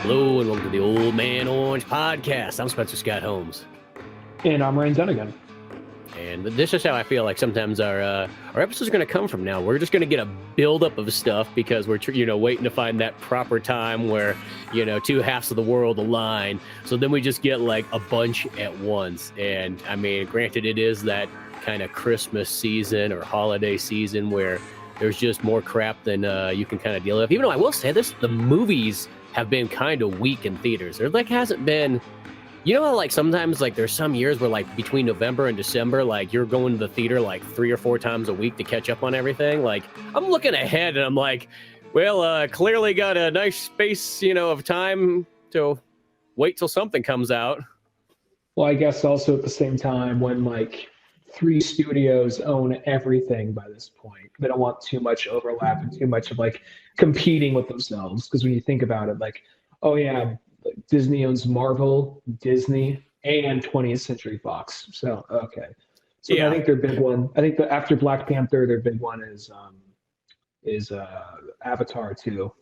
Hello and welcome to the Old Man Orange Podcast. I'm Spencer Scott Holmes. And I'm Ryan Dunnigan. And this is how I feel like sometimes our episodes are going to come from now. We're just going to get a buildup of stuff because we're, waiting to find that proper time where, two halves of the world align. So then we just get like a bunch at once. And I mean, granted, it is that kind of Christmas season or holiday season where there's just more crap than you can kind of deal with. Even though I will say this, the movies have been kind of weak in theaters. There like hasn't been, how like sometimes like there's some years where like between November and December, like you're going to the theater like 3 or 4 times a week to catch up on everything. Like I'm looking ahead and I'm like, well, clearly got a nice space, of time to wait till something comes out. Well, I guess also at the same time when like 3 studios own everything by this point, they don't want too much overlap and too much of like competing with themselves. Because when you think about it, like, oh yeah, Disney owns Marvel, Disney, and 20th Century Fox. So okay, so yeah. I think their big one. I think that after Black Panther, their big one is Avatar 2.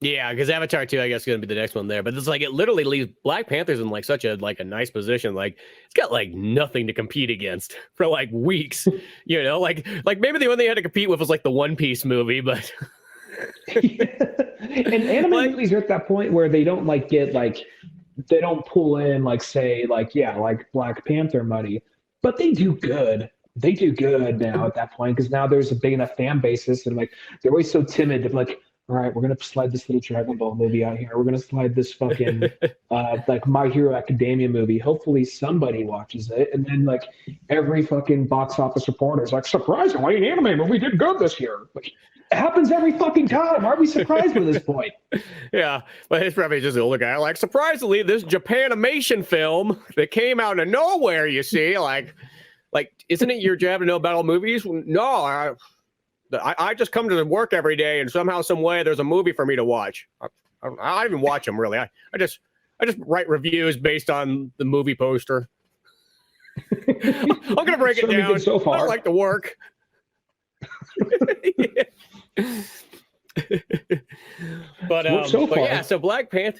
Yeah, because Avatar 2, I guess, is going to be the next one there. But it's like it literally leaves Black Panthers in like such a nice position. Like it's got like nothing to compete against for like weeks. Like maybe the only thing they had to compete with was like the One Piece movie, but. And anime movies are at that point where they don't like get like they don't pull in like say like like Black Panther money, but they do good. They do good now at that point because now there's a big enough fan basis and like they're always so timid of like, all right, we're gonna slide this little Dragon Ball movie out here. We're gonna slide this fucking like My Hero Academia movie. Hopefully somebody watches it, and then like every fucking box office reporter is like, surprisingly, an anime movie did good this year. Like, it happens every fucking time. Why are we surprised at this point? Yeah, but it's probably just the older guy. Like, surprisingly, this Japanimation film that came out of nowhere, you see, like, isn't it your job to know about all movies? No, I just come to work every day, and somehow, some way, there's a movie for me to watch. I don't even watch them really. I just write reviews based on the movie poster. I'm gonna break it down. So far. I like to work. But yeah, so Black Panther.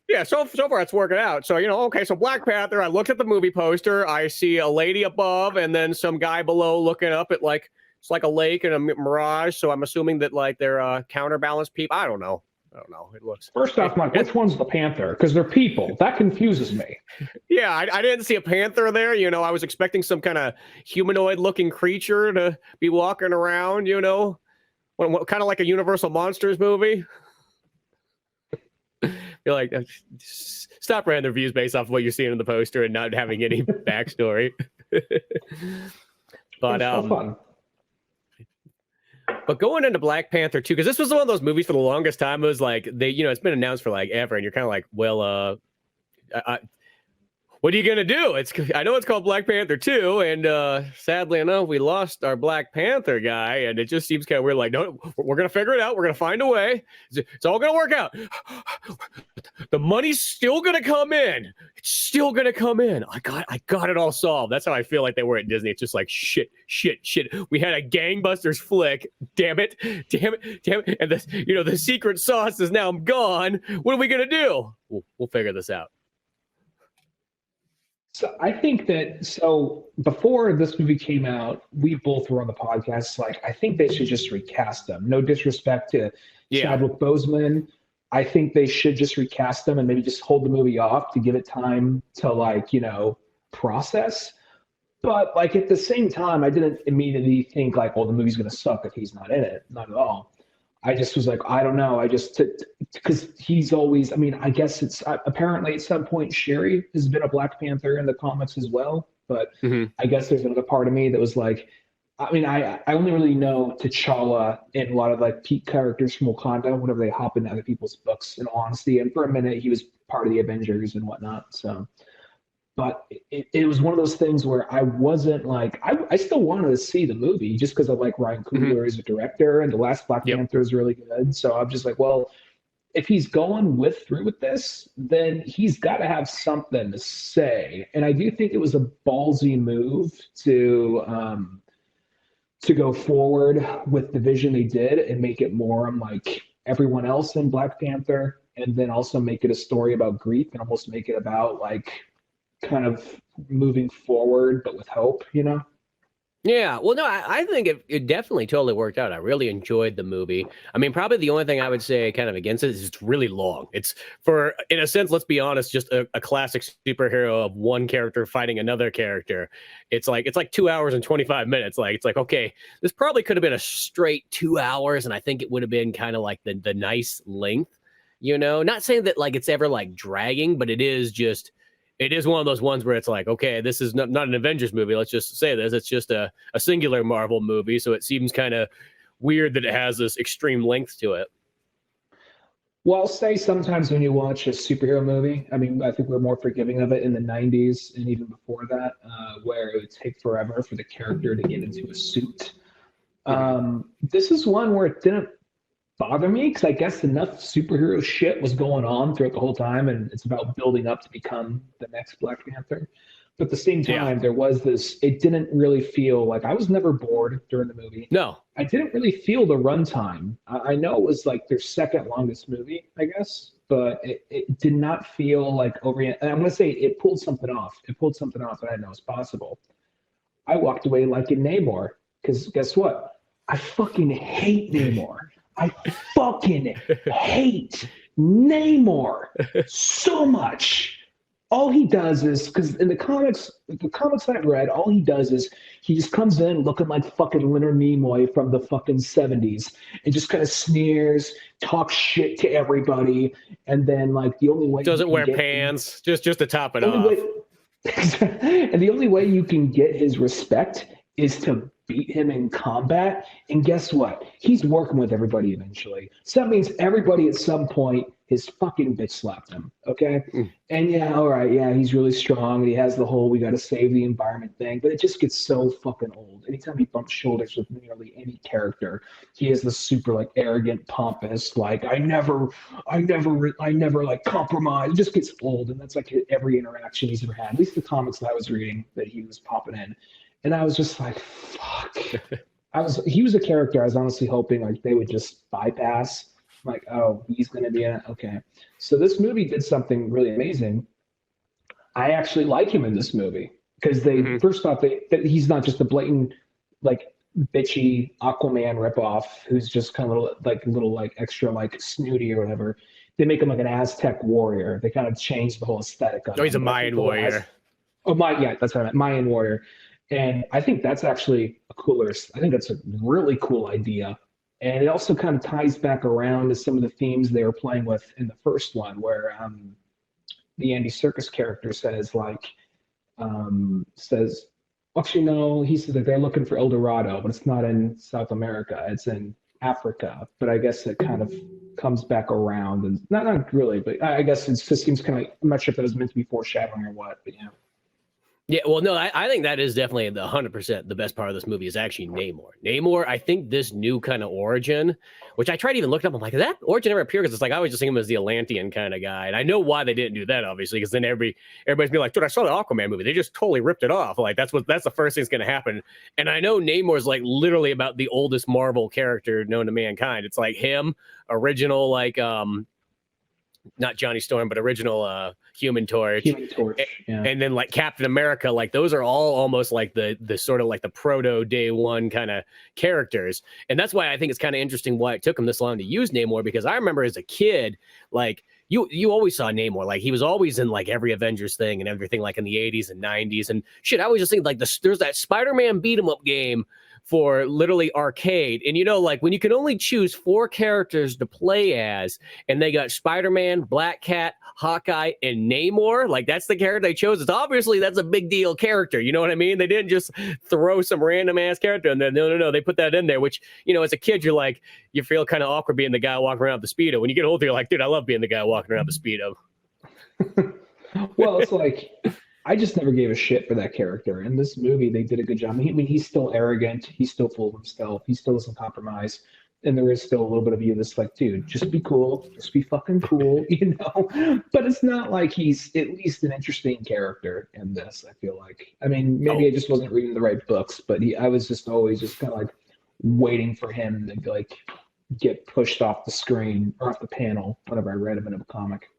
Yeah, so far it's working out. So, okay, so Black Panther, I looked at the movie poster. I see a lady above and then some guy below looking up at like, it's like a lake and a mirage. So I'm assuming that like they're counterbalanced people. I don't know. It looks. First off, Mike, which one's the panther? Because they're people. That confuses me. Yeah, I didn't see a panther there. I was expecting some kind of humanoid-looking creature to be walking around. Kind of like a Universal Monsters movie. You're like, stop random reviews based off of what you're seeing in the poster and not having any backstory. But so fun. But going into Black Panther 2, because this was one of those movies for the longest time, it was like it's been announced for like ever, and you're kind of like, well, what are you gonna do? I know it's called Black Panther 2, and sadly enough, we lost our Black Panther guy, and it just seems kind of weird. Like, no, we're gonna figure it out. We're gonna find a way. It's all gonna work out. The money's still gonna come in. It's still gonna come in. I got it all solved. That's how I feel like they were at Disney. It's just like shit. We had a gangbusters flick. Damn it. And the secret sauce is now gone. What are we gonna do? We'll figure this out. So I think that before this movie came out, we both were on the podcast. Like, I think they should just recast them. No disrespect to Chadwick Boseman. I think they should just recast them and maybe just hold the movie off to give it time to process. But like at the same time, I didn't immediately think like, well, the movie's gonna suck if he's not in it. Not at all. I just was like, I don't know. Because he's always, I guess it's apparently at some point Sherry has been a Black Panther in the comics as well. But I guess there's another part of me that was like, I only really know T'Challa and a lot of like peak characters from Wakanda whenever they hop into other people's books, in all honesty. And for a minute, he was part of the Avengers and whatnot. So, but it was one of those things where I wasn't like, I still wanted to see the movie just because I like Ryan Coogler as a director, and the last Black Panther is really good. So I'm just like, well, if he's going through with this, then he's got to have something to say. And I do think it was a ballsy move to go forward with the vision they did and make it more like everyone else in Black Panther. and then also make it a story about grief and almost make it about like kind of moving forward, but with hope, you know? Yeah, well, no, I think it definitely totally worked out. I really enjoyed the movie. I mean, probably the only thing I would say kind of against it is it's really long. It's for, in a sense, let's be honest, just a classic superhero of one character fighting another character. It's like 2 hours and 25 minutes. Like, it's like, okay, this probably could have been a straight 2 hours, and I think it would have been kind of like the nice length, you know? Not saying that like it's ever like dragging, but it is one of those ones where it's like, okay, this is not an Avengers movie. Let's just say this. It's just a singular Marvel movie. So it seems kind of weird that it has this extreme length to it. Well, I'll say sometimes when you watch a superhero movie, I mean, I think we're more forgiving of it in the 90s and even before that, where it would take forever for the character to get into a suit. This is one where it didn't bother me because I guess enough superhero shit was going on throughout the whole time, and it's about building up to become the next Black Panther. But at the same time, there was this. It didn't really feel like I was never bored during the movie. No, I didn't really feel the runtime. I know it was like their second longest movie, I guess, but it did not feel like over. And I'm gonna say it pulled something off. It pulled something off that I didn't know was possible. I walked away liking Namor because guess what? I fucking hate Namor. I fucking hate Namor so much. All he does is, because in the comics I've read, all he does is he just comes in looking like fucking Leonard Nimoy from the fucking 70s and just kind of sneers, talks shit to everybody, and then like the only way doesn't wear pants, just to top it off. And the only way you can get his respect is to beat him in combat. And guess what? He's working with everybody eventually. So that means everybody at some point his fucking bitch slapped him. Okay. And yeah, all right. Yeah, he's really strong. And he has the whole we got to save the environment thing. But it just gets so fucking old. Anytime he bumps shoulders with nearly any character, he is the super like arrogant, pompous, like I never like compromise. It just gets old. And that's like every interaction he's ever had. At least the comics that I was reading that he was popping in. And I was just like, fuck. He was a character I was honestly hoping like they would just bypass. Like, oh, he's going to be in it. Okay. So this movie did something really amazing. I actually like him in this movie because they first thought that he's not just a blatant, like, bitchy Aquaman ripoff who's just kind of little extra like snooty or whatever. They make him like an Aztec warrior. They kind of changed the whole aesthetic of him. Oh, he's a Mayan warrior. That's right. Mayan warrior. And I think that's actually I think that's a really cool idea. And it also kind of ties back around to some of the themes they were playing with in the first one, where the Andy Serkis character says, actually, no, he said that they're looking for El Dorado, but it's not in South America, it's in Africa. But I guess it kind of comes back around. And not really, but I guess it just seems kind of like, I'm not sure if that was meant to be foreshadowing or what, but yeah. Yeah, well, no, I think that is definitely 100% the best part of this movie is actually Namor. Namor, I think this new kind of origin, which I tried to even look up, I'm like, did that origin ever appear? Because it's like I always just think him as the Atlantean kind of guy, and I know why they didn't do that, obviously, because then everybody's be like, dude, I saw the Aquaman movie, they just totally ripped it off. Like that's the first thing that's going to happen. And I know Namor's like literally about the oldest Marvel character known to mankind. It's like him, original like not Johnny Storm, but original Human Torch. And then like Captain America, like those are all almost like the sort of like the proto day one kind of characters. And that's why I think it's kind of interesting why it took him this long to use Namor, because I remember as a kid, like you always saw Namor, like he was always in like every Avengers thing and everything, like in the 80s and 90s and shit. I always just think like there's that Spider-Man beat 'em up game for literally arcade. And you know, like when you can only choose 4 characters to play as, and they got Spider-Man, Black Cat, Hawkeye, and Namor, like that's the character they chose. It's obviously that's a big deal character. You know what I mean? They didn't just throw some random ass character in there. No. They put that in there, which, you know, as a kid, you're like, you feel kind of awkward being the guy walking around with the Speedo. When you get older, you're like, dude, I love being the guy walking around with the Speedo. Well, it's like, I just never gave a shit for that character. In this movie, they did a good job. I mean, he's still arrogant. He's still full of himself. He still doesn't compromise. And there is still a little bit of you that's like, dude, just be cool. Just be fucking cool, you know? But it's not like he's at least an interesting character in this, I feel like. I mean, maybe I just wasn't reading the right books, but I was just always just kind of like waiting for him to like get pushed off the screen or off the panel whenever I read him in a comic.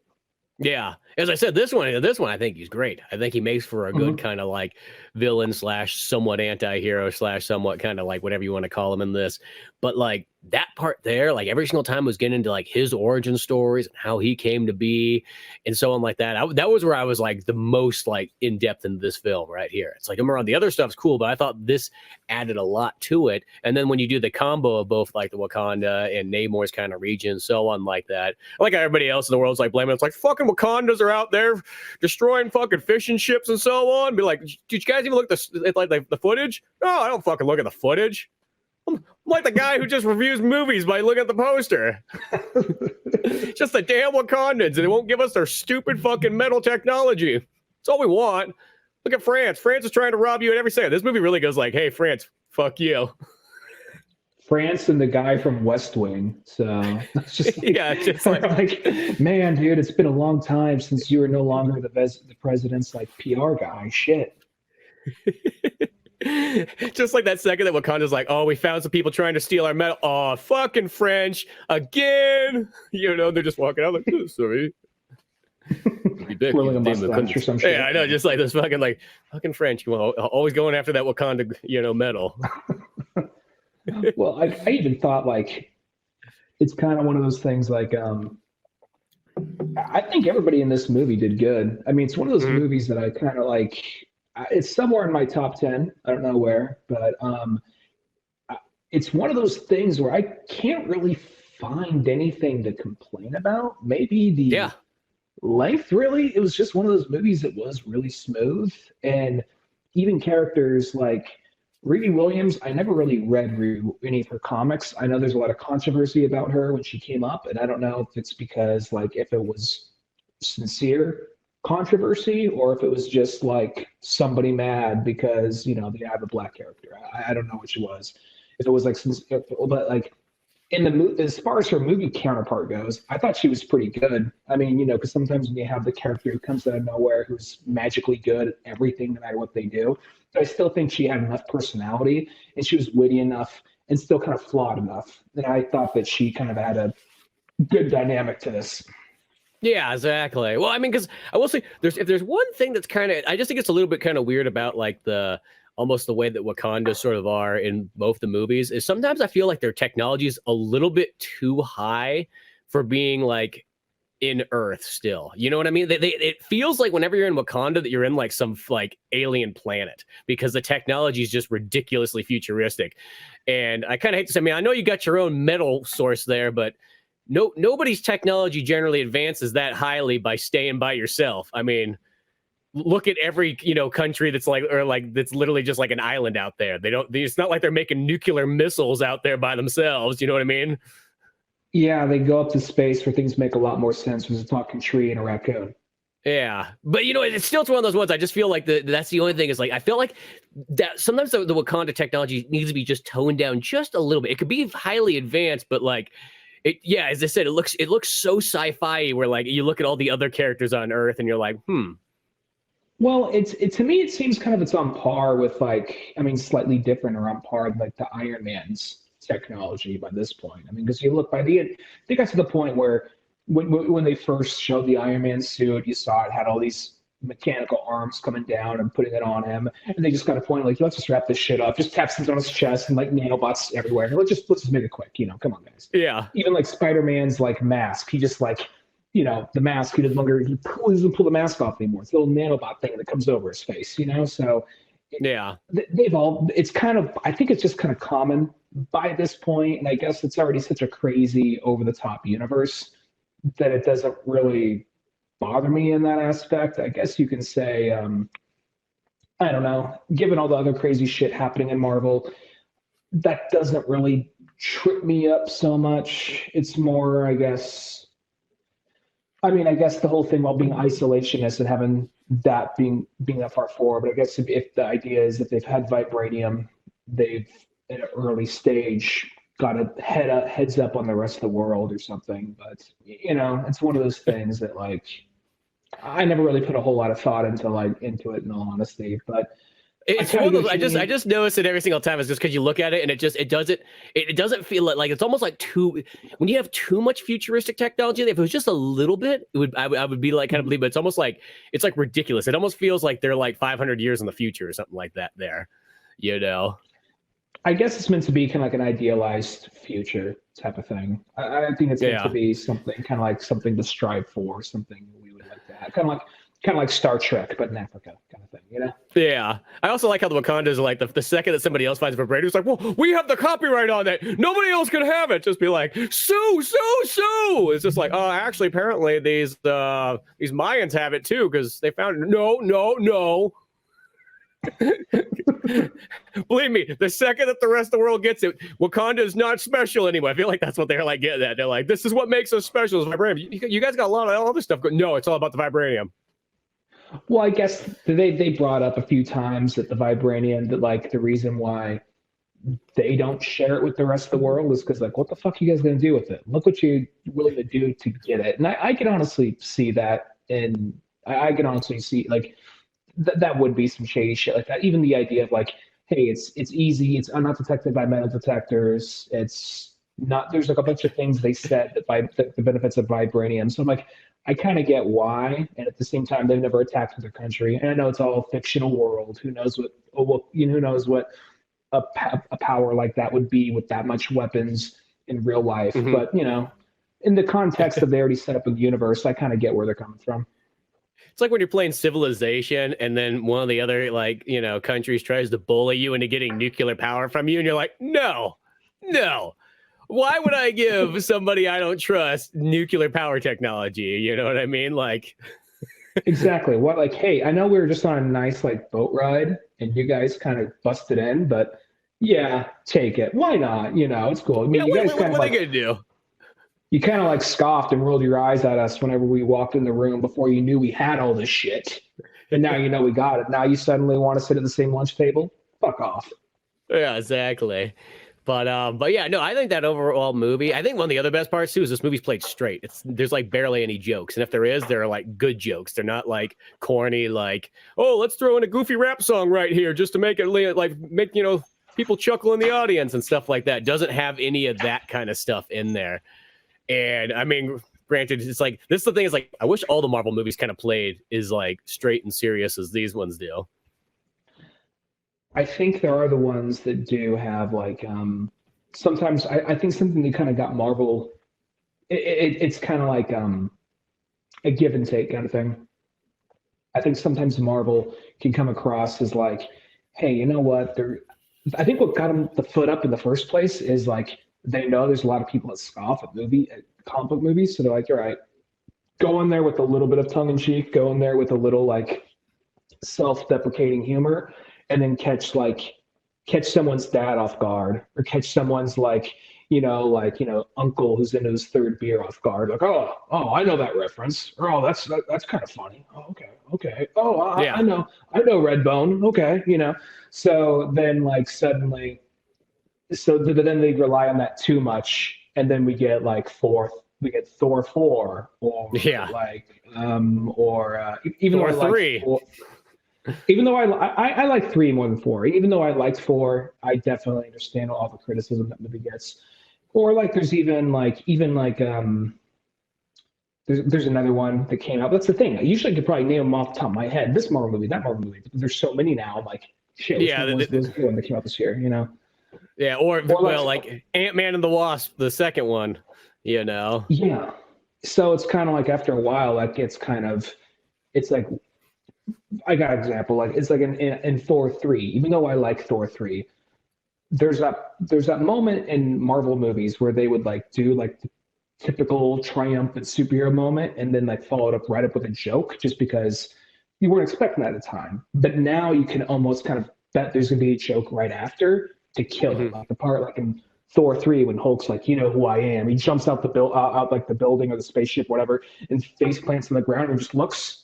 Yeah, as I said, this one I think he's great. I think he makes for a good kind of like villain / somewhat anti-hero / somewhat kind of like whatever you want to call him in this. But like that part there, like every single time was getting into like his origin stories and how he came to be and so on like that. That was where I was like the most like in depth in this film right here. It's like I'm around the other stuff's cool, but I thought this added a lot to it. And then when you do the combo of both like the Wakanda and Namor's kind of region, so on like that, like everybody else in the world's like blaming it's like fucking Wakandas are out there destroying fucking fishing ships and so on. Be like, did you guys even look at the footage? No, I don't fucking look at the footage. I'm like the guy who just reviews movies by looking at the poster. Just the damn Wakandans, and they won't give us their stupid fucking metal technology. That's all we want. Look at France. France is trying to rob you at every second. This movie really goes like, hey, France, fuck you. France and the guy from West Wing. So it's just like, yeah, just like man, dude, it's been a long time since you were no longer the president's like PR guy. Shit. Just like that second that Wakanda's like, oh, we found some people trying to steal our metal. Oh, fucking French again. You know, they're just walking out like, oh, sorry. Twirling a mustache or some shit. Yeah, I know, just like this fucking French, always going after that Wakanda, metal. Well, I even thought like it's kind of one of those things like I think everybody in this movie did good. I mean, it's one of those movies that I kind of like. It's somewhere in my top 10. I don't know where, but it's one of those things where I can't really find anything to complain about. Maybe the length, really. It was just one of those movies that was really smooth. And even characters like Riri Williams, I never really read any of her comics. I know there's a lot of controversy about her when she came up, and I don't know if it's because, like, if it was sincere controversy or if it was just like somebody mad because they have a black character. I don't know which it was. If it was like, but like in the movie, as far as her movie counterpart goes, I thought she was pretty good. I mean, because sometimes when you have the character who comes out of nowhere who's magically good at everything, no matter what they do, but I still think she had enough personality and she was witty enough and still kind of flawed enough. And I thought that she kind of had a good dynamic to this. Yeah, exactly. Well, I mean, because I will say, if there's one thing that's kind of, I just think it's a little bit kind of weird about like almost the way that Wakanda sort of are in both the movies is sometimes I feel like their technology is a little bit too high for being like in Earth still. You know what I mean? It feels like whenever you're in Wakanda that you're in like some like alien planet because the technology is just ridiculously futuristic. And I kind of hate to say, I mean, I know you got your own metal source there, but nobody's technology generally advances that highly by staying by yourself. I mean, look at every country that's like that's literally just like an island out there. It's not like they're making nuclear missiles out there by themselves. You know what I mean? Yeah, they go up to space where things make a lot more sense when it's a talking tree and a raccoon. Yeah, but it's still one of those ones. I just feel like that's the only thing is like I feel like that sometimes the Wakanda technology needs to be just toned down just a little bit. It could be highly advanced, but like. As I said, it looks so sci-fi where like you look at all the other characters on Earth and you're like, Well, to me it seems kind of it's on par with like, I mean, slightly different or on par with like the Iron Man's technology by this point. I mean, because you look I think I to the point where when they first showed the Iron Man suit, you saw it had all these mechanical arms coming down and putting it on him, and they just got a point like, let's just wrap this shit up, just taps things on his chest and like nanobots everywhere. Let's just make it quick, come on, guys. Yeah. Even like Spider-Man's like mask, he just like, the mask, he doesn't pull the mask off anymore. It's a little nanobot thing that comes over his face, so yeah, it's kind of, I think it's just kind of common by this point, and I guess it's already such a crazy over the top universe that it doesn't really bother me in that aspect. I guess you can say, I don't know, given all the other crazy shit happening in Marvel, that doesn't really trip me up so much. It's more, I guess the whole thing about being isolationist and having that being that far forward. But I guess if the idea is that they've had vibranium, they've at an early stage got a heads up on the rest of the world or something. But it's one of those things that like I never really put a whole lot of thought into it in all honesty. But It's one of those, I just notice it every single time. It's just because you look at it and it doesn't feel like it's almost like when you have too much futuristic technology. If it was just a little bit, I would be like kind of believe, but it's almost like it's like ridiculous. It almost feels like they're like 500 years in the future or something like that. There, you know. I guess it's meant to be kind of like an idealized future type of thing. I think it's meant to be something kind of like something to strive for, something we would like to have, kind of like Star Trek, but in Africa, kind of thing, you know? Yeah. I also like how the Wakandas are like the second that somebody else finds a vibrator, it's like, well, we have the copyright on that. Nobody else can have it. Just be like, sue. It's just like, oh, actually, apparently these Mayans have it too because they found it. No. Believe me, the second that the rest of the world gets it, Wakanda is not special anymore. I feel like that's what they're like getting at. They're like, this is what makes us special is vibranium. You guys got a lot of other stuff going. No, it's all about the vibranium. Well, I guess they brought up a few times that the vibranium, that like the reason why they don't share it with the rest of the world is because like, what the fuck are you guys gonna do with it? Look what you're willing to do to get it. And I can honestly see that, and I can honestly see like that would be some shady shit like that. Even the idea of like, hey, it's easy, it's not detected by metal detectors, it's not. There's like a bunch of things they said that by the benefits of vibranium. So I'm like, I kind of get why, and at the same time, they've never attacked their country. And I know it's all a fictional world. Who knows what? Who knows what a power like that would be with that much weapons in real life? Mm-hmm. But in the context of they already set up a universe, I kind of get where they're coming from. It's like when you're playing Civilization and then one of the other countries tries to bully you into getting nuclear power from you, and you're like, no. Why would I give somebody I don't trust nuclear power technology? You know what I mean? Like, exactly. What, like, hey, I know we were just on a nice like boat ride and you guys kind of busted in, but yeah, take it. Why not? It's cool. I mean, you guys what are they gonna do? You kind of like scoffed and rolled your eyes at us whenever we walked in the room before you knew we had all this shit. And now you know we got it. Now you suddenly want to sit at the same lunch table? Fuck off. Yeah, exactly. But yeah, no, I think that overall movie, I think one of the other best parts too is this movie's played straight. There's like barely any jokes. And if there is, they're like good jokes. They're not like corny, like, oh, let's throw in a goofy rap song right here just to make it like make, people chuckle in the audience and stuff like that. Doesn't have any of that kind of stuff in there. And I mean, granted, it's like, this is the thing is like, I wish all the Marvel movies kind of played is like straight and serious as these ones do. I think there are the ones that do have like, sometimes I think something that kind of got Marvel, it's kind of like a give and take kind of thing. I think sometimes Marvel can come across as like, hey, you know what? I think what got them the foot up in the first place is like, they know there's a lot of people that scoff at comic book movies. So they're like, all right, go in there with a little bit of tongue in cheek, go in there with a little like self-deprecating humor, and then catch someone's dad off guard, or catch someone's uncle who's into his third beer off guard. Like, oh, I know that reference. Or, oh, that's kind of funny. Oh, okay. Oh, yeah. I know Redbone. Okay. So then like suddenly, then they rely on that too much, and then we get like Thor 4, or yeah, like even Thor though 3. Even though I like 3 more than 4. Even though I liked 4, I definitely understand all the criticism that movie gets. Or like there's there's another one that came out. That's the thing. I usually could probably name them off the top of my head. This Marvel movie, that Marvel movie. There's so many now. I'm like, shit. Yeah, there's one that came out this year. Yeah, or like Ant-Man and the Wasp, the second one. Yeah. So it's kind of like after a while, like it's like. I got an example. Like it's like in Thor 3. Even though I like Thor 3, there's that moment in Marvel movies where they would like do like the typical triumphant superhero moment and then like follow it up right up with a joke, just because you weren't expecting that at the time. But now you can almost kind of bet there's gonna be a joke right after to kill it. Like the part like in Thor 3 when Hulk's like, you know who I am. He jumps out out like the building or the spaceship, whatever, and face plants on the ground and just looks.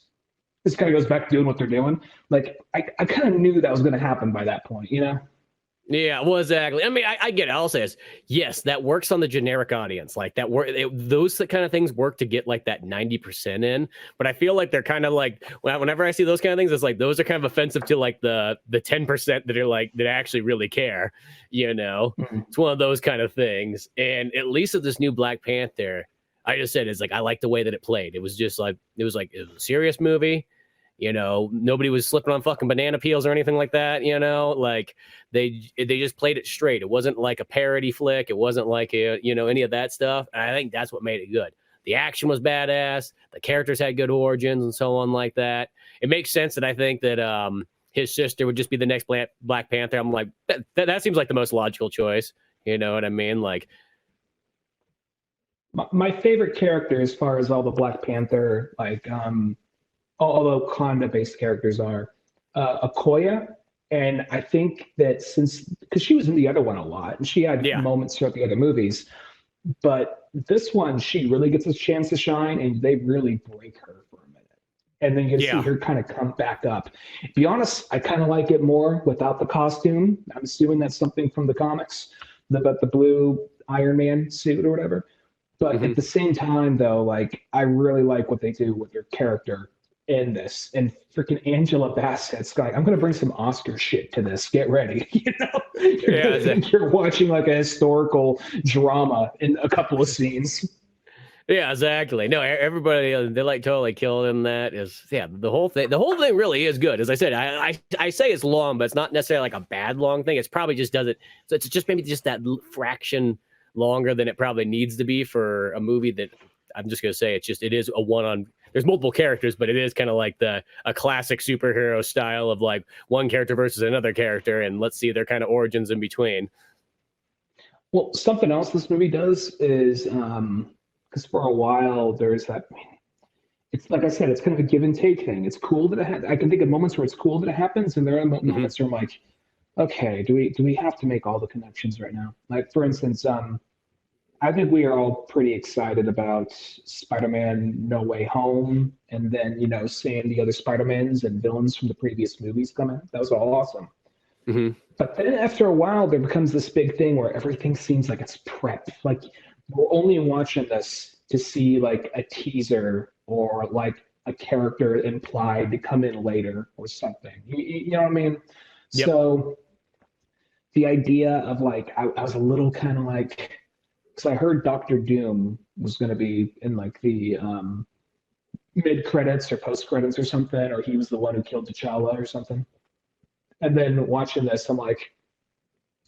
This guy goes back to doing what they're doing. Like I kind of knew that was going to happen by that point, Yeah, well, exactly. I mean, I get it. I'll say this. Yes, that works on the generic audience. Like that work. Those kind of things work to get like that 90% in. But I feel like they're kind of like whenever I see those kind of things, it's like those are kind of offensive to like the 10% that are like that actually really care. You know, it's one of those kind of things. And at least with this new Black Panther, I just said it's like I like the way that it played. It was just like it was a serious movie. You know, nobody was slipping on fucking banana peels or anything like that. You know, like they just played it straight. It wasn't like a parody flick. It wasn't like any of that stuff. And I think that's what made it good. The action was badass. The characters had good origins and so on like that. It makes sense that I think that his sister would just be the next Black Panther. I'm like that seems like the most logical choice. You know what I mean? Like my favorite character as far as all the Black Panther although Wakanda-based characters are Okoye, and I think that because she was in the other one a lot, and she had moments throughout the other movies, but this one she really gets a chance to shine, and they really break her for a minute, and then you see her kind of come back up. To be honest, I kind of like it more without the costume. I'm assuming that's something from the comics, the blue Iron Man suit or whatever. But at the same time, though, like I really like what they do with her character in this, and freaking Angela Bassett's like, I'm gonna bring some Oscar shit to this. Get ready, you're watching like a historical drama in a couple of scenes. Yeah, exactly. No, everybody they like totally killed in that. The whole thing. The whole thing really is good. As I said, I say it's long, but it's not necessarily like a bad long thing. It's probably just does it. So it's just maybe just that fraction longer than it probably needs to be for a movie that I'm just gonna say it is a one-on. There's multiple characters, but it is kind of like a classic superhero style of like one character versus another character, and let's see their kind of origins in between. Well, something else this movie does is because for a while there's that. It's like I said, it's kind of a give and take thing. It's cool that I can think of moments where it's cool that it happens, and there are moments where I'm like, okay, do we have to make all the connections right now? Like for instance, I think we are all pretty excited about Spider-Man No Way Home, and then, seeing the other Spider-Mans and villains from the previous movies come in. That was all awesome. But then after a while, there becomes this big thing where everything seems like it's prepped. Like we're only watching this to see like a teaser or like a character implied to come in later or something. You know what I mean? Yep. So the idea of like, I was a little kind of like, because I heard Doctor Doom was going to be in like the mid credits or post credits or something, or he was the one who killed T'Challa or something. And then watching this, I'm like,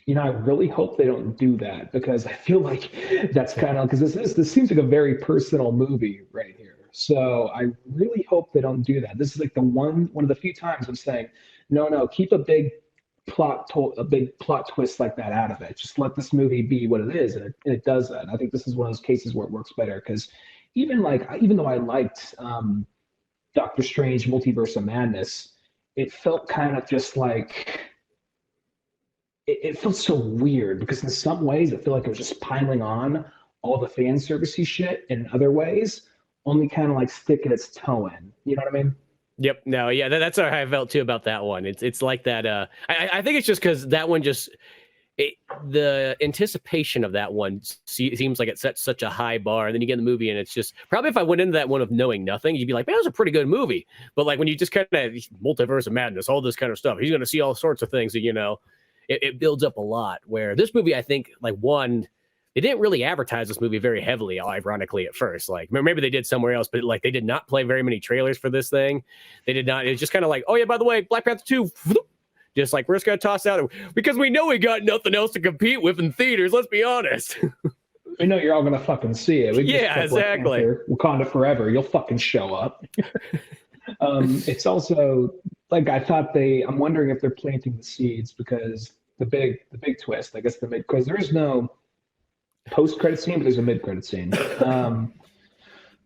I really hope they don't do that, because I feel like that's kind of, because this seems like a very personal movie right here. So I really hope they don't do that. This is like one of the few times I'm saying, no, keep a big plot twist like that out of it. Just let this movie be what it is, and it does that. And I think this is one of those cases where it works better, because even though I liked Doctor Strange Multiverse of Madness, it felt kind of just like it felt so weird, because in some ways I feel like it was just piling on all the fan servicey shit, and in other ways only kind of like sticking its toe in. You know what I mean? Yep. No. Yeah. That's how I felt too about that one. It's like that. I think it's just because that one the anticipation of that one seems like it sets such a high bar, and then you get in the movie, and it's just probably if I went into that one of knowing nothing, you'd be like, man, that was a pretty good movie. But like when you just kind of multiverse of madness, all this kind of stuff, he's going to see all sorts of things that it builds up a lot. Where this movie, I think, like one. They didn't really advertise this movie very heavily, ironically, at first. Like, maybe they did somewhere else, but like they did not play very many trailers for this thing. They did not. It was just kind of like, oh yeah, by the way, Black Panther 2, just like we're just gonna toss out because we know we got nothing else to compete with in theaters. Let's be honest. We know you're all gonna fucking see it. Exactly. Panther, Wakanda Forever. You'll fucking show up. It's also like I'm wondering if they're planting the seeds, because the big twist, I guess because there is no post-credit scene, but there's a mid-credit scene. The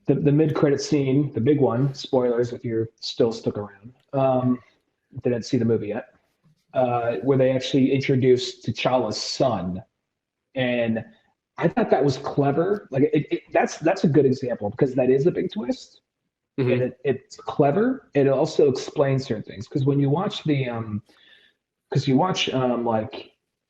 mid-credit scene, the big one, spoilers if you're still stuck around, didn't see the movie yet, where they actually introduced T'Challa's son. And I thought that was clever. Like that's a good example, because that is a big twist. And it's clever. It also explains certain things. Because when you watch like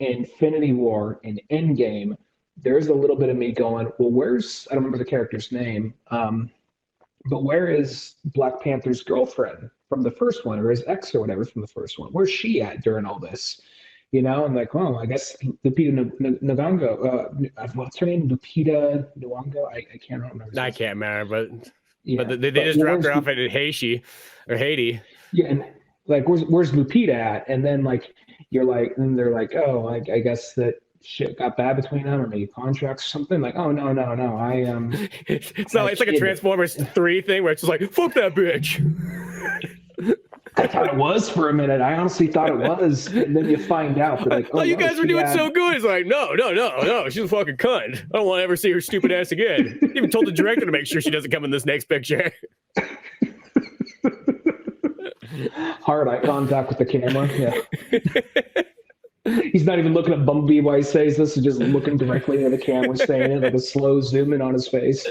Infinity War and Endgame, there's a little bit of me going, well, where's, I don't remember the character's name, but where is Black Panther's girlfriend from the first one, or his ex or whatever from the first one? Where's she at during all this? You know, I'm like, oh, I guess Lupita Nyong'o, what's her name? Lupita Nyong'o? I can't remember. I can't remember, but they just dropped her off at Haiti. Yeah, and like, where's Lupita at? And then like, you're like, and they're like, oh, I guess that shit got bad between them, or maybe contracts or something. Like, oh no, it's like a Transformers 3 thing where it's just like, fuck that bitch. I thought it was for a minute. I honestly thought it was, and then you find out. They're like, oh, you guys were doing so good. It's like, no, she's a fucking cunt. I don't want to ever see her stupid ass again. Even told the director to make sure she doesn't come in this next picture. Hard eye contact with the camera. Yeah. He's not even looking at Bumblebee while he says this. He's just looking directly at the camera, saying it like a slow zoom in on his face.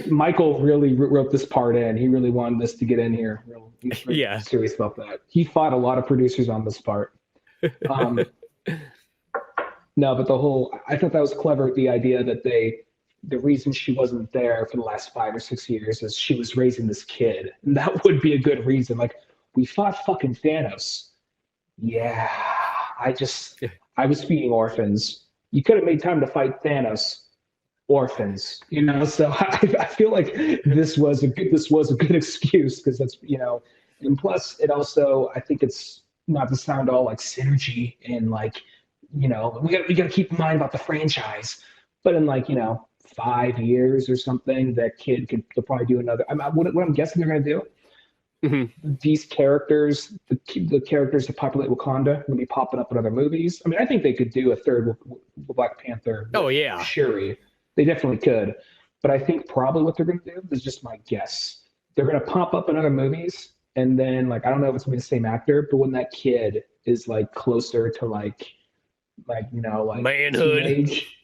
Michael really wrote this part in. He really wanted this to get in here. He's really serious about that. He fought a lot of producers on this part. No, but I thought that was clever. The idea that the reason she wasn't there for the last 5 or 6 years is she was raising this kid. And that would be a good reason. Like, we fought fucking Thanos. Yeah, I was feeding orphans. You could have made time to fight Thanos. Orphans, you know. So I feel like this was a good excuse, because that's, you know, and plus it also, I think it's not to sound all like synergy and like, you know, we got to keep in mind about the franchise, but in like, you know, 5 years or something, that kid could probably do another. What I'm guessing they're going to do. Mm-hmm. These characters, the characters that populate Wakanda, will be popping up in other movies. I mean, I think they could do a third Black Panther. Oh yeah, Shuri. They definitely could. But I think probably what they're going to do, is just my guess, they're going to pop up in other movies, and then like, I don't know if it's going to be the same actor, but when that kid is like closer to like you know, like manhood, teenage,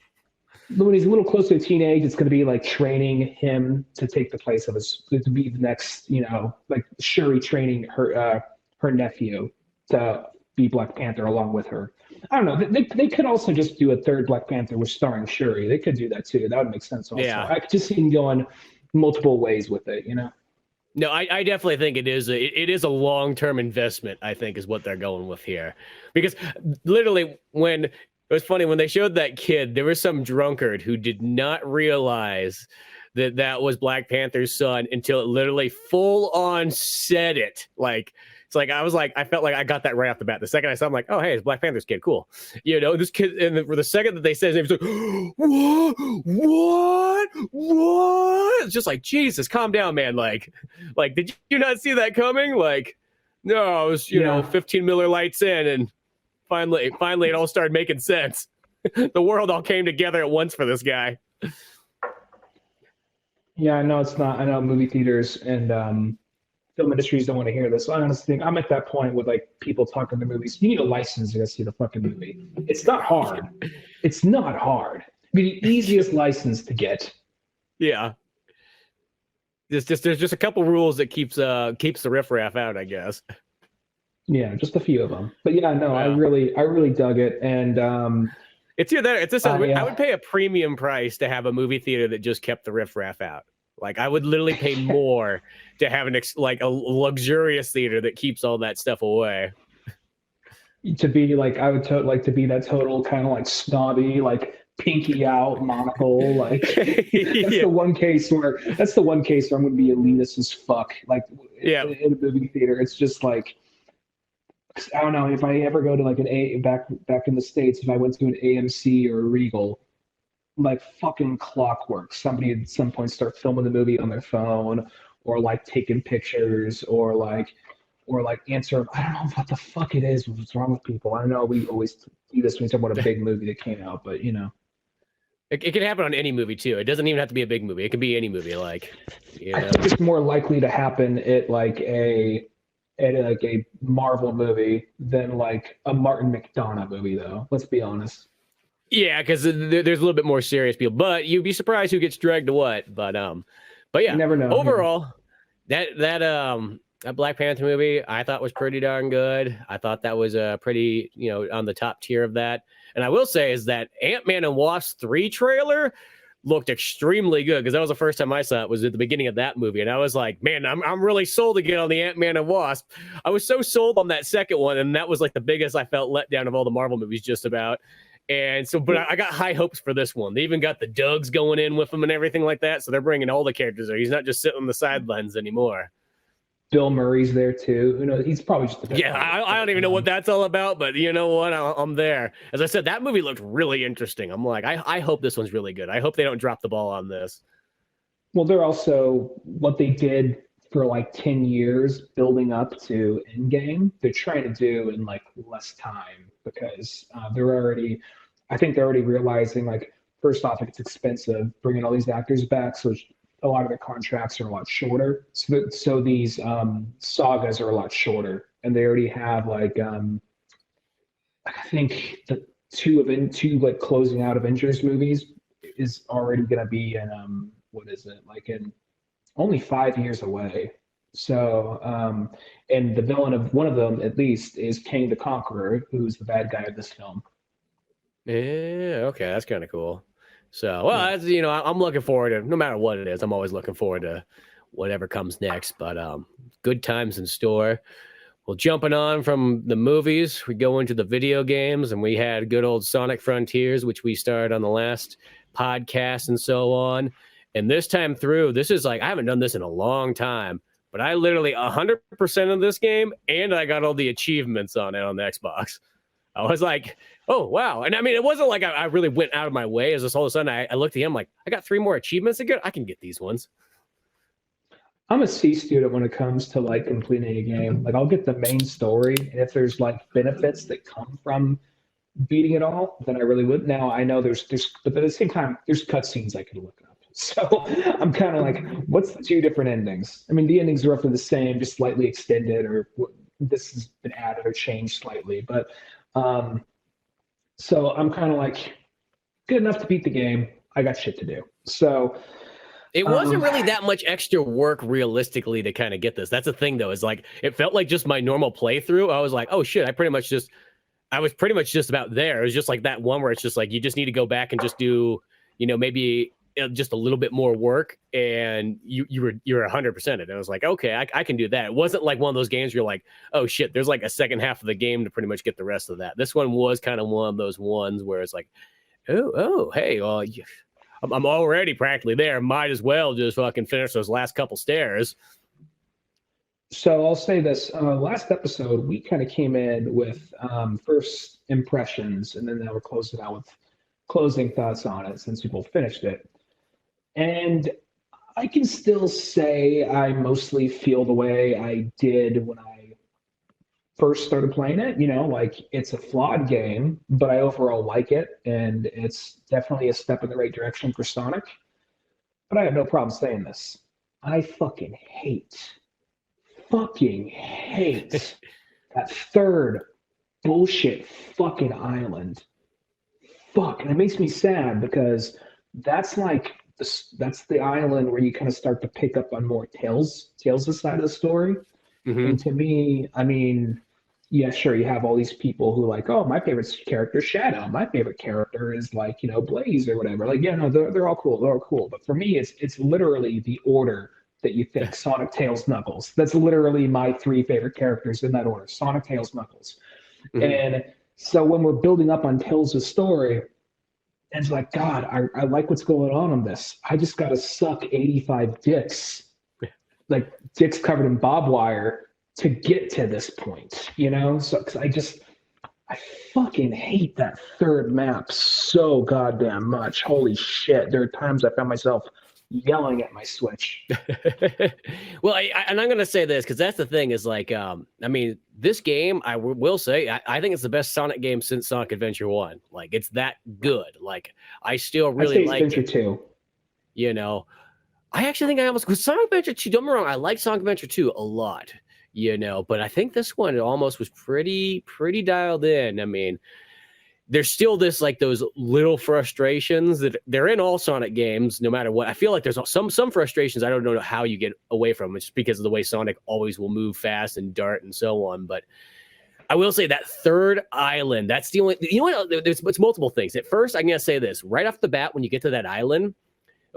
when he's a little closer to teenage, it's going to be like training him to take the place of to be the next, you know, like Shuri training her nephew to be Black Panther along with her. I don't know. They could also just do a third Black Panther with starring Shuri. They could do that too. That would make sense also. Yeah. I could just see him going multiple ways with it, you know? No, I definitely think it is a long-term investment, I think, is what they're going with here. Because literally, it was funny when they showed that kid, there was some drunkard who did not realize that was Black Panther's son until it literally full on said it. Like, it's like, I felt like I got that right off the bat. The second I saw him, like, oh, hey, it's Black Panther's kid. Cool. You know, this kid, and for the second that they said his name, it's like, what? It's just like, Jesus, calm down, man. Like, did you not see that coming? Like, no, I was, you know, 15 Miller Lights in, and finally it all started making sense. The world all came together at once for this guy. Yeah, I know it's not. I know movie theaters and film industries don't want to hear this. I honestly think I'm at that point with like people talking to movies. You need a license to go see the fucking movie. It's not hard. It's not hard. It'd be the easiest license to get. Yeah. There's just a couple rules that keeps the riffraff out, I guess. Yeah, just a few of them. But yeah, no, I really dug it, and it's either that. It's this. I would pay a premium price to have a movie theater that just kept the riffraff out. Like, I would literally pay more to have a luxurious theater that keeps all that stuff away. To be like, I would like to be that total kind of like snobby, like pinky out monocle. Like that's the one case where I'm going to be elitist as fuck. Like in a movie theater, it's just like, I don't know, if I ever go to like back in the States, if I went to an AMC or a Regal, like fucking clockwork, somebody at some point start filming the movie on their phone, or like taking pictures, or like answer. I don't know what the fuck it is. What's wrong with people? I know we always do this when we talk about a big movie that came out, but you know, it can happen on any movie too. It doesn't even have to be a big movie. It can be any movie. Like, you know. I think it's more likely to happen at a Marvel movie than like a Martin McDonagh movie, though. Let's be honest. Yeah, because there's a little bit more serious people, but you'd be surprised who gets dragged to what. But yeah, you never know. Overall, that That Black Panther movie I thought was pretty darn good. I thought that was a pretty, on the top tier of that. And I will say is that Ant-Man and Wasp 3 trailer looked extremely good because that was the first time I saw it was at the beginning of that movie. And I was like, man, I'm really sold again on the Ant-Man and Wasp. I was so sold on that second one. And that was like the biggest I felt letdown of all the Marvel movies just about. And so, but I got high hopes for this one. They even got the Dougs going in with them and everything like that. So they're bringing all the characters there. He's not just sitting on the sidelines anymore. Bill Murray's there too. Who knows? He's probably just I don't even know what that's all about, but you know what? I'm there. As I said, that movie looked really interesting. I'm like, I hope this one's really good. I hope they don't drop the ball on this. Well, they're also what they did for like 10 years building up to Endgame. They're trying to do in like less time because I think they're already realizing like, first off, it's expensive bringing all these actors back. So a lot of the contracts are a lot shorter. So these sagas are a lot shorter, and they already have like I think the two like closing out Avengers movies is already going to be in what is it like in only 5 years away. So and the villain of one of them at least is Kang the Conqueror, who's the bad guy of this film. Yeah, okay, that's kind of cool. So, well, I'm looking forward to, no matter what it is, I'm always looking forward to whatever comes next. But good times in store. Well, jumping on from the movies, we go into the video games, and we had good old Sonic Frontiers, which we started on the last podcast and so on. And this time through, this is like, I haven't done this in a long time, but I literally 100% of this game, and I got all the achievements on it on the Xbox. I was like, oh, wow. And I mean, it wasn't like I really went out of my way. As this all of a sudden, I looked at him like, I got 3 more achievements to get. I can get these ones. I'm a C student when it comes to like completing a game. Like I'll get the main story, and if there's like benefits that come from beating it all, then I really would. Now I know there's, but at the same time, there's cutscenes I could look up. So I'm kind of like, what's the 2 different endings? I mean, the endings are roughly the same, just slightly extended, or this has been added or changed slightly, but. So I'm kind of like, good enough to beat the game. I got shit to do. So it wasn't really that much extra work realistically to kind of get this. That's the thing though, is like, it felt like just my normal playthrough. I was like, oh shit, I was pretty much just about there. It was just like that one where it's just like, you just need to go back and just do, maybe just a little bit more work, and you're 100% it. And I was like, okay, I can do that. It wasn't like one of those games where you're like, oh shit, there's like a second half of the game to pretty much get the rest of that. This one was kind of one of those ones where it's like, oh, hey, well, I'm already practically there. Might as well just fucking finish those last couple stairs. So I'll say this: last episode, we kind of came in with first impressions, and then now we're closing out with closing thoughts on it since we both finished it. And I can still say I mostly feel the way I did when I first started playing it. Like it's a flawed game, but I overall like it, and it's definitely a step in the right direction for Sonic. But I have no problem saying this. I fucking hate that third bullshit fucking island. Fuck, and it makes me sad because that's the island where you kind of start to pick up on more Tails' side of the story. Mm-hmm. And to me, I mean, yeah, sure, you have all these people who like, oh, my favorite character is Shadow. My favorite character is like, Blaze or whatever. Like, yeah, no, they're all cool. They're all cool. But for me, it's literally the order that you think: Sonic, Tails, Knuckles. That's literally my 3 favorite characters in that order: Sonic, Tails, Knuckles. Mm-hmm. And so when we're building up on Tails' story, and it's like, God, I like what's going on in this. I just got to suck 85 dicks, like dicks covered in barbed wire, to get to this point, So cause I fucking hate that third map so goddamn much. Holy shit. There are times I found myself yelling at my Switch. Well, and I'm going to say this because that's the thing is like, I mean, this game, I will say, I think it's the best Sonic game since Sonic Adventure 1. Like, it's that good. Like, I still really like Adventure 2. I actually think I almost, because Sonic Adventure 2, don't get me wrong, I like Sonic Adventure 2 a lot, but I think this one, it almost was pretty dialed in. I mean, there's still this like those little frustrations that they're in all Sonic games, no matter what. I feel like there's some frustrations I don't know how you get away from. It's because of the way Sonic always will move fast and dart and so on. But I will say that third island, that's the only, you know what, it's multiple things. At first, I'm going to say this right off the bat, when you get to that island,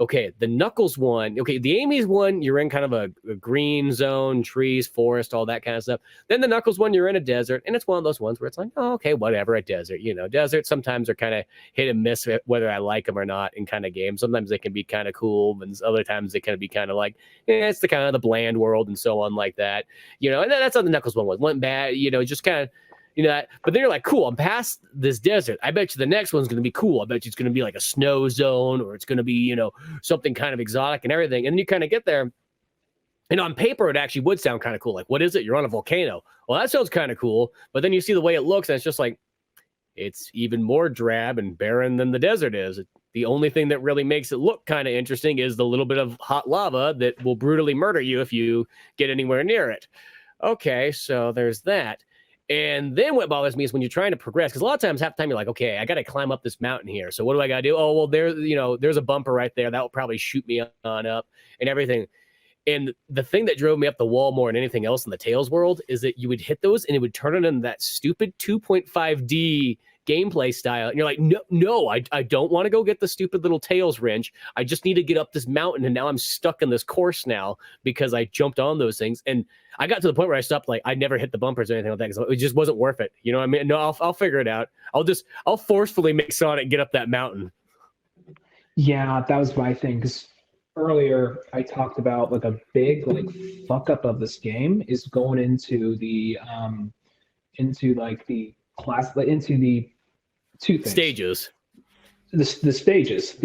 okay, the Knuckles one, okay, the Amy's one, you're in kind of a green zone, trees, forest, all that kind of stuff. Then the Knuckles one, you're in a desert, and it's one of those ones where it's like, oh, okay, whatever, a desert. You know, deserts sometimes are kind of hit and miss whether I like them or not in kind of games. Sometimes they can be kind of cool, and other times they can be kind of like, it's the kind of the bland world and so on like that. You know, and that's how the Knuckles one was. Went bad, you know, just kind of, you know, but then you're like, cool, I'm past this desert. I bet you the next one's going to be cool. I bet you it's going to be like a snow zone, or it's going to be, you know, something kind of exotic and everything. And then you kind of get there, and on paper, it actually would sound kind of cool. Like, what is it? You're on a volcano. Well, that sounds kind of cool. But then you see the way it looks, and it's just like, it's even more drab and barren than the desert is. The only thing that really makes it look kind of interesting is the little bit of hot lava that will brutally murder you if you get anywhere near it. Okay, so there's that. And then what bothers me is when you're trying to progress, because a lot of times, half the time, you're like, okay, I got to climb up this mountain here. So what do I got to do? Oh, well, there's a bumper right there. That will probably shoot me on up and everything. And the thing that drove me up the wall more than anything else in the Tails world is that you would hit those and it would turn it into that stupid 2.5D gameplay style. And you're like, no, I don't want to go get the stupid little Tails wrench. I just need to get up this mountain. And now I'm stuck in this course now because I jumped on those things. And I got to the point where I stopped, like, I never hit the bumpers or anything like that because it just wasn't worth it. You know what I mean? No, I'll figure it out. I'll forcefully make Sonic get up that mountain. Yeah, that was my thing. Because earlier I talked about like a big like fuck up of this game is going into the two things. Stages. The stages.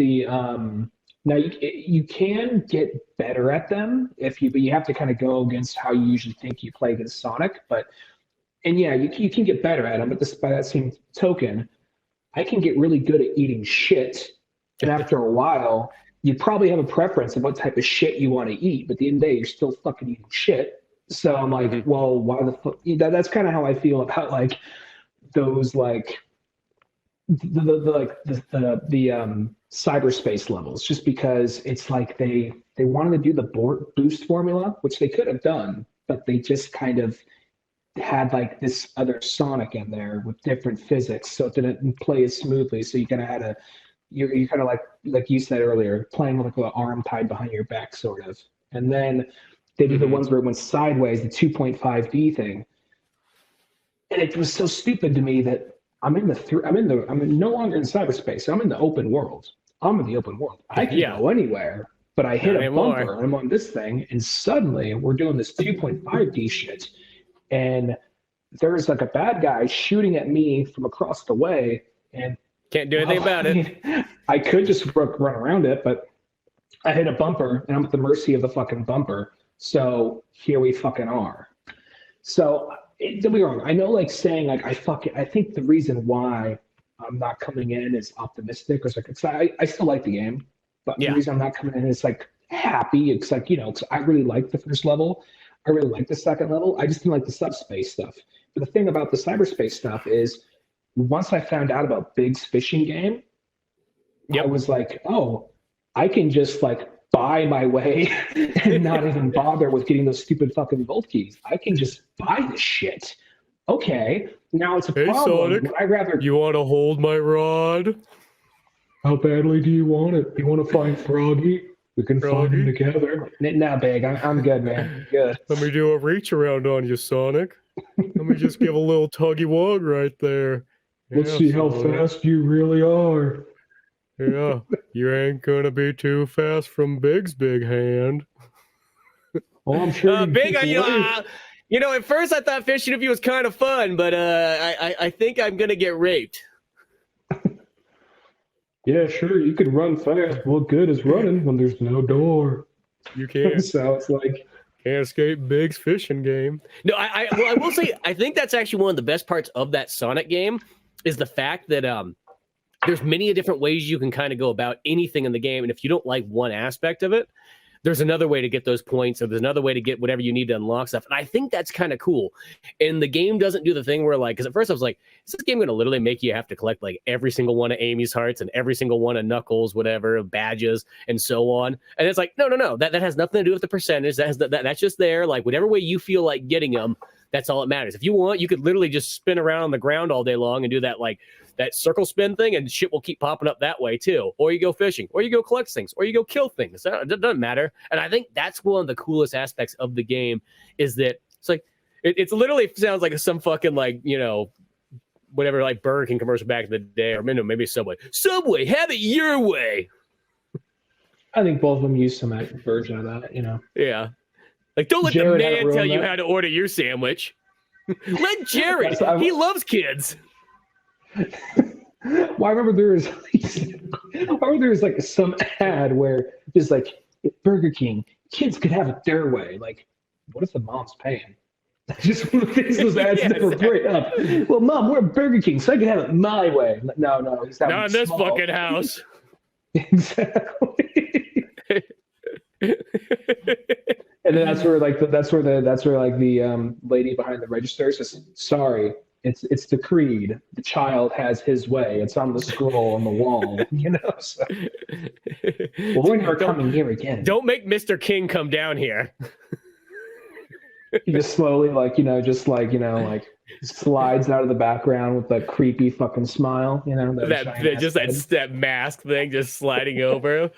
Now you can get better at them but you have to kind of go against how you usually think you play against Sonic. You can get better at them. But by that same token, I can get really good at eating shit, and after a while, you probably have a preference of what type of shit you want to eat. But at the end of the day, you're still fucking eating shit. So I'm like, well, why the fuck? That's kind of how I feel about like those like the cyberspace levels, just because it's like they wanted to do the boost formula, which they could have done, but they just kind of had like this other Sonic in there with different physics, so it didn't play as smoothly. So you kind of had a you're kind of like you said earlier, playing with like an arm tied behind your back, sort of. And then they do the ones where it went sideways, the 2.5D thing, and it was so stupid to me that I'm no longer in cyberspace. I'm in the open world. I'm in the open world. I can go anywhere, but I hit a bumper and I'm on this thing, and suddenly we're doing this 2.5D shit, and there's like a bad guy shooting at me from across the way, and can't do anything about it. I could just run around it, but I hit a bumper and I'm at the mercy of the fucking bumper. So here we fucking are. So don't be wrong. I know, like saying like I think the reason why I'm not coming in is optimistic, or like I still like the game, but the reason I'm not coming in is like happy. It's like, you know, because I really like the first level. I really like the second level. I just didn't like the subspace stuff. But the thing about the cyberspace stuff is, once I found out about Big's fishing game, I was like, oh, I can just like buy my way and not even bother with getting those stupid fucking Volt keys. I can just buy this shit. Okay, now it's a problem. Sonic, you want to hold my rod? How badly do you want it? You want to find Froggy? We can find him together. Nah, Big, I'm good, man. Good. Let me do a reach around on you, Sonic. Let me just give a little tuggy wug right there. Let's see how fast you really are. Yeah, you ain't gonna be too fast from Big's big hand. Oh, I'm sure. Big, you know, at first I thought fishing with you was kind of fun, but I think I'm gonna get raped. Yeah, sure. You can run fast. What good is running when there's no door? You can't. So it's like, can't escape Big's fishing game. No, I will say, I think that's actually one of the best parts of that Sonic game is the fact that there's many different ways you can kind of go about anything in the game. And if you don't like one aspect of it, there's another way to get those points, or there's another way to get whatever you need to unlock stuff. And I think that's kind of cool. And the game doesn't do the thing where, like, because at first I was like, is this game going to literally make you have to collect like every single one of Amy's hearts and every single one of Knuckles, whatever, badges, and so on? And it's like, no, that has nothing to do with the percentage. That's just there. Like, whatever way you feel like getting them, that's all that matters. If you want, you could literally just spin around on the ground all day long and do that, like, that circle spin thing, and shit will keep popping up that way too. Or you go fishing, or you go collect things, or you go kill things. It doesn't matter. And I think that's one of the coolest aspects of the game, is that it's like, it's literally sounds like some fucking, like, you know, whatever, like Burger King commercial back in the day, or maybe Subway. Subway, have it your way. I think both of them use some version of that, you know. Yeah. Like, don't let Jared the man tell you how to order your sandwich. Let Jared. He loves kids. Well, I remember there was like some ad where it's like, at Burger King, kids could have it their way. Like, what if the mom's paying? Just one of the things those ads never bring up. Well, Mom, we're at Burger King, so I can have it my way. No, he's not in this fucking house. Exactly. And then that's where the lady behind the register says, "Sorry, it's decreed. The child has his way. It's on the scroll on the wall." You know. So. Well, we're never coming here again. Don't make Mr. King come down here. He just slowly, like slides out of the background with that creepy fucking smile. You know, that mask thing just sliding over.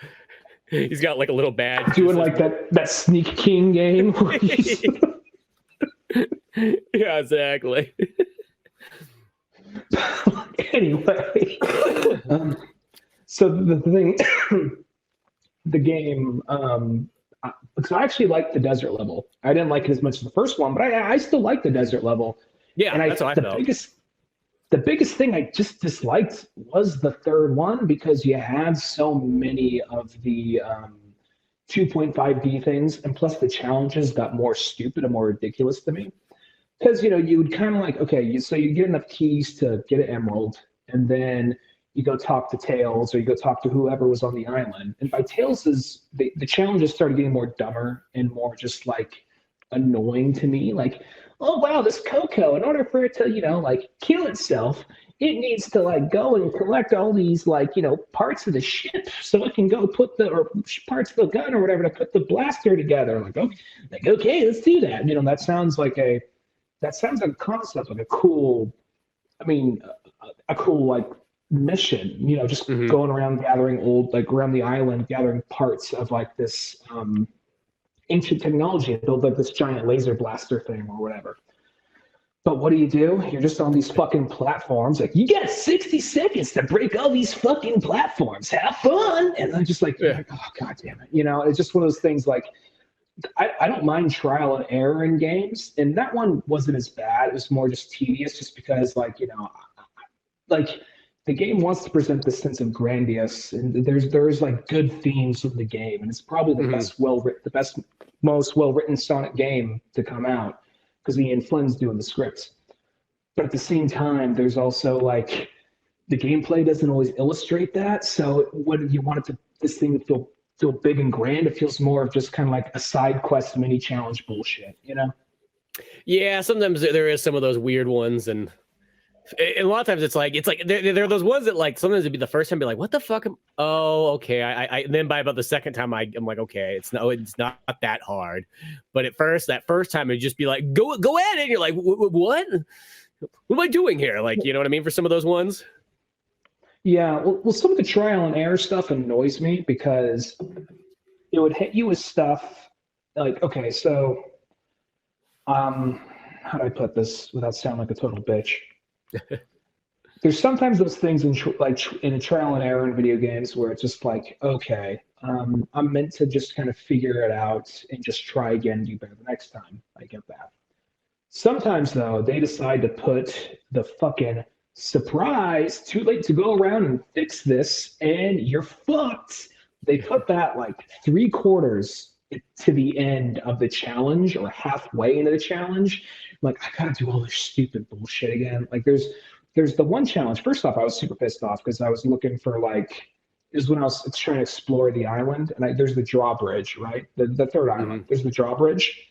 He's got like a little badge. Doing like that Sneak King game. Yeah, exactly. Anyway, so the thing, the game, because I actually liked the desert level. I didn't like it as much as the first one, but I still like the desert level. Yeah, and that's how I felt. The biggest thing I just disliked was the third one, because you had so many of the 2.5D things, and plus the challenges got more stupid and more ridiculous to me. Because, you know, you would kind of like, okay, so you get enough keys to get an emerald, and then you go talk to Tails, or you go talk to whoever was on the island. And by Tails, the challenges started getting more dumber and more just like annoying to me. Like, oh wow, this Coco, in order for it to, you know, like kill itself, it needs to like go and collect all these, like, you know, parts of the ship so it can go or parts of the gun or whatever to put the blaster together. Like, okay, let's do that. You know, that sounds like a concept, like a cool like mission, you know, just going around gathering around the island, gathering parts of like this ancient technology and build like this giant laser blaster thing or whatever. But what do? You're just on these fucking platforms. Like, you got 60 seconds to break all these fucking platforms. Have fun. And I'm just like, oh, God damn it. You know, it's just one of those things like, I don't mind trial and error in games. And that one wasn't as bad. It was more just tedious, just because, like, you know, like, the game wants to present this sense of grandiose, and there's like good themes in the game, and it's probably the most well-written Sonic game to come out, because Ian Flynn's doing the scripts. But at the same time, there's also like the gameplay doesn't always illustrate that. So when you want this thing to feel big and grand, it feels more of just kind of like a side quest mini challenge bullshit, you know? Yeah, sometimes there is some of those weird ones, and a lot of times it's like there are those ones that, like, sometimes it'd be the first time be like, what the fuck okay, I and then by about the second time I'm like, okay, it's not that hard. But that first time it'd just be like, go at it, and you're like, what am I doing here? Like, you know what I mean, for some of those ones. Yeah, well, some of the trial and error stuff annoys me, because it would hit you with stuff like, okay, so how do I put this without sounding like a total bitch? There's sometimes those things in a trial and error in video games where it's just like, okay, I'm meant to just kind of figure it out and just try again and do better the next time. I get that. Sometimes, though, they decide to put the fucking surprise, too late to go around and fix this, and you're fucked. They put that like 3/4 to the end of the challenge, or halfway into the challenge. Like, I gotta do all this stupid bullshit again. Like, there's the one challenge. First off, I was super pissed off because I was looking for like is when I was trying to explore the island, and there's the drawbridge, right? The third island. There's the drawbridge,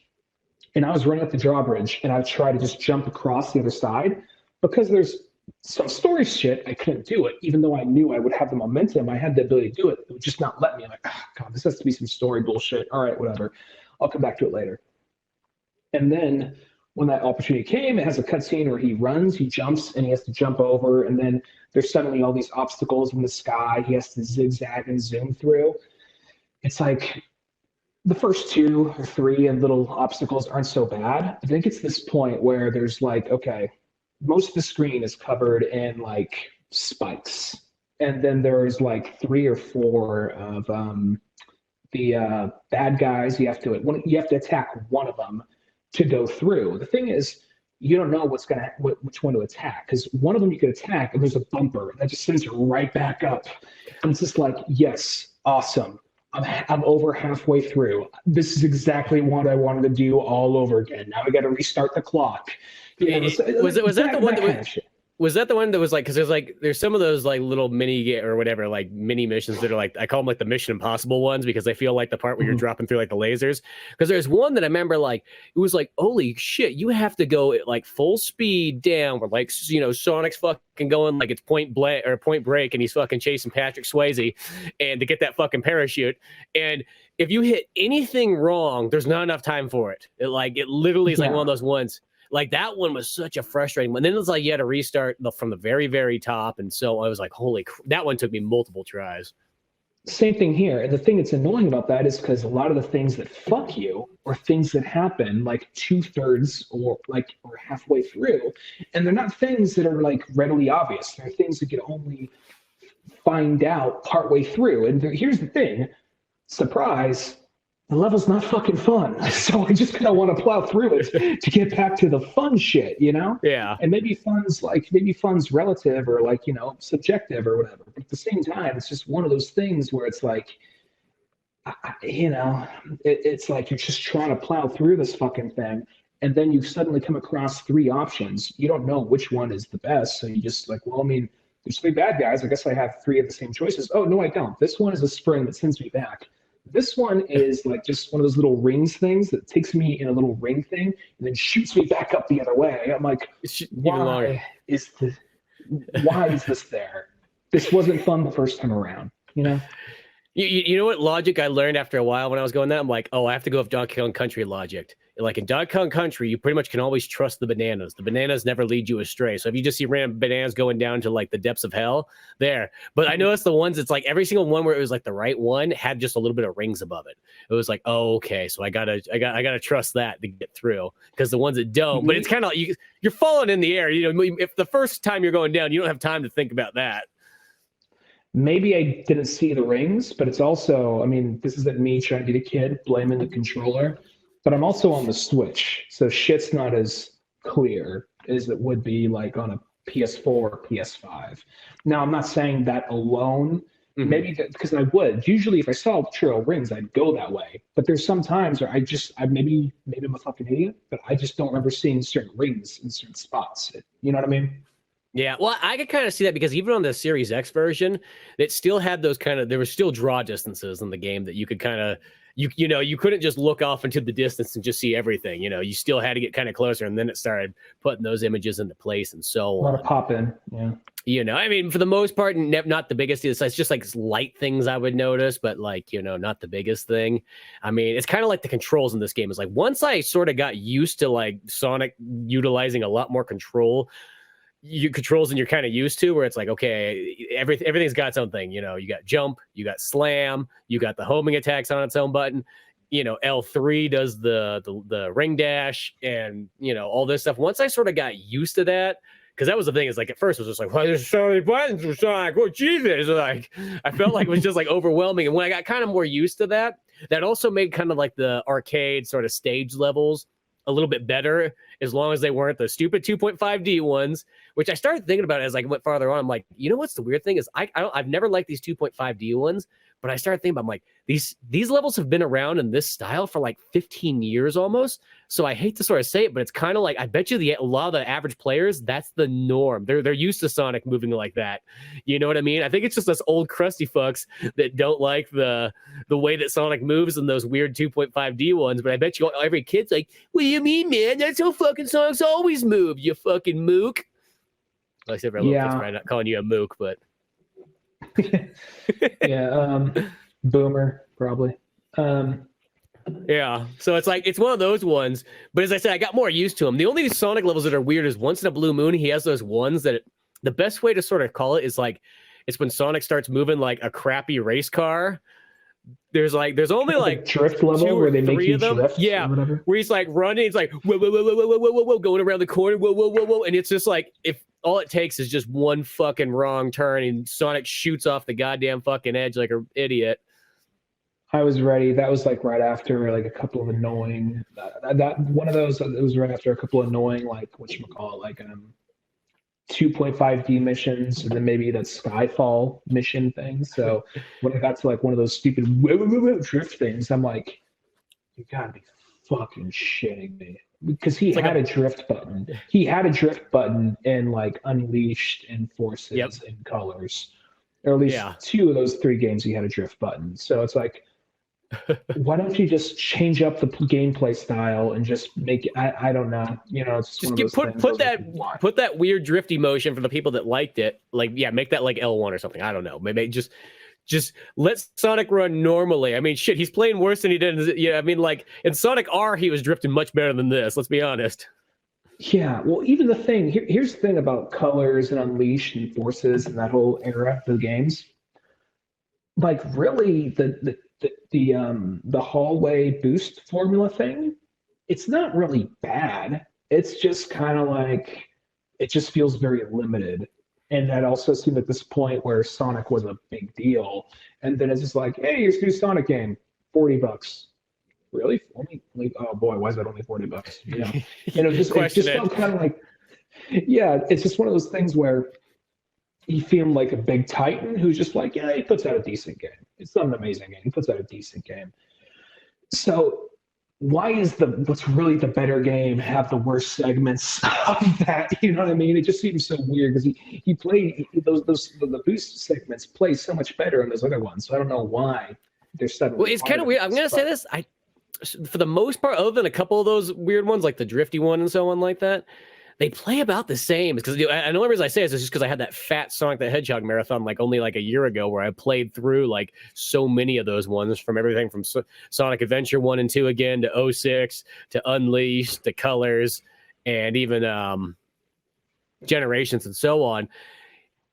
and I was running up the drawbridge, and I would try to just jump across the other side because there's some story shit. I couldn't do it, even though I knew I would have the momentum. I had the ability to do it. It would just not let me. I'm like, oh, God, this has to be some story bullshit. All right, whatever. I'll come back to it later. And then when that opportunity came, it has a cutscene where he runs, he jumps, and he has to jump over. And then there's suddenly all these obstacles in the sky. He has to zigzag and zoom through. It's like the first 2 or 3 little obstacles aren't so bad. I think it's this point where there's like, okay, most of the screen is covered in like spikes. And then there's like 3 or 4 of the bad guys. You have to attack one of them to go through. The thing is, you don't know which one to attack, because one of them you could attack and there's a bumper and that just sends you right back up. And it's just like, yes, awesome. I'm over halfway through. This is exactly what I wanted to do all over again. Now we got to restart the clock. Was that the one that was that the one that was like, because there's some of those like little mini or whatever, like mini missions that are like, I call them like the Mission Impossible ones, because they feel like the part where you're dropping through like the lasers. Because there's one that I remember, like, it was like, holy shit, you have to go at like full speed down, where like, you know, Sonic's fucking going like it's point break, and he's fucking chasing Patrick Swayze, and to get that fucking parachute. And if you hit anything wrong, there's not enough time for it. It literally is like one of those ones. Like that one was such a frustrating one. Then it was like you had to restart from the very, very top. And so I was like, that one took me multiple tries. Same thing here. And the thing that's annoying about that is because a lot of the things that fuck you are things that happen like 2/3 or halfway through. And they're not things that are like readily obvious. They're things that you can only find out partway through. And here's the thing, surprise, the level's not fucking fun. So I just kind of want to plow through it to get back to the fun shit, you know? Yeah. And maybe fun's relative or like, you know, subjective or whatever. But at the same time, it's just one of those things where it's like, you know, it's like you're just trying to plow through this fucking thing. And then you suddenly come across 3 options. You don't know which one is the best. So you just like, well, I mean, there's 3 bad guys. I guess I have 3 of the same choices. Oh, no, I don't. This one is a spring that sends me back. This one is like just one of those little rings things that takes me in a little ring thing and then shoots me back up the other way. I'm like, why is this there? This wasn't fun the first time around, you know? You know what logic I learned after a while when I was going that? I'm like, oh, I have to go with Donkey Kong Country logic. Like in Donkey Kong Country, you pretty much can always trust the bananas. The bananas never lead you astray. So if you just see random bananas going down to like the depths of hell, there. But I noticed the ones, it's like every single one where it was like the right one had just a little bit of rings above it. It was like, oh, okay, so I gotta trust that to get through. Because the ones that don't, but it's kind of like you're falling in the air. You know, if the first time you're going down, you don't have time to think about that. Maybe I didn't see the rings, but it's also, I mean, this isn't me trying to be a kid blaming the controller, but I'm also on the Switch, so shit's not as clear as it would be like on a PS4 or PS5. Now, I'm not saying that alone, maybe because I would. Usually, if I saw trail rings, I'd go that way. But there's some times where maybe I'm a fucking idiot, but I just don't remember seeing certain rings in certain spots. You know what I mean? Yeah, well, I could kind of see that because even on the Series X version, it still had those there were still draw distances in the game that you could kind of, you know, you couldn't just look off into the distance and just see everything. You know, you still had to get kind of closer, and then it started putting those images into place and so on. A lot of pop in, yeah. You know, I mean, for the most part, not the biggest. It's just like light things I would notice, but like, you know, not the biggest thing. I mean, it's kind of like the controls in this game. It's like once I sort of got used to like Sonic utilizing a lot more controls than you're kind of used to, where it's like, okay, everything's got its own thing. You know, you got jump, you got slam, you got the homing attacks on its own button. You know, L3 does the ring dash, and you know, all this stuff. Once I sort of got used to that, because that was the thing, is like at first it was just like, why there's so many buttons for Sonic? Oh Jesus! Like I felt like it was just like overwhelming. And when I got kind of more used to that, that also made kind of like the arcade sort of stage levels a little bit better, as long as they weren't the stupid 2.5D ones, which I started thinking about as I went farther on. I'm like, you know what's the weird thing is I've never liked these 2.5D ones, But I started thinking about, I'm like, these levels have been around in this style for like 15 years almost. So I hate to sort of say it, but it's kind of like, I bet you a lot of the average players, that's the norm. They're used to Sonic moving like that. You know what I mean? I think it's just us old crusty fucks that don't like the way that Sonic moves in those weird 2.5D ones. But I bet you every kid's like, what do you mean, man? That's how fucking Sonic's always moved, you fucking mook. Well, except for I'm not calling you a mook, but yeah, boomer probably. Yeah, so it's like, it's one of those ones, but as I said, I got more used to them. The only Sonic levels that are weird is once in a blue moon, he has those ones that the best way to sort of call it is like, it's when Sonic starts moving like a crappy race car. There's only like drift level where they make you drift, yeah, where he's like running, it's like whoa, whoa, whoa, whoa, whoa, whoa, whoa, whoa, going around the corner, whoa, whoa, whoa, whoa, and it's just like, if all it takes is just one fucking wrong turn and Sonic shoots off the goddamn fucking edge like an idiot. I was ready. That was like right after like a couple of annoying. That one of those. It was right after a couple of annoying like whatchamacallit, like 2.5D missions, and then maybe that Skyfall mission thing. So when I got to like one of those stupid drift things, I'm like, you gotta be fucking shitting me. Because he had a drift button. He had a drift button in like Unleashed and Forces and Colors. Or at least 2 of those 3 games he had a drift button. So it's like, why don't you just change up the gameplay style and just make it, I don't know, you know, it's just put that weird drifty motion for the people that liked it, like make that like L1 or something. I don't know, maybe just let Sonic run normally. I mean, shit, he's playing worse than he did. I mean, like in Sonic R, he was drifting much better than this. Let's be honest. Yeah, well, even the thing here's the thing about Colors and Unleashed and Forces and that whole era of the games. Like, really, the hallway boost formula thing, it's not really bad. It's just kind of like, it just feels very limited. And that also seemed at this point where Sonic was a big deal. And then it's just like, hey, here's a new Sonic game, $40. Really? Only, oh boy, why is that only $40? You know, and it just felt kind of like, yeah, it's just one of those things where you feel like a big titan who's just like, yeah, he puts out a decent game. It's not an amazing game. He puts out a decent game. So why is what's really the better game have the worst segments of that? You know what I mean? It just seems so weird because he played the boost segments play so much better in those other ones. So I don't know why they're suddenly. Well, it's kind of weird. I'm gonna say this. For the most part, other than a couple of those weird ones like the drifty one and so on like that, they play about the same. Because the only reason I say this is just because I had that fat Sonic the Hedgehog marathon like only like a year ago where I played through like so many of those ones, from everything from Sonic Adventure 1 and 2 again to 06 to Unleashed to Colors and even Generations and so on.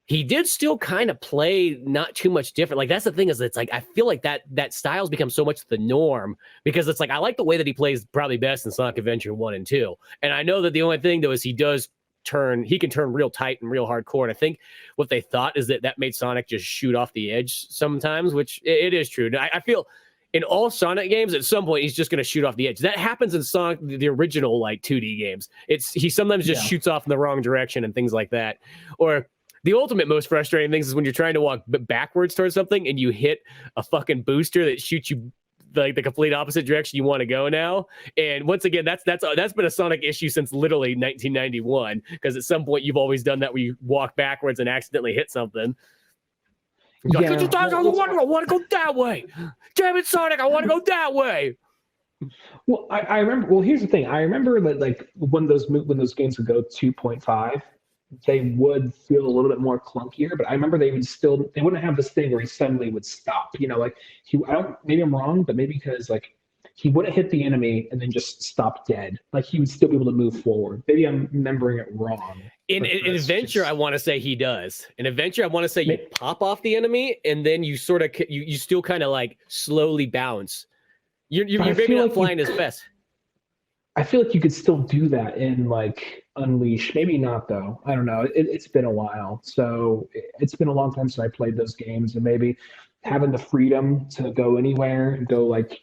He did still kind of play not too much different. Like, that's the thing, is it's like I feel like that style's become so much the norm, because it's like I like the way that he plays probably best in Sonic Adventure 1 and 2. And I know that the only thing though is he can turn real tight and real hardcore. And I think what they thought is that made Sonic just shoot off the edge sometimes, which it is true. I feel in all Sonic games, at some point, he's just going to shoot off the edge. That happens in Sonic, the original like 2D games. He sometimes just shoots off in the wrong direction and things like that. Or the ultimate most frustrating things is when you're trying to walk backwards towards something and you hit a fucking booster that shoots you like the complete opposite direction you want to go now. And once again, that's been a Sonic issue since literally 1991, because at some point you've always done that where you walk backwards and accidentally hit something. I want to go that way. Damn it, Sonic, I want to go that way. Well, I remember. Well, here's the thing. I remember that like when those games would go 2.5. They would feel a little bit more clunkier, but I remember they wouldn't have this thing where he suddenly would stop. You know, like maybe I'm wrong, but maybe because like he wouldn't hit the enemy and then just stop dead. Like he would still be able to move forward. Maybe I'm remembering it wrong. In Adventure, I want to say he does. In Adventure, I want to say you pop off the enemy and then you sort of you still kind of like slowly bounce. You're maybe not flying as fast. I feel like you could still do that in like Unleashed. Maybe not though. I don't know. It's been a while. So it's been a long time since I played those games, and maybe having the freedom to go anywhere and go like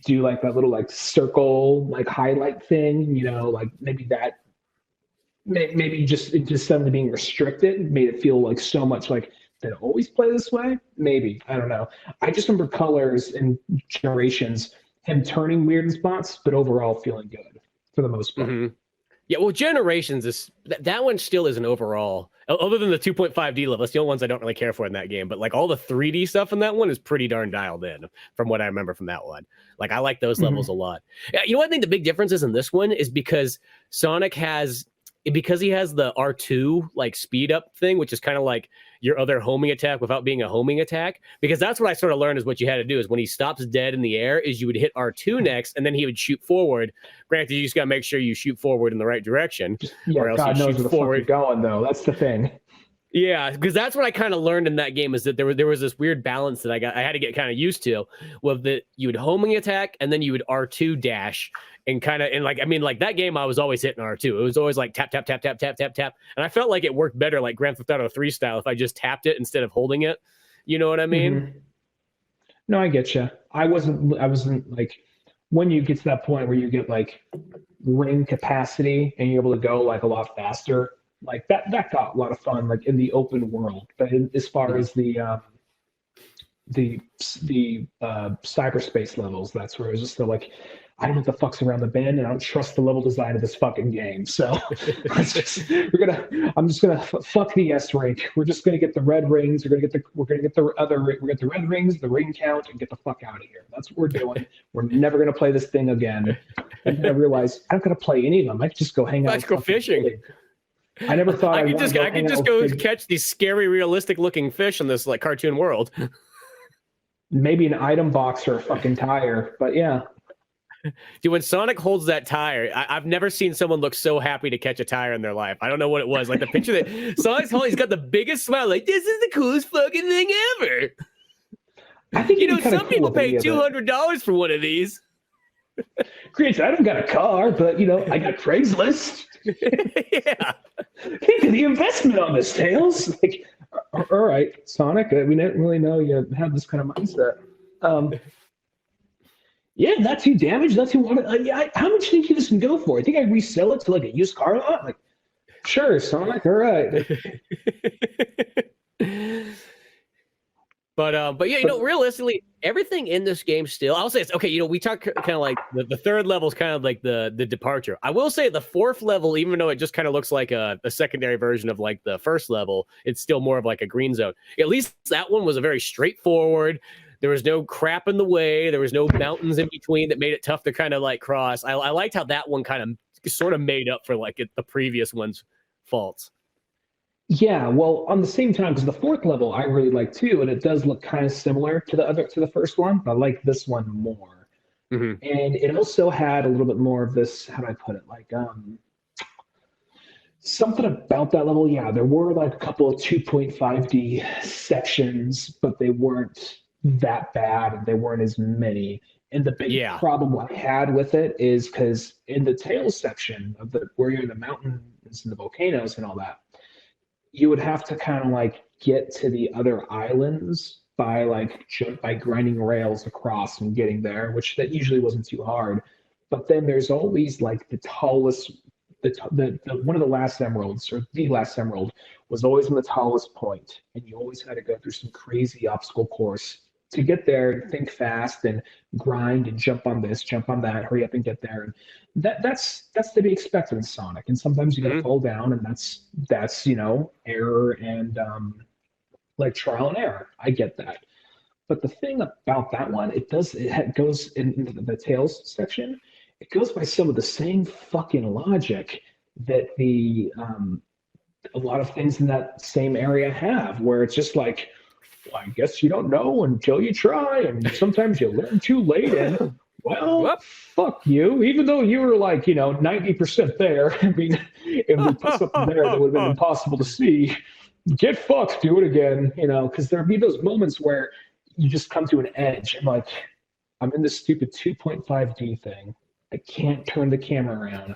do like that little like circle like highlight thing, you know, like maybe just suddenly being restricted made it feel like so much like did it always play this way? Maybe. I don't know. I just remember Colors and Generations, him turning weird in spots, but overall feeling good for the most part. Mm-hmm. Yeah, well, Generations is that one still is an overall, other than the 2.5D level. It's the only ones I don't really care for in that game. But like all the 3D stuff in that one is pretty darn dialed in from what I remember from that one. Like I like those levels a lot. You know what I think the big difference is in this one is because Sonic has, because he has the R2 like speed up thing, which is kind of like your other homing attack without being a homing attack. Because that's what I sort of learned is what you had to do is when he stops dead in the air is you would hit R2 next and then he would shoot forward. Granted, you just got to make sure you shoot forward in the right direction. Yeah, or else God you knows shoot where the forward. fuck you're going though. That's the thing. Yeah, because that's what I kind of learned in that game is that there was this weird balance that I had to get kind of used to, with that you would homing attack and then you would R2 dash and kind of, and like, I mean, like that game I was always hitting R2. It was always like tap, tap, tap, tap, tap, tap, tap. And I felt like it worked better like Grand Theft Auto 3 style if I just tapped it instead of holding it. You know what I mean? Mm-hmm. No, I get you. I wasn't like, when you get to that point where you get like ring capacity and you're able to go like a lot faster, like that got a lot of fun, like in the open world. But as far as the cyberspace levels, that's where it was just like, I don't know what the fuck's around the bend, and I don't trust the level design of this fucking game. So I'm just gonna fuck the S rank. We're just gonna get the red rings. We're gonna get the red rings, the ring count, and get the fuck out of here. That's what we're doing. We're never gonna play this thing again. And then I realized I'm not gonna play any of them. I could just go hang out. Let's go fishing. I never thought I could just go catch these scary, realistic looking fish in this like cartoon world. Maybe an item box or a fucking tire, but yeah. Dude, when Sonic holds that tire, I've never seen someone look so happy to catch a tire in their life. I don't know what it was. Like the picture that Sonic's holding, he's got the biggest smile. Like, this is the coolest fucking thing ever. I think some people pay $200 for one of these. Granted, I don't got a car, but I got Craigslist. Yeah. Think of the investment on this, Tails. Like, all right, Sonic. We didn't really know you had this kind of mindset. Yeah, not too damaged, not too water. How much do you think you can go for? I think I resell it to like a used car lot. Like, sure, Sonic. All right. But yeah, realistically, everything in this game still, I'll say it's okay. We talk kind of like the third level is kind of like the departure. I will say the fourth level, even though it just kind of looks like a secondary version of like the first level, it's still more of like a green zone. At least that one was a very straightforward. There was no crap in the way. There was no mountains in between that made it tough to kind of like cross. I liked how that one kind of sort of made up for like the previous one's faults. Yeah, well, on the same time, because the fourth level I really like too, and it does look kind of similar to the first one, but I like this one more. Mm-hmm. And it also had a little bit more of this, how do I put it? Like something about that level. Yeah, there were like a couple of 2.5D sections, but they weren't that bad, and they weren't as many. And the big problem I had with it is because in the Tails section of where you're in the mountains and the volcanoes and all that, you would have to kind of like get to the other islands by grinding rails across and getting there, which that usually wasn't too hard. But then there's always like the tallest, the one of the last emeralds, or the last emerald, was always on the tallest point, and you always had to go through some crazy obstacle course to get there and think fast and grind and jump on this, jump on that, hurry up and get there. And that's to be expected in Sonic. And sometimes you gotta fall down, and that's error and like trial and error. I get that. But the thing about that one, it goes in the Tails section, it goes by some of the same fucking logic that a lot of things in that same area have, where it's just like, well, I guess you don't know until you try, and sometimes you learn too late, and well, fuck you. Even though you were like 90% there, I mean, if we put something there that would have been impossible to see, get fucked, do it again, because there'd be those moments where you just come to an edge and like, I'm in this stupid 2.5D thing. I can't turn the camera around.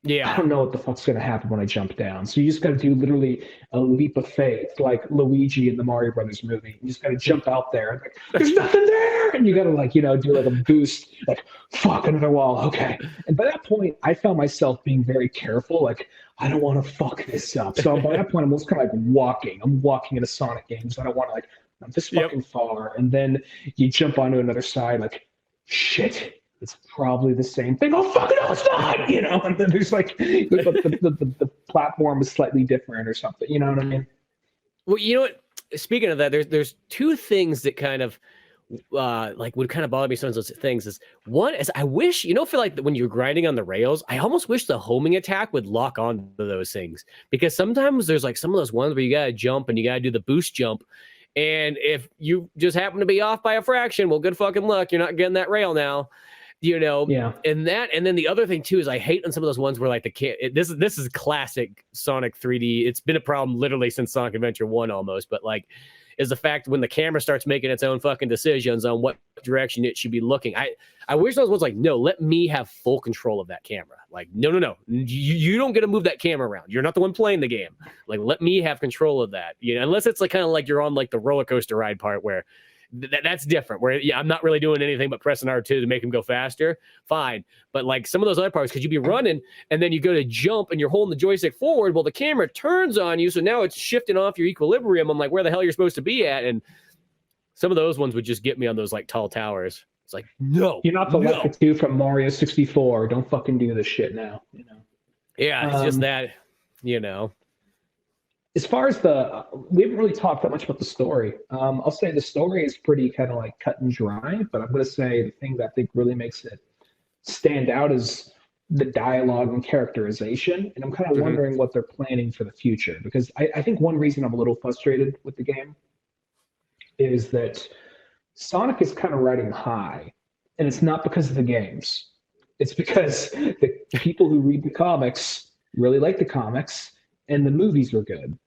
I don't know what the fuck's going to happen when I jump down. So you just got to do literally a leap of faith, like Luigi in the Mario Brothers movie. You just got to jump out there. Like, there's nothing there. And you got to like, do like a boost, like, fuck, another wall. Okay. And by that point, I found myself being very careful. Like, I don't want to fuck this up. So by that point, I'm almost kind of like walking. I'm walking into Sonic games. I don't want to like, I'm this fucking far. And then you jump onto another side, like, shit. It's probably the same thing. Oh, fuck, no, it's not, and then there's like, the platform is slightly different or something, you know what I mean? Well, you know what? Speaking of that, there's two things that kind of, would kind of bother me. Some of those things is one is I wish, feel like when you're grinding on the rails, I almost wish the homing attack would lock on to those things, because sometimes there's like some of those ones where you got to jump and you got to do the boost jump. And if you just happen to be off by a fraction, well, good fucking luck. You're not getting that rail now. And then the other thing too is I hate on some of those ones where like this is classic Sonic 3D. It's been a problem literally since Sonic Adventure 1 almost, but like is the fact when the camera starts making its own fucking decisions on what direction it should be looking. I wish those ones like, no, let me have full control of that camera. Like, no. You don't get to move that camera around. You're not the one playing the game. Like, let me have control of that. Unless it's like kind of like you're on like the roller coaster ride part where that's different, where I'm not really doing anything but pressing R2 to make him go faster. Fine. But like some of those other parts, because you'd be running and then you go to jump and you're holding the joystick forward. Well, the camera turns on you. So now it's shifting off your equilibrium. I'm like, where the hell you're supposed to be at? And some of those ones would just get me on those like tall towers. It's like, no. You're not the Lakitu from Mario 64. Don't fucking do this shit now. Yeah, it's just that, As far as we haven't really talked that much about the story. I'll say the story is pretty kind of like cut and dry, but I'm going to say the thing that I think really makes it stand out is the dialogue and characterization. And I'm kind of wondering what they're planning for the future, because I think one reason I'm a little frustrated with the game is that Sonic is kind of riding high, and it's not because of the games. It's because the people who read the comics really like the comics, and the movies were good.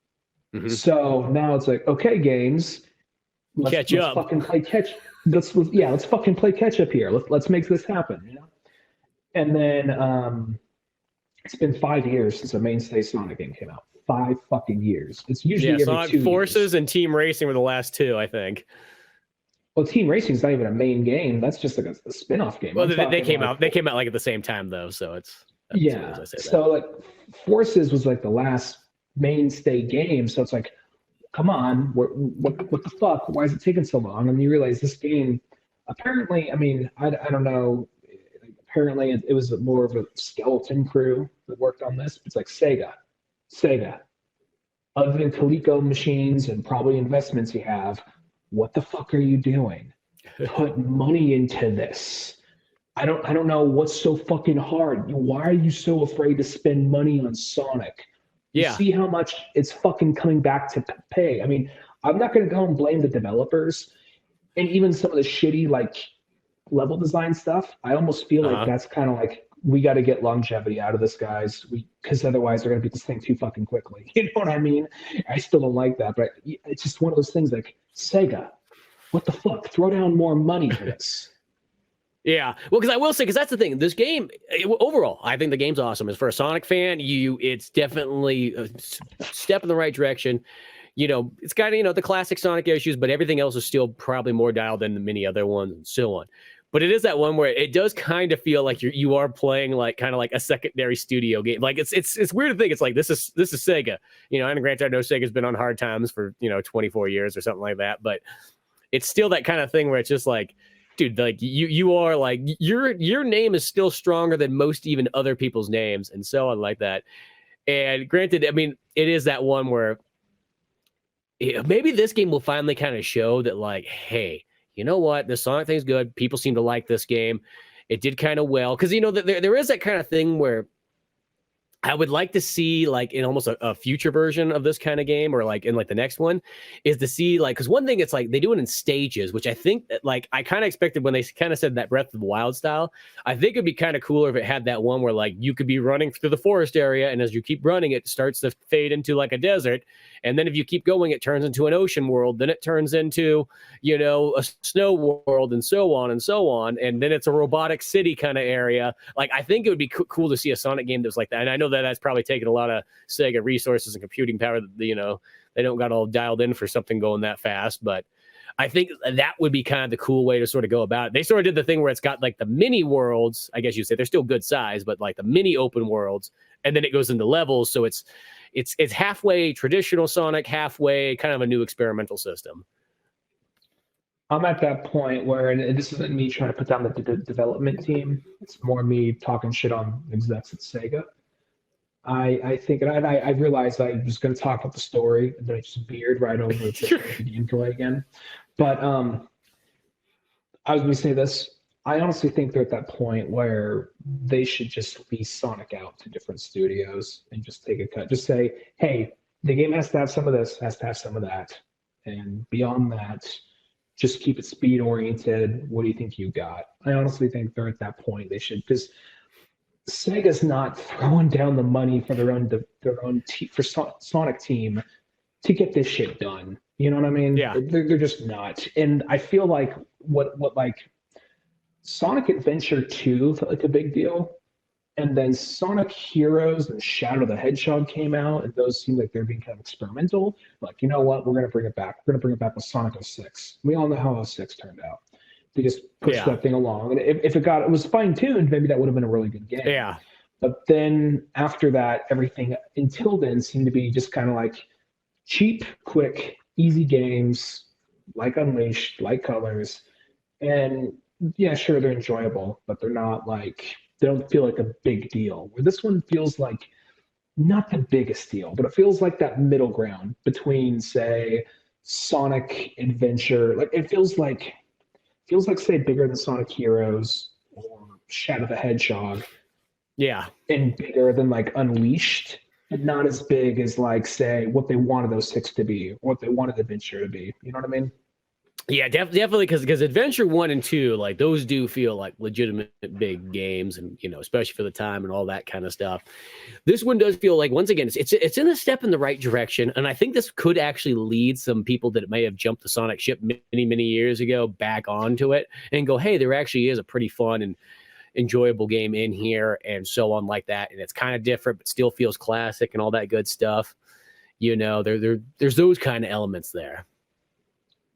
So now it's like, okay, games, let's fucking play catch. Let's fucking play catch up here. Let's make this happen. And then it's been 5 years since a mainstay Sonic game came out. 5 fucking years. It's usually every Sonic 2 Forces years. and Team Racing were the last two, I think. Well, Team Racing is not even a main game. That's just like a spin-off game. Well, they came out like at the same time though, so it's so like Forces was like the last mainstay game, so it's like, come on, what the fuck? Why is it taking so long? And you realize this game, apparently, I don't know, apparently it was more of a skeleton crew that worked on this. It's like Sega, other than Coleco machines and probably investments you have, what the fuck are you doing? Put money into this. I don't know what's so fucking hard. Why are you so afraid to spend money on Sonic? You see how much it's fucking coming back to pay. I'm not going to go and blame the developers, and even some of the shitty like level design stuff. I almost feel like that's kind of like, we got to get longevity out of this, guys, because otherwise they're going to beat this thing too fucking quickly. You know what I mean? I still don't like that, but it's just one of those things like, Sega, what the fuck? Throw down more money for this. Yeah, well, because I will say, because that's the thing. This game, overall, I think the game's awesome. As for a Sonic fan, it's definitely a step in the right direction. It's got, the classic Sonic issues, but everything else is still probably more dialed in than many other ones and so on. But it is that one where it does kind of feel like you are playing like kind of like a secondary studio game. Like it's weird to think it's like this is Sega. And granted, I know Sega's been on hard times for 24 years or something like that, but it's still that kind of thing where it's just like, dude, like you are like your name is still stronger than most even other people's names and so on like that. And granted, it is that one where maybe this game will finally kind of show that like, hey, you know what, the Sonic thing's good. People seem to like this game. It did kind of well because there is that kind of thing where I would like to see like in almost a future version of this kind of game, or like in like the next one, is to see like, because one thing it's like they do it in stages, which I think that like I kind of expected when they kind of said that Breath of the Wild style. I think it'd be kind of cooler if it had that one where like you could be running through the forest area, and as you keep running, it starts to fade into like a desert, and then if you keep going, it turns into an ocean world, then it turns into, you know, a snow world, and so on and so on, and then it's a robotic city kind of area. Like I think it would be cool to see a Sonic game that was like that, and I know that's probably taken a lot of Sega resources and computing power that, you know, they don't got all dialed in for something going that fast, but I think that would be kind of the cool way to sort of go about it. They sort of did the thing where it's got like the mini worlds, I guess you say they're still good size, but like the mini open worlds, and then it goes into levels, so it's halfway traditional Sonic, halfway kind of a new experimental system. I'm at that point where, and this isn't me trying to put down the development team, it's more me talking shit on execs at Sega. I think, and I realized I was going to talk about the story, and then I just veered right over to the gameplay again. But I was going to say this. I honestly think they're at that point where they should just lease Sonic out to different studios and just take a cut. Just say, hey, the game has to have some of this, has to have some of that. And beyond that, just keep it speed oriented. What do you think you got? I honestly think they're at that point. They should, because Sega's not throwing down the money for their own Sonic team to get this shit done. You know what I mean? Yeah. They're just not. And I feel like what like Sonic Adventure 2 felt like a big deal. And then Sonic Heroes and Shadow the Hedgehog came out, and those seemed like they're being kind of experimental. Like, you know what? We're going to bring it back. We're going to bring it back with Sonic 06. We all know how 06 turned out. They just pushed that thing along. And if it was fine-tuned, maybe that would have been a really good game. Yeah. But then after that, everything until then seemed to be just kind of like cheap, quick, easy games, like Unleashed, like Colors. And yeah, sure, they're enjoyable, but they're not like, they don't feel like a big deal. Where this one feels like not the biggest deal, but it feels like that middle ground between, say, Sonic Adventure. Like it feels like say bigger than Sonic Heroes or Shadow the Hedgehog. Yeah. And bigger than like Unleashed, and not as big as like, say, what they wanted those six to be, or what they wanted Adventure to be. You know what I mean? Yeah, definitely, because Adventure 1 and 2, like those do feel like legitimate big games, and you know, especially for the time and all that kind of stuff. This one does feel like, once again, it's in a step in the right direction, and I think this could actually lead some people that may have jumped the Sonic ship many years ago back onto it and go, hey, there actually is a pretty fun and enjoyable game in here, and so on like that, and it's kind of different but still feels classic and all that good stuff. You know, there's those kind of elements there.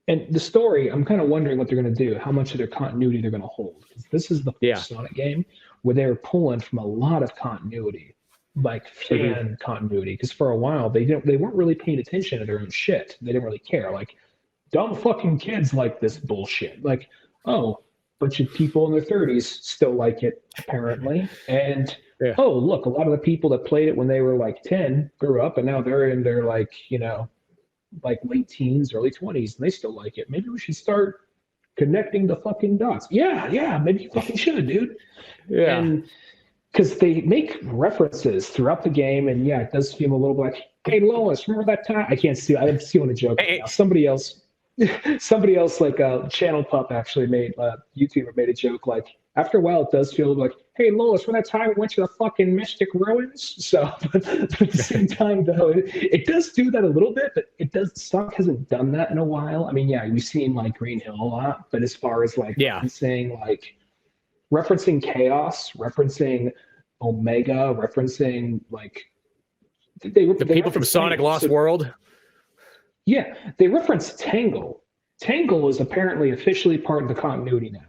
And the story, I'm kind of wondering what they're going to do, how much of their continuity they're going to hold. This is the first Sonic game where they're pulling from a lot of continuity, like fan continuity. Because for a while they weren't really paying attention to their own shit. They didn't really care. Like, dumb fucking kids like this bullshit. Like, oh, bunch of people in their 30s still like it apparently, and oh, look, a lot of the people that played it when they were like 10 grew up, and now they're in their like, you know, like late teens, early 20s, and they still like it. Maybe we should start connecting the fucking dots. Yeah, maybe you fucking should, dude. Yeah. And because they make references throughout the game, and yeah, it does feel a little like, hey, Lois, remember that time? I'm stealing a joke. Now. Somebody else like Channel Pup actually made, YouTuber made a joke like, after a while it does feel like, hey Lois, when that time we went to the fucking Mystic Ruins. So but at the same time though, it does do that a little bit, but Sonic hasn't done that in a while. I mean, yeah, we've seen like Green Hill a lot, but as far as like referencing Chaos, referencing Omega, referencing like the people from Sonic Lost World. Yeah, they reference Tangle. Tangle is apparently officially part of the continuity now.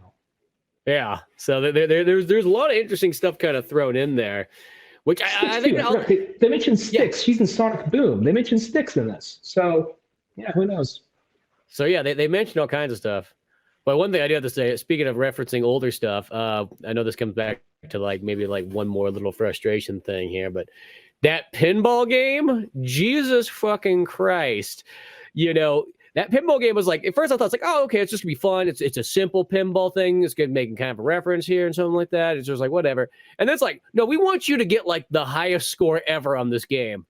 Yeah, so there's a lot of interesting stuff kind of thrown in there, which I think they mentioned Styx. She's in Sonic Boom. They mentioned Styx in this. So yeah, who knows? So yeah, they mentioned all kinds of stuff. But one thing I do have to say, speaking of referencing older stuff, I know this comes back to like maybe like one more little frustration thing here, but that pinball game, Jesus fucking Christ, you know. that pinball game was like, at first I thought it's like, oh, okay, it's just gonna be fun. It's a simple pinball thing. It's good making kind of a reference here and something like that. It's just like whatever. And then it's like, no, we want you to get like the highest score ever on this game.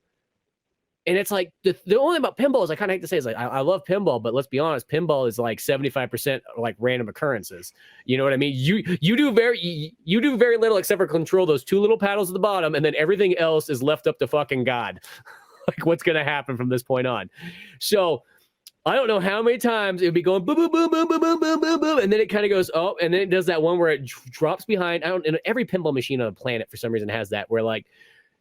And it's like the only thing about pinball is I kind of hate to say is like I love pinball, but let's be honest, pinball is like 75% like random occurrences. You know what I mean? You do very little except for control those two little paddles at the bottom, and then everything else is left up to fucking God. Like what's gonna happen from this point on? So I don't know how many times it would be going boom, boom, boom, boom, boom, boom, boom, boom, boom, and then it kind of goes oh, and then it does that one where it drops behind. And every pinball machine on the planet for some reason has that where like.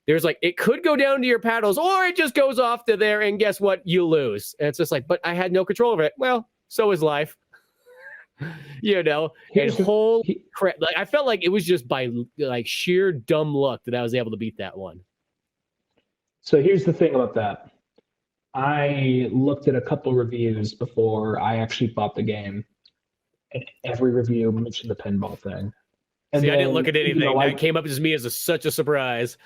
There's like, it could go down to your paddles or it just goes off to there and guess what? You lose. And it's just like, but I had no control over it. Well, so is life. You know, and holy crap. Like, I felt like it was just by like sheer dumb luck that I was able to beat that one. So here's the thing about that. I looked at a couple reviews before I actually bought the game. And every review mentioned the pinball thing. And see, then, I didn't look at anything. You know, that came up as me as such a surprise.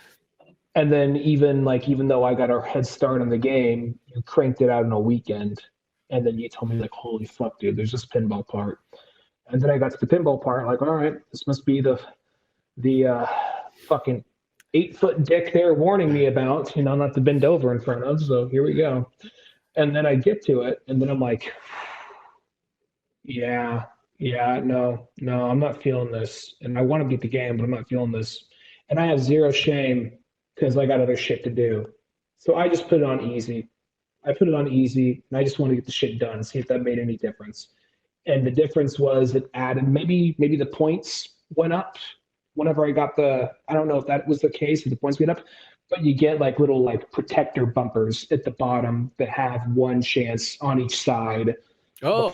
And then even though I got a head start on the game, you cranked it out in a weekend. And then you told me like, holy fuck, dude, there's this pinball part. And then I got to the pinball part, like, all right, this must be the fucking 8-foot dick they're warning me about, you know, not to bend over in front of. So here we go. And then I get to it, and then I'm like, no, I'm not feeling this. And I want to beat the game, but I'm not feeling this. And I have zero shame because I got other shit to do. So I just put it on easy. And I just want to get the shit done, see if that made any difference. And the difference was it added, maybe the points went up whenever I got I don't know if that was the case, if the points went up, but you get like little like protector bumpers at the bottom that have one chance on each side. Oh,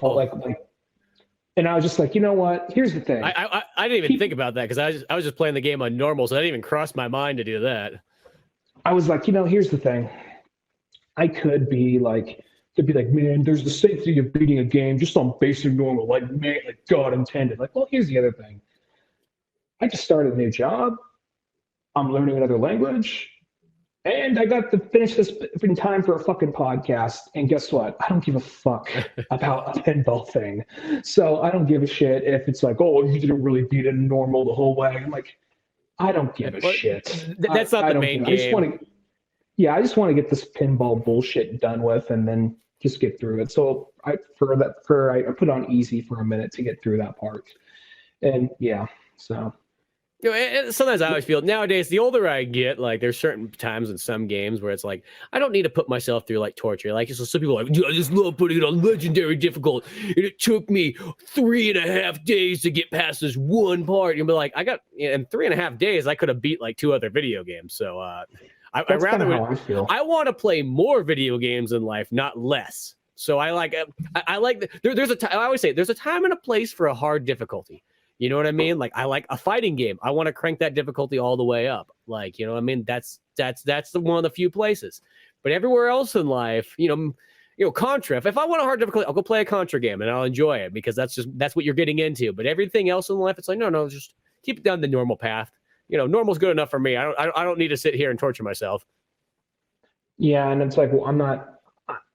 and I was just like, you know what? Here's the thing. I didn't even think about that because I was just playing the game on normal, so I didn't even cross my mind to do that. I was like, here's the thing. I could be like, man, there's the safety of beating a game just on basic normal, like God intended. Like, well, here's the other thing. I just started a new job. I'm learning another language. And I got to finish this in time for a fucking podcast. And guess what? I don't give a fuck about a pinball thing. So I don't give a shit if it's like, oh, you didn't really beat it normal the whole way. I'm like, I don't give a shit. That's not the main game. I just want to get this pinball bullshit done with and then just get through it. So I put on easy for a minute to get through that part. And yeah, so. You know, and sometimes I always feel nowadays, the older I get, like there's certain times in some games where it's like, I don't need to put myself through like torture. Like so some people are like, I just love putting it on legendary difficult. And it took me 3.5 days to get past this one part. You'll be like, in 3.5 days, I could have beat like 2 other video games. So I want to play more video games in life, not less. So I always say there's a time and a place for a hard difficulty. You know what I mean? Like I like a fighting game. I want to crank that difficulty all the way up. Like, you know what I mean? That's one of the few places. But everywhere else in life, you know, Contra. If I want a hard difficulty, I'll go play a Contra game and I'll enjoy it because that's what you're getting into. But everything else in life, it's like, no, just keep it down the normal path. You know, normal's good enough for me. I don't need to sit here and torture myself. Yeah, and it's like, well, I'm not.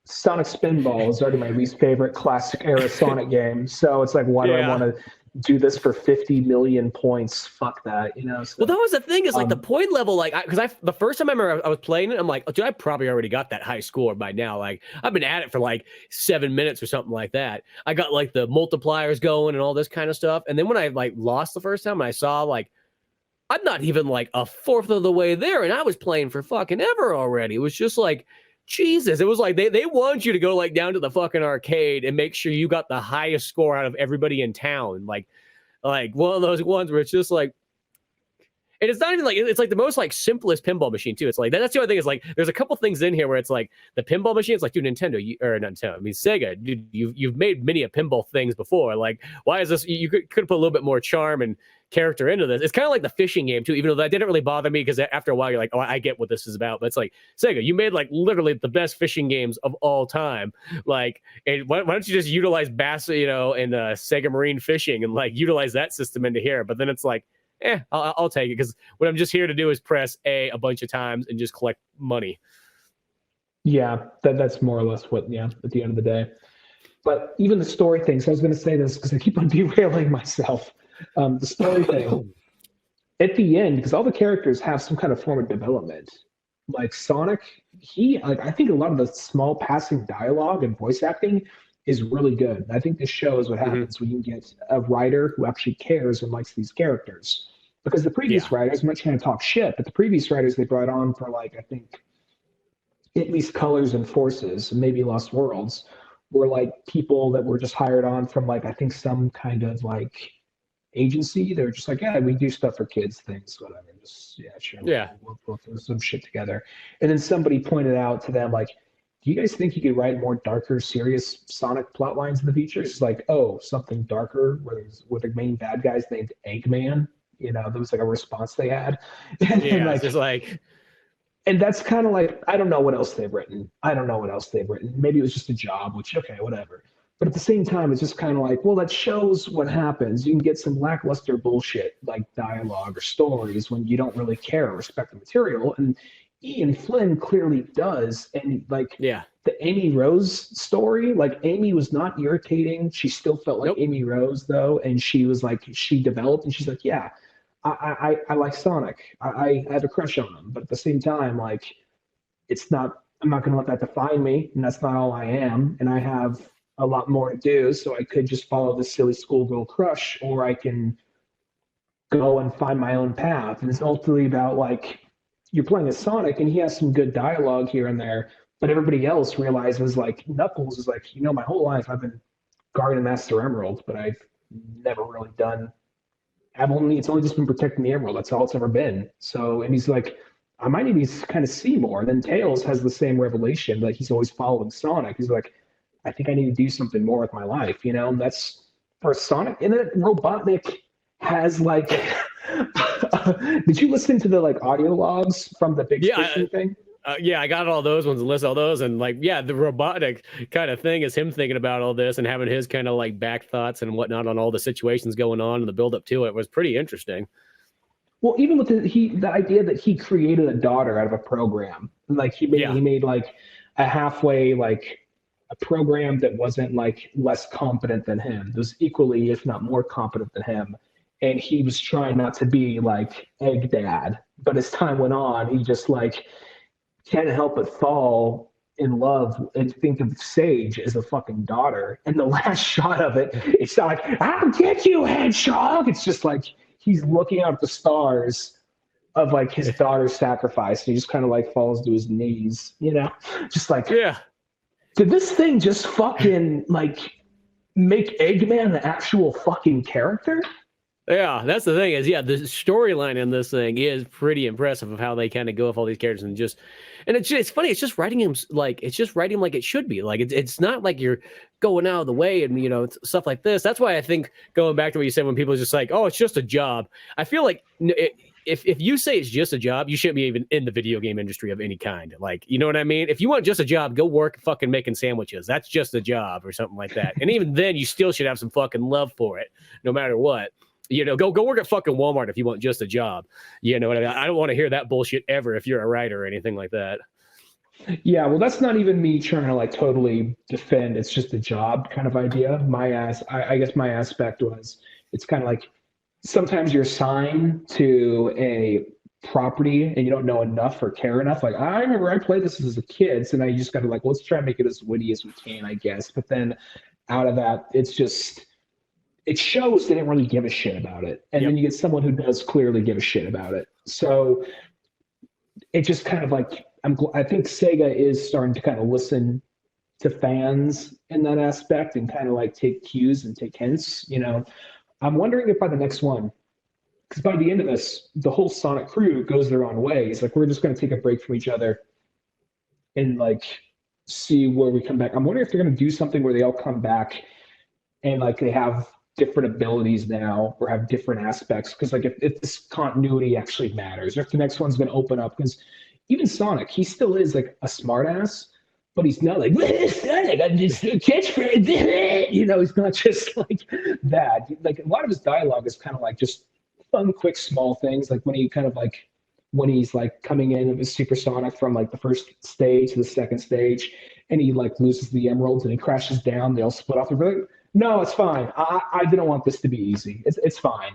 Sonic Spinball is already my least favorite classic era Sonic game. So it's like, why do I want to do this for 50 million points? Fuck that, you know. So, well, that was the thing is like the point level, like because the first time I remember I was playing it, I'm like, oh, dude, I probably already got that high score by now. Like I've been at it for like 7 minutes or something like that. I got like the multipliers going and all this kind of stuff. And then when I like lost the first time, I saw like I'm not even like a fourth of the way there, and I was playing for fucking ever already. It was just like, Jesus, it was like they want you to go like down to the fucking arcade and make sure you got the highest score out of everybody in town. Like one of those ones where it's just like, and it's not even like, it's like the most like simplest pinball machine too. It's like, that's the other thing is like, there's a couple things in here where it's like the pinball machine. It's like, dude, Sega, dude, you've made many a pinball things before. Like, why is this? You could put a little bit more charm and character into this. It's kind of like the fishing game too, even though that didn't really bother me because after a while you're like, oh, I get what this is about. But it's like, Sega, you made like literally the best fishing games of all time. Like, and why don't you just utilize Bass, and Sega Marine Fishing and like utilize that system into here? But then it's like, I'll take it because what I'm just here to do is press a bunch of times and just collect money. Yeah, that's more or less what. Yeah, at the end of the day. But even the story thing, so I was going to say this because I keep on derailing myself. The story thing, at the end, because all the characters have some kind of form of development. Like Sonic, I think a lot of the small passing dialogue and voice acting is really good. I think this shows what happens when you get a writer who actually cares and likes these characters. Because the previous writers, I'm not trying to talk shit, but the previous writers they brought on for like, I think, at least Colors and Forces, maybe Lost Worlds, were like people that were just hired on from like, I think some kind of like agency. They're just like, yeah, we do stuff for kids, things, whatever. Just, yeah, sure. Yeah. We'll throw some shit together. And then somebody pointed out to them, like, do you guys think you could write more darker, serious Sonic plot lines in the future? It's like, oh, something darker where the main bad guy's named Eggman. You know, there was like a response they had. And like, just like, and that's kind of like, I don't know what else they've written. Maybe it was just a job, which, okay, whatever. But at the same time, it's just kind of like, well, that shows what happens. You can get some lackluster bullshit like dialogue or stories when you don't really care or respect the material. And Ian Flynn clearly does. And like the Amy Rose story, like Amy was not irritating. She still felt like Amy Rose though. And she was like, she developed and she's like, yeah, I like Sonic. I have a crush on him. But at the same time, like I'm not going to let that define me. And that's not all I am. And I have a lot more to do, so I could just follow this silly schoolgirl crush, or I can go and find my own path. And it's ultimately about like you're playing as Sonic, and he has some good dialogue here and there, but everybody else realizes like Knuckles is like, my whole life I've been guarding Master Emerald, but I've never really done. It's only just been protecting the Emerald. That's all it's ever been. So, and he's like, I might need to kind of see more. And then Tails has the same revelation, like he's always following Sonic. He's like, I think I need to do something more with my life, and that's for Sonic. And then Robotnik has like, did you listen to the like audio logs from the big thing? I got all those ones and list all those. And like, the Robotnik kind of thing is him thinking about all this and having his kind of like back thoughts and whatnot on all the situations going on and the build up to it was pretty interesting. Well, even with the idea that he created a daughter out of a program, like he made like a halfway like a program that wasn't like less competent than him. It was equally, if not more competent than him. And he was trying not to be like Egg Dad. But as time went on, he just like can't help but fall in love and think of Sage as a fucking daughter. And the last shot of it, it's not like, I'll get you, Hedgehog. It's just like he's looking out at the stars of like his daughter's sacrifice. And he just kind of like falls to his knees, just like, did this thing just fucking like make Eggman an actual fucking character? Yeah, that's the thing is, the storyline in this thing is pretty impressive of how they kind of go with all these characters and it's funny. It's just writing him like it should be. Like it's not like you're going out of the way and stuff like this. That's why I think going back to what you said when people are just like, oh, it's just a job. I feel like if you say it's just a job, you shouldn't be even in the video game industry of any kind. Like, you know what I mean? If you want just a job, go work fucking making sandwiches. That's just a job or something like that. And even then, you still should have some fucking love for it, no matter what. Go work at fucking Walmart if you want just a job. You know what I mean? I don't want to hear that bullshit ever if you're a writer or anything like that. Yeah, well, that's not even me trying to like totally defend. It's just a job kind of idea. I guess my aspect was it's kind of like sometimes you're assigned to a property and you don't know enough or care enough. Like I remember I played this as a kid, so now you just got to like, let's try and make it as witty as we can, I guess. But then out of that, it shows they didn't really give a shit about it. And then you get someone who does clearly give a shit about it. So it just kind of like, I think Sega is starting to kind of listen to fans in that aspect and kind of like take cues and take hints. I'm wondering if by the next one, because by the end of this, the whole Sonic crew goes their own way. It's like, we're just going to take a break from each other and like see where we come back. I'm wondering if they're going to do something where they all come back and like they have different abilities now or have different aspects. Because like if this continuity actually matters, or if the next one's going to open up, because even Sonic, he still is like a smartass, but he's not like, Sonic, I'm just a catchphrase. He's not just like that. Like a lot of his dialogue is kind of like just fun, quick, small things. Like when he's like coming in with Super Sonic from like the first stage to the second stage, and he like loses the emeralds and he crashes down. They all split off. They're like, no, it's fine. I didn't want this to be easy. It's fine.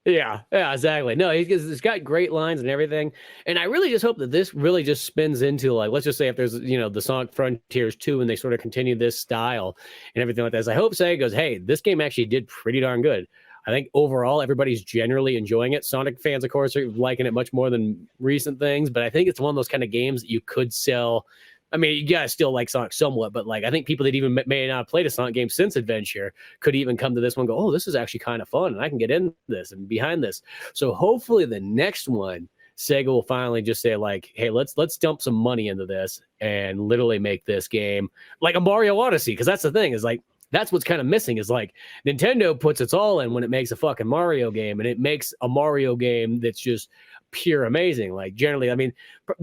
Yeah, exactly. No, he's got great lines and everything. And I really just hope that this really just spins into like, let's just say if there's, the Sonic Frontiers 2 and they sort of continue this style and everything like that. I hope Sega goes, hey, this game actually did pretty darn good. I think overall everybody's generally enjoying it. Sonic fans, of course, are liking it much more than recent things, but I think it's one of those kind of games that you could sell. I mean, you guys still like Sonic somewhat, but like I think people that even may not have played a Sonic game since Adventure could even come to this one and go, oh, this is actually kind of fun, and I can get in this and behind this. So hopefully the next one, Sega will finally just say like, hey, let's dump some money into this and literally make this game like a Mario Odyssey. Because that's the thing is like, that's what's kind of missing is like Nintendo puts its all in when it makes a fucking Mario game, and it makes a Mario game that's just pure amazing. Like generally, I mean,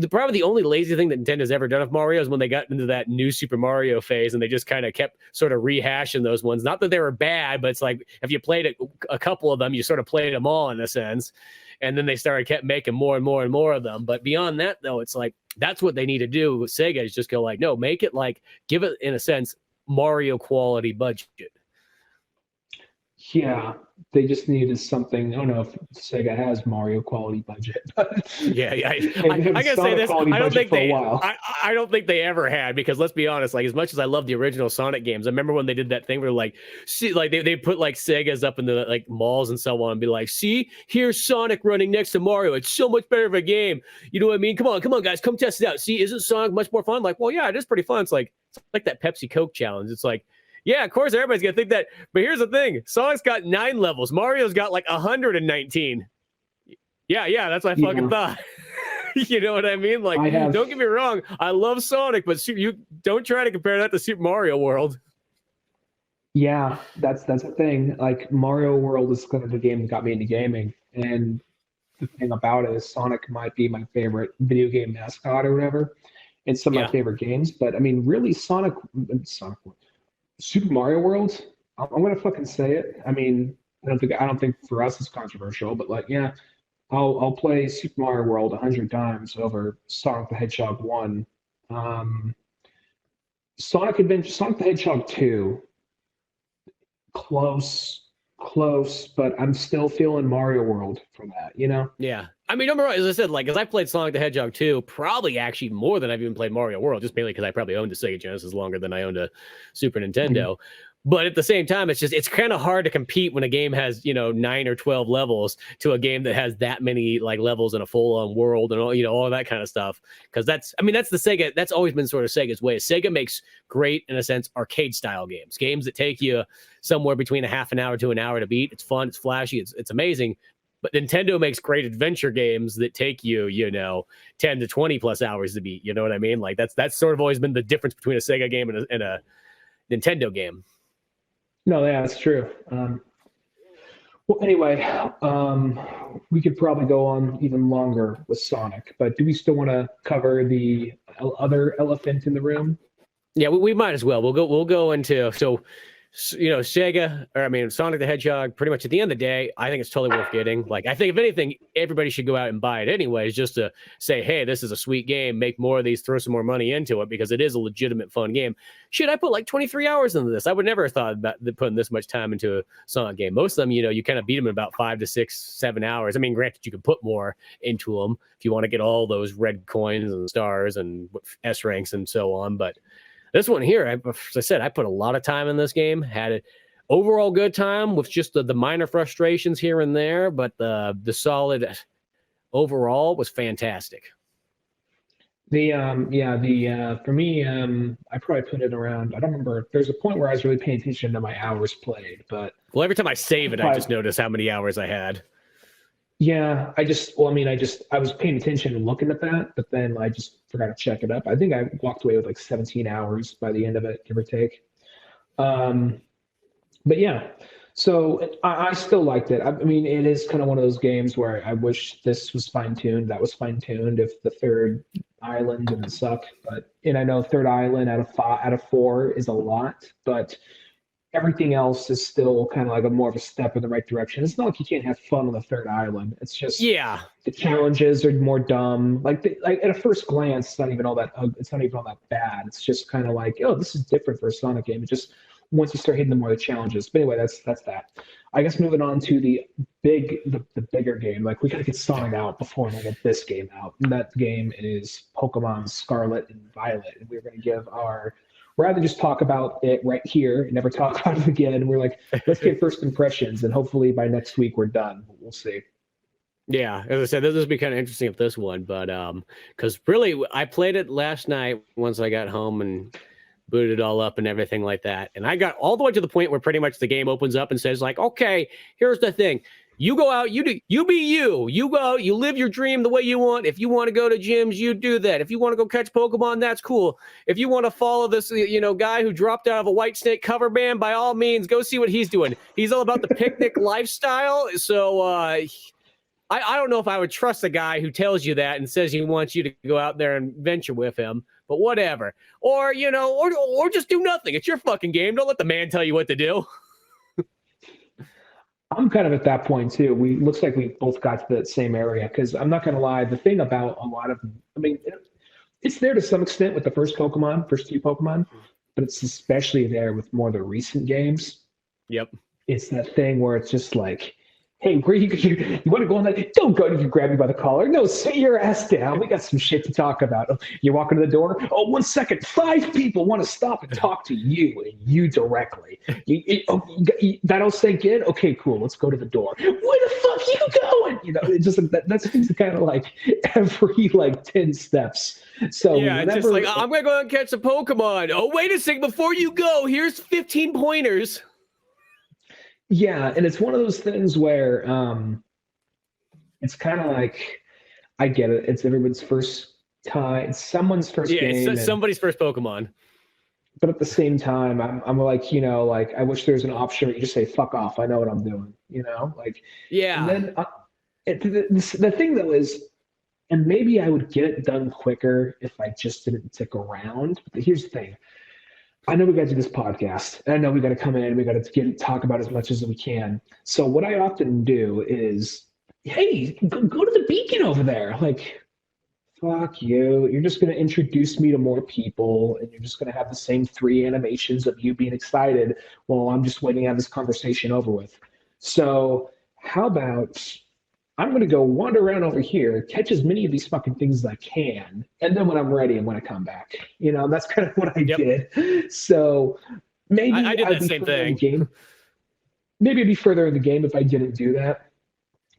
probably the only lazy thing that Nintendo's ever done with Mario is when they got into that new Super Mario phase and they just kind of kept sort of rehashing those ones. Not that they were bad, but it's like if you played a couple of them, you sort of played them all in a sense. And then they kept making more and more and more of them. But beyond that, though, it's like that's what they need to do with Sega is just go like, no, make it like give it in a sense Mario quality budget. Yeah, they just needed something. I don't know if Sega has Mario quality budget. Yeah. I gotta say this. I don't think they ever had, because let's be honest. Like as much as I love the original Sonic games, I remember when they did that thing where like, see, like they put like Sega's up in the like malls and so on, and be like, see, here's Sonic running next to Mario. It's so much better of a game. You know what I mean? Come on, guys, come test it out. See, isn't Sonic much more fun? Like, well, yeah, it is pretty fun. It's like that Pepsi Coke challenge. It's like, yeah, of course, everybody's going to think that. But here's the thing. Sonic's got 9 levels. Mario's got like 119. Yeah, that's what I fucking thought. You know what I mean? Like, don't get me wrong. I love Sonic, but you don't try to compare that to Super Mario World. Yeah, that's the thing. Like, Mario World is kind of the game that got me into gaming. And the thing about it is Sonic might be my favorite video game mascot or whatever. And some of my favorite games. But, I mean, really, Super Mario World, I'm gonna fucking say it. I mean, I don't think for us it's controversial, but like, yeah, I'll play Super Mario World 100 times over Sonic the Hedgehog 1. Sonic the Hedgehog 2, close, but I'm still feeling Mario World for that, you know? Yeah. I mean, number one, as I said, like, as I played Sonic the Hedgehog 2, probably actually more than I've even played Mario World, just mainly because I probably owned a Sega Genesis longer than I owned a Super Nintendo. But at the same time, it's kind of hard to compete when a game has, 9 or 12 levels to a game that has that many like levels in a full-on world and all that kind of stuff. Because that's the Sega. That's always been sort of Sega's way. Sega makes great, in a sense, arcade style games that take you somewhere between a half an hour to an hour to beat. It's fun, it's flashy, it's amazing. But Nintendo makes great adventure games that take you, 10 to 20 plus hours to beat. You know what I mean? Like that's sort of always been the difference between a Sega game and a Nintendo game. No, yeah, that's true. Well, anyway, we could probably go on even longer with Sonic, but do we still want to cover the other elephant in the room? Yeah, we might as well. We'll go into Sega, or I mean Sonic the Hedgehog. Pretty much at the end of the day, I think it's totally worth getting. Like, I think if anything, everybody should go out and buy it anyways, just to say, hey, this is a sweet game. Make more of these. Throw some more money into it because it is a legitimate fun game. Shit, I put like 23 hours into this. I would never have thought about putting this much time into a Sonic game. Most of them, you kind of beat them in about 5 to 6, 7 hours. I mean, granted, you can put more into them if you want to get all those red coins and stars and S ranks and so on, but this one here, as I said, I put a lot of time in this game. Had an overall good time with just the minor frustrations here and there, but the solid overall was fantastic. For me, I probably put it around. I don't remember. There's a point where I was really paying attention to my hours played, but every time I save it, I just notice how many hours I had. Yeah, I was paying attention and looking at that, but then I just forgot to check it up. I think I walked away with like 17 hours by the end of it, give or take. But yeah, so I still liked it. I mean, it is kind of one of those games where I wish this was fine-tuned, that was fine-tuned if the third island didn't suck. And I know third island out of 4 is a lot, but everything else is still kind of like a more of a step in the right direction. It's not like you can't have fun on the third island. It's just Yeah. the challenges are more dumb. Like at a first glance, it's not even all that. It's not even all that bad. It's just kind of like, oh, this is different for a Sonic game. It just once you start hitting the more of the challenges. But anyway, that's that. I guess moving on to the bigger game. Like we gotta get Sonic out before we get this game out. And that game is Pokemon Scarlet and Violet. And we're gonna give our rather than just talk about it right here and never talk about it again. We're like, let's get first impressions, and hopefully by next week we're done. We'll see. Yeah, as I said, this would be kind of interesting with this one, but because really, I played it last night once I got home and booted it all up and everything like that, and I got all the way to the point where pretty much the game opens up and says like, okay, here's the thing. You go out, you be you. You go out, you live your dream the way you want. If you want to go to gyms, you do that. If you want to go catch Pokemon, that's cool. If you want to follow this, guy who dropped out of a White Snake cover band, by all means, go see what he's doing. He's all about the picnic lifestyle. So I don't know if I would trust a guy who tells you that and says he wants you to go out there and venture with him. But whatever. Or or just do nothing. It's your fucking game. Don't let the man tell you what to do. I'm kind of at that point too. Looks like we both got to the same area because I'm not going to lie. The thing about a lot of, it's there to some extent with the first few Pokemon, but it's especially there with more of the recent games. Yep. It's that thing where it's just like, hey, where you want to go on that? Don't go. You can grab me by the collar. No, sit your ass down. We got some shit to talk about. You walk into the door. Oh, 1 second. 5 people want to stop and talk to you and you directly. That'll sink in. Okay, cool. Let's go to the door. Where the fuck you going? It's just like that seems kind of like every 10 steps. So yeah, it's just like I'm gonna go out and catch a Pokemon. Oh, wait a second. Before you go, here's 15 pointers. Yeah, and it's one of those things where it's kind of like, I get it. It's everyone's first time. It's someone's first game. Yeah, it's somebody's first Pokemon. But at the same time, I'm like, I wish there was an option where you just say, fuck off. I know what I'm doing, Yeah. And then the thing, though, is, and maybe I would get it done quicker if I just didn't stick around. But here's the thing. I know we got to do this podcast, and I know we got to come in, we got to talk about as much as we can. So what I often do is, hey, go to the beacon over there. Like, fuck you. You're just going to introduce me to more people, and you're just going to have the same 3 animations of you being excited while I'm just waiting to have this conversation over with. So how about I'm going to go wander around over here, catch as many of these fucking things as I can, and then when I'm ready, I'm going to come back. That's kind of what I did. So maybe I did that same thing. Maybe I'd be further in the game if I didn't do that.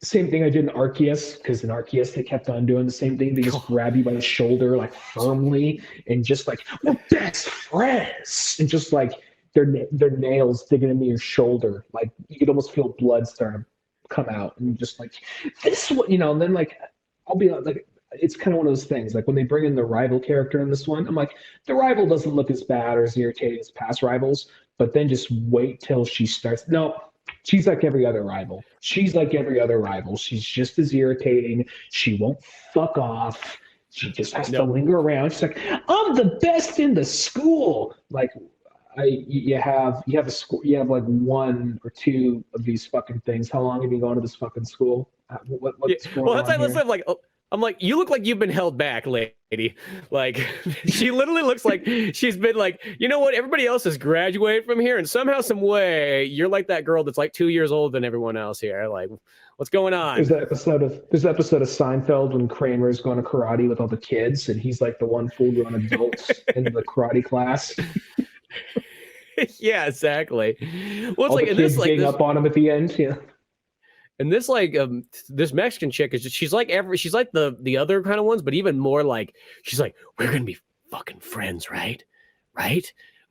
Same thing I did in Arceus, because in Arceus they kept on doing the same thing. They just grab you by the shoulder, firmly, and just we're best friends, and just their nails digging into your shoulder, you could almost feel blood starting to come out, and just this one, and then I'll be it's kind of one of those things. When they bring in the rival character in this one, I'm like, the rival doesn't look as bad or as irritating as past rivals, but then just wait till she starts. No. She's like every other rival. She's just as irritating. She won't fuck off. She just has to linger around. She's like, I'm the best in the school. You have 1 or 2 of these fucking things. How long have you gone to this fucking school? What's going on here? I'm like, you look like you've been held back, lady. She literally looks like she's been you know what? Everybody else has graduated from here, and somehow, some way, you're like that girl that's 2 years older than everyone else here. What's going on? There's an episode of Seinfeld when Kramer's going to karate with all the kids, and he's the one full-grown adult in the karate class. Yeah, exactly. Well, it's all the kids gang up on him at the end. Yeah. And this this Mexican chick is she's like the other kind of ones, but even more she's like, we're gonna be fucking friends, right?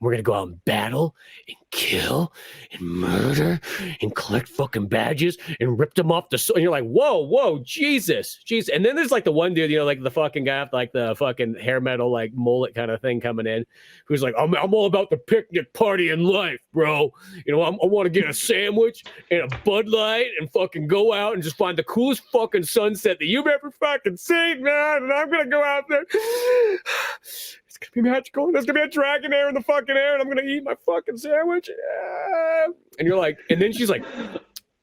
We're gonna go out and battle and kill and murder and collect fucking badges and rip them off the. And you're like, whoa, Jesus. And then there's the one dude, the fucking guy with the fucking hair metal mullet kind of thing coming in, who's like, I'm all about the picnic party in life, bro. I want to get a sandwich and a Bud Light and fucking go out and just find the coolest fucking sunset that you've ever fucking seen, man. And I'm gonna go out there. it's gonna be magical. There's gonna be a dragon air in the fucking air, and I'm gonna eat my fucking sandwich. And you're like, and then she's like,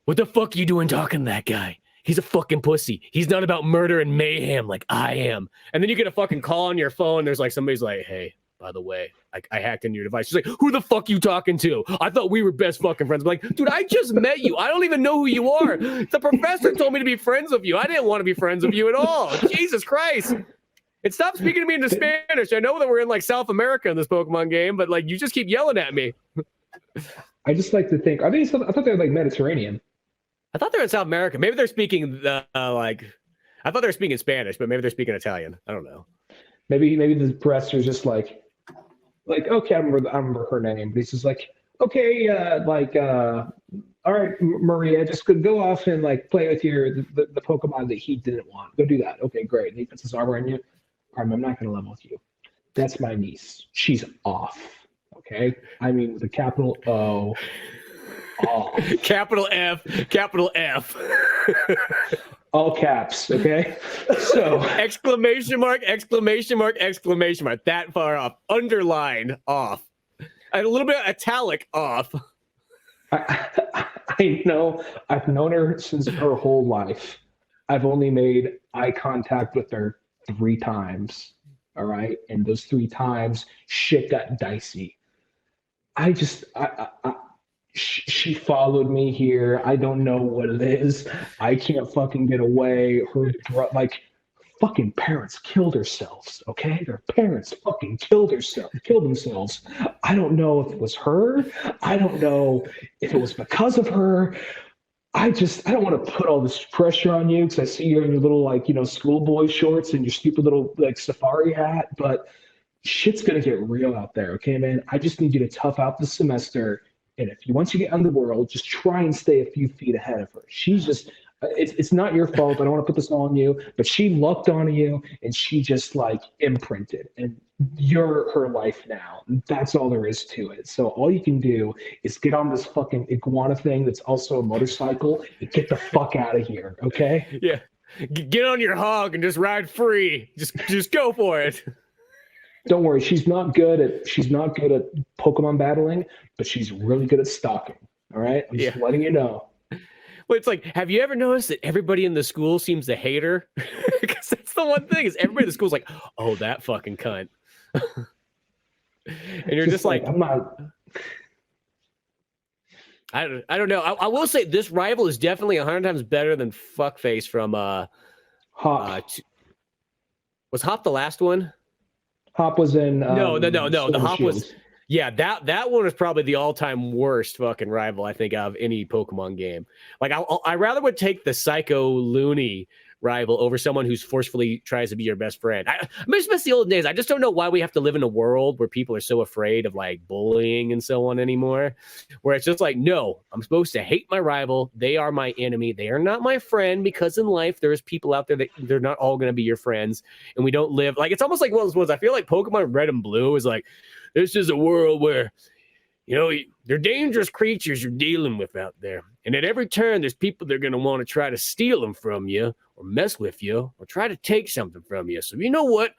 what the fuck are you doing talking to that guy? He's a fucking pussy. He's not about murder and mayhem like I am. And then you get a fucking call on your phone. There's like somebody's like, hey, by the way, I hacked into your device. She's like, who the fuck you talking to? I thought we were best fucking friends. I'm like, dude, I just met you. I don't even know who you are. The professor told me to be friends with you. I didn't want to be friends with you at all. Jesus Christ. And stop speaking to me into Spanish. I know that we're in like South America in this Pokemon game, but like you just keep yelling at me. I just like to think, I thought they were like Mediterranean. I thought they were in South America. Maybe they're speaking I thought they were speaking Spanish, but maybe they're speaking Italian. I don't know. Maybe the professor's just like, okay, I remember her name. But he's just like, okay, all right, Maria, just go off and like play with the Pokemon that he didn't want. Go do that. Okay, great. And he puts his arm around you. I'm not gonna level with you. That's my niece. She's off. Okay, I mean with a capital O. Off. Capital F, capital F. All caps, okay? So exclamation mark, exclamation mark, exclamation mark. That far off. Underline off. A little bit italic off. I know. I've known her since her whole life. I've only made eye contact with her 3 times. All right. And those 3 times, shit got dicey. She followed me here. I don't know what it is. I can't fucking get away. Her fucking parents killed themselves. Okay, their parents fucking killed themselves. I don't know if it was her. I don't know if it was because of her. I don't want to put all this pressure on you because I see you in your little schoolboy shorts and your stupid little safari hat. But shit's gonna get real out there. Okay, man. I just need you to tough out the semester. And once you get on the world, just try and stay a few feet ahead of her. She's just, it's not your fault. I don't want to put this all on you, but she lucked onto you and she just imprinted. And you're her life now. That's all there is to it. So all you can do is get on this fucking iguana thing that's also a motorcycle and get the fuck out of here. Okay? Yeah. Get on your hog and just ride free. Just go for it. Don't worry, she's not good at Pokemon battling, but she's really good at stalking. All right, I'm just letting you know. Well, it's like, have you ever noticed that everybody in the school seems to hate her? Because that's the one thing is everybody in the school's like, oh, that fucking cunt, and you're just like, I'm not. I don't know. I will say this rival is definitely 100 times better than Fuckface from Hop. Was Hop the last one? Hop was in. No. The Hop was. Yeah, that one is probably the all-time worst fucking rival I think of any Pokemon game. Like I rather would take the Psycho Looney rival over someone who's forcefully tries to be your best friend. I miss the old days. I just don't know why we have to live in a world where people are so afraid of bullying and so on anymore. Where it's just like, no, I'm supposed to hate my rival. They are my enemy. They are not my friend because in life there's people out there that they're not all going to be your friends, and we don't live it's almost like one of those ones. I feel like Pokemon Red and Blue is like, this is a world where, they're dangerous creatures you're dealing with out there. And at every turn, there's people that are going to want to try to steal them from you or mess with you or try to take something from you. So you know what?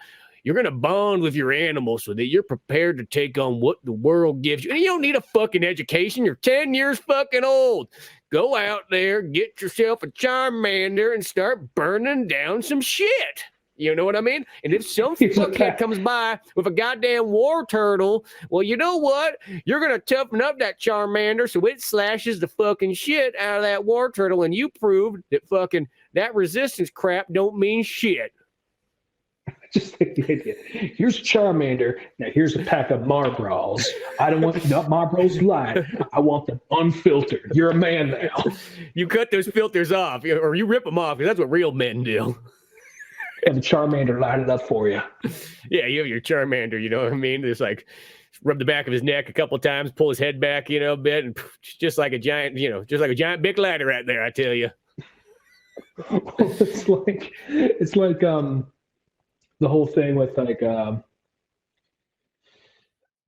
You're going to bond with your animals so that you're prepared to take on what the world gives you. And you don't need a fucking education. You're 10 years fucking old. Go out there, get yourself a Charmander and start burning down some shit. You know what I mean? And if some fuckhead comes by with a goddamn war turtle, well, you know what? You're going to toughen up that Charmander so it slashes the fucking shit out of that war turtle, and you proved that fucking that resistance crap don't mean shit. Just like the idea. Here's Charmander. Now here's a pack of Marlboros. I don't want Marlboros light. I want them unfiltered. You're a man now. You cut those filters off, or you rip them off, because that's what real men do. Have the Charmander light it up for you. Yeah, you have your Charmander, you know what I mean? Just rub the back of his neck a couple of times, pull his head back, a bit, and just like a giant, big ladder right there, I tell you. It's like the whole thing with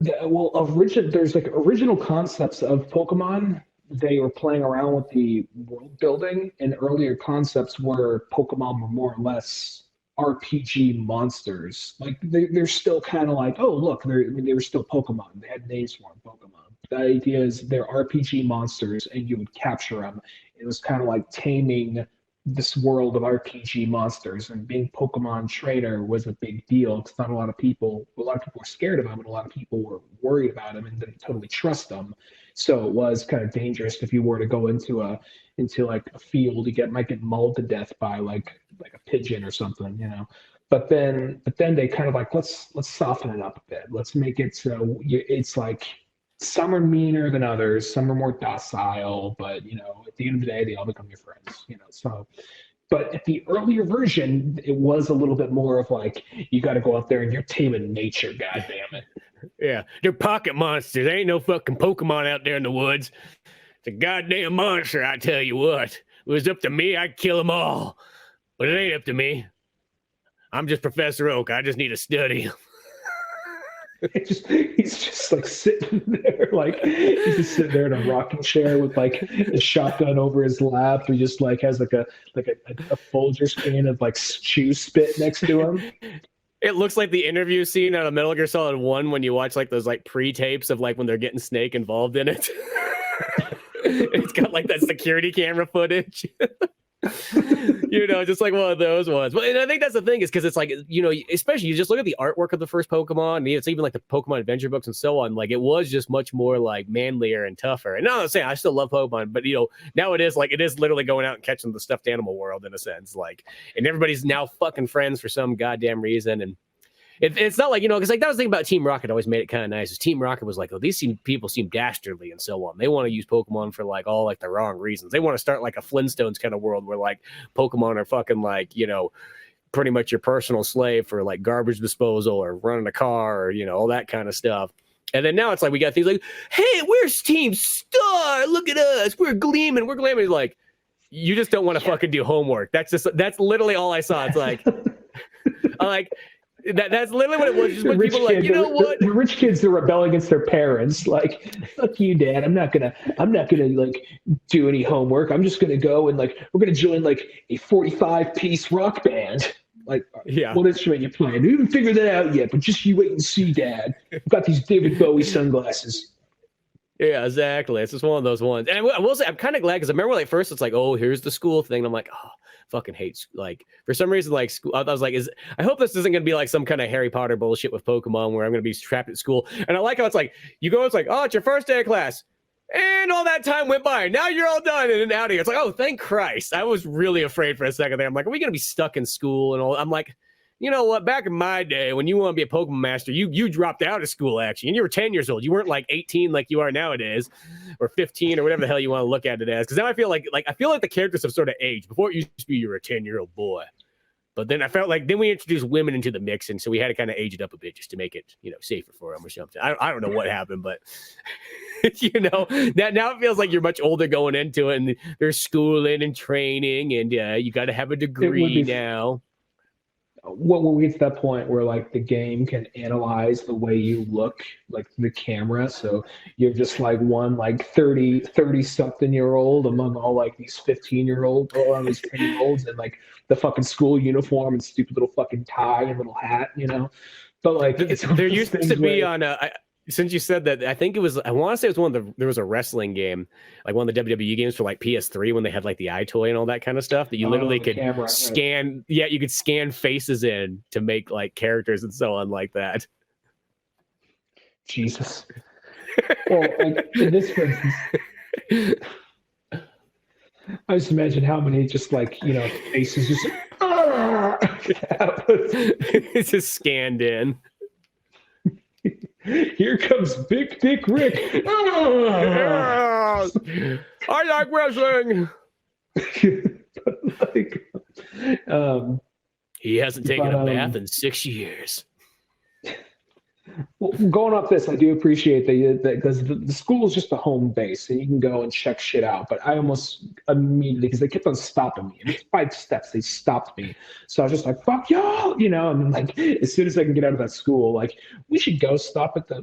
there's original concepts of Pokemon. They were playing around with the world building, and earlier concepts where Pokemon were more or less RPG monsters. Like they're still kind of like, oh look, they were still Pokemon. They had names for them, Pokemon. The idea is they're RPG monsters, and you would capture them. It was kind of like taming this world of RPG monsters, and being Pokemon trainer was a big deal because not a lot of people were scared of them, and a lot of people were worried about them and didn't totally trust them. So it was kind of dangerous if you were to go into like a field, you might get mauled to death by like a pigeon or something, you know. But then they kind of like let's soften it up a bit. Let's make it so it's like some are meaner than others, some are more docile, but you know, at the end of the day, they all become your friends, you know. So, but at the earlier version, it was a little bit more of like you got to go out there and you're taming nature. God damn it! Yeah, they're pocket monsters. There ain't no fucking Pokemon out there in the woods. It's a goddamn monster, I tell you what. If it was up to me, I'd kill them all. But it ain't up to me. I'm just Professor Oak. I just need to study. He's just like sitting there, like he's just sitting there in a rocking chair with like a shotgun over his lap. He just like has like a Folgers can of like chew spit next to him. It looks like the interview scene out of Metal Gear Solid 1 when you watch like those like pre-tapes of like when they're getting Snake involved in it. It's got like that security camera footage. You know, just like one of those ones. But and I think that's the thing is because it's like, you know, especially you just look at the artwork of the first Pokemon, and it's even like the Pokemon adventure books and so on. Like it was just much more like manlier and tougher. And I'm saying I still love Pokemon, but you know, now it is literally going out and catching the stuffed animal world in a sense. Like, and everybody's now fucking friends for some goddamn reason. And it's not like, you know, because like that was the thing about Team Rocket always made it kind of nice. Is Team Rocket was like, oh, these people seem dastardly and so on. They want to use Pokemon for like all like the wrong reasons. They want to start like a Flintstones kind of world where like Pokemon are fucking like, you know, pretty much your personal slave for like garbage disposal or running a car or, you know, all that kind of stuff. And then now it's like we got things like, hey, we're Team Star. Look at us. We're gleaming. We're glamming. Like, you just don't want to fucking do homework. That's literally all I saw. It's like, I'm like, that's literally what it was. Just when people like, you know what? The rich kids that rebel against their parents, like, fuck you, Dad. I'm not gonna like do any homework. I'm just gonna go and like we're gonna join like a 45-piece rock band. Like, yeah. What instrument you playing? We haven't figured that out yet, but just you wait and see, Dad. I've got these David Bowie sunglasses. Yeah, exactly. It's just one of those ones. And I will say, I'm kind of glad because I remember like first it's like, oh, here's the school thing. And I'm like, oh, fucking hate like for some reason like school. I was like, I hope this isn't gonna be like some kind of Harry Potter bullshit with Pokemon where I'm gonna be trapped at school. And I like how it's like you go, it's like, oh, it's your first day of class, and all that time went by. Now you're all done and out of here. It's like, oh, thank Christ. I was really afraid for a second there. I'm like, are we gonna be stuck in school and all? I'm like, you know what? Back in my day, when you want to be a Pokemon master, you dropped out of school actually, and you were 10 years old. You weren't like 18 like you are nowadays, or 15 or whatever the hell you want to look at it as. Because now I feel like the characters have sort of aged. Before it used to be you were a 10-year-old boy, but then I felt like then we introduced women into the mix, and so we had to kind of age it up a bit just to make it, you know, safer for them or something. I don't know what happened, but you know, now it feels like you're much older going into it, and there's schooling and training, and you got to have a degree now. When we get to that point where like the game can analyze the way you look, like the camera, so you're just like one like 30 something year old among all like these 15-year-olds or all these 10-year-olds and like the fucking school uniform and stupid little fucking tie and little hat, you know. But like there used to be on since you said that, I think it was, I want to say it was there was a wrestling game, like one of the WWE games for like PS3 when they had like the eye toy and all that kind of stuff that you literally could scan. Right. Yeah, you could scan faces in to make like characters and so on like that. Jesus. Well, like in this for instance, I just imagine how many just like, you know, faces just it's just scanned in. Here comes Big Dick Rick. I like wrestling. He hasn't taken a bath in 6 years. Well, going off this, I do appreciate that because the school is just a home base and you can go and check shit out. But I almost immediately, because they kept on stopping me. It's 5 steps, they stopped me. So I was just like, fuck y'all, you know. And like, as soon as I can get out of that school, like, we should go stop at the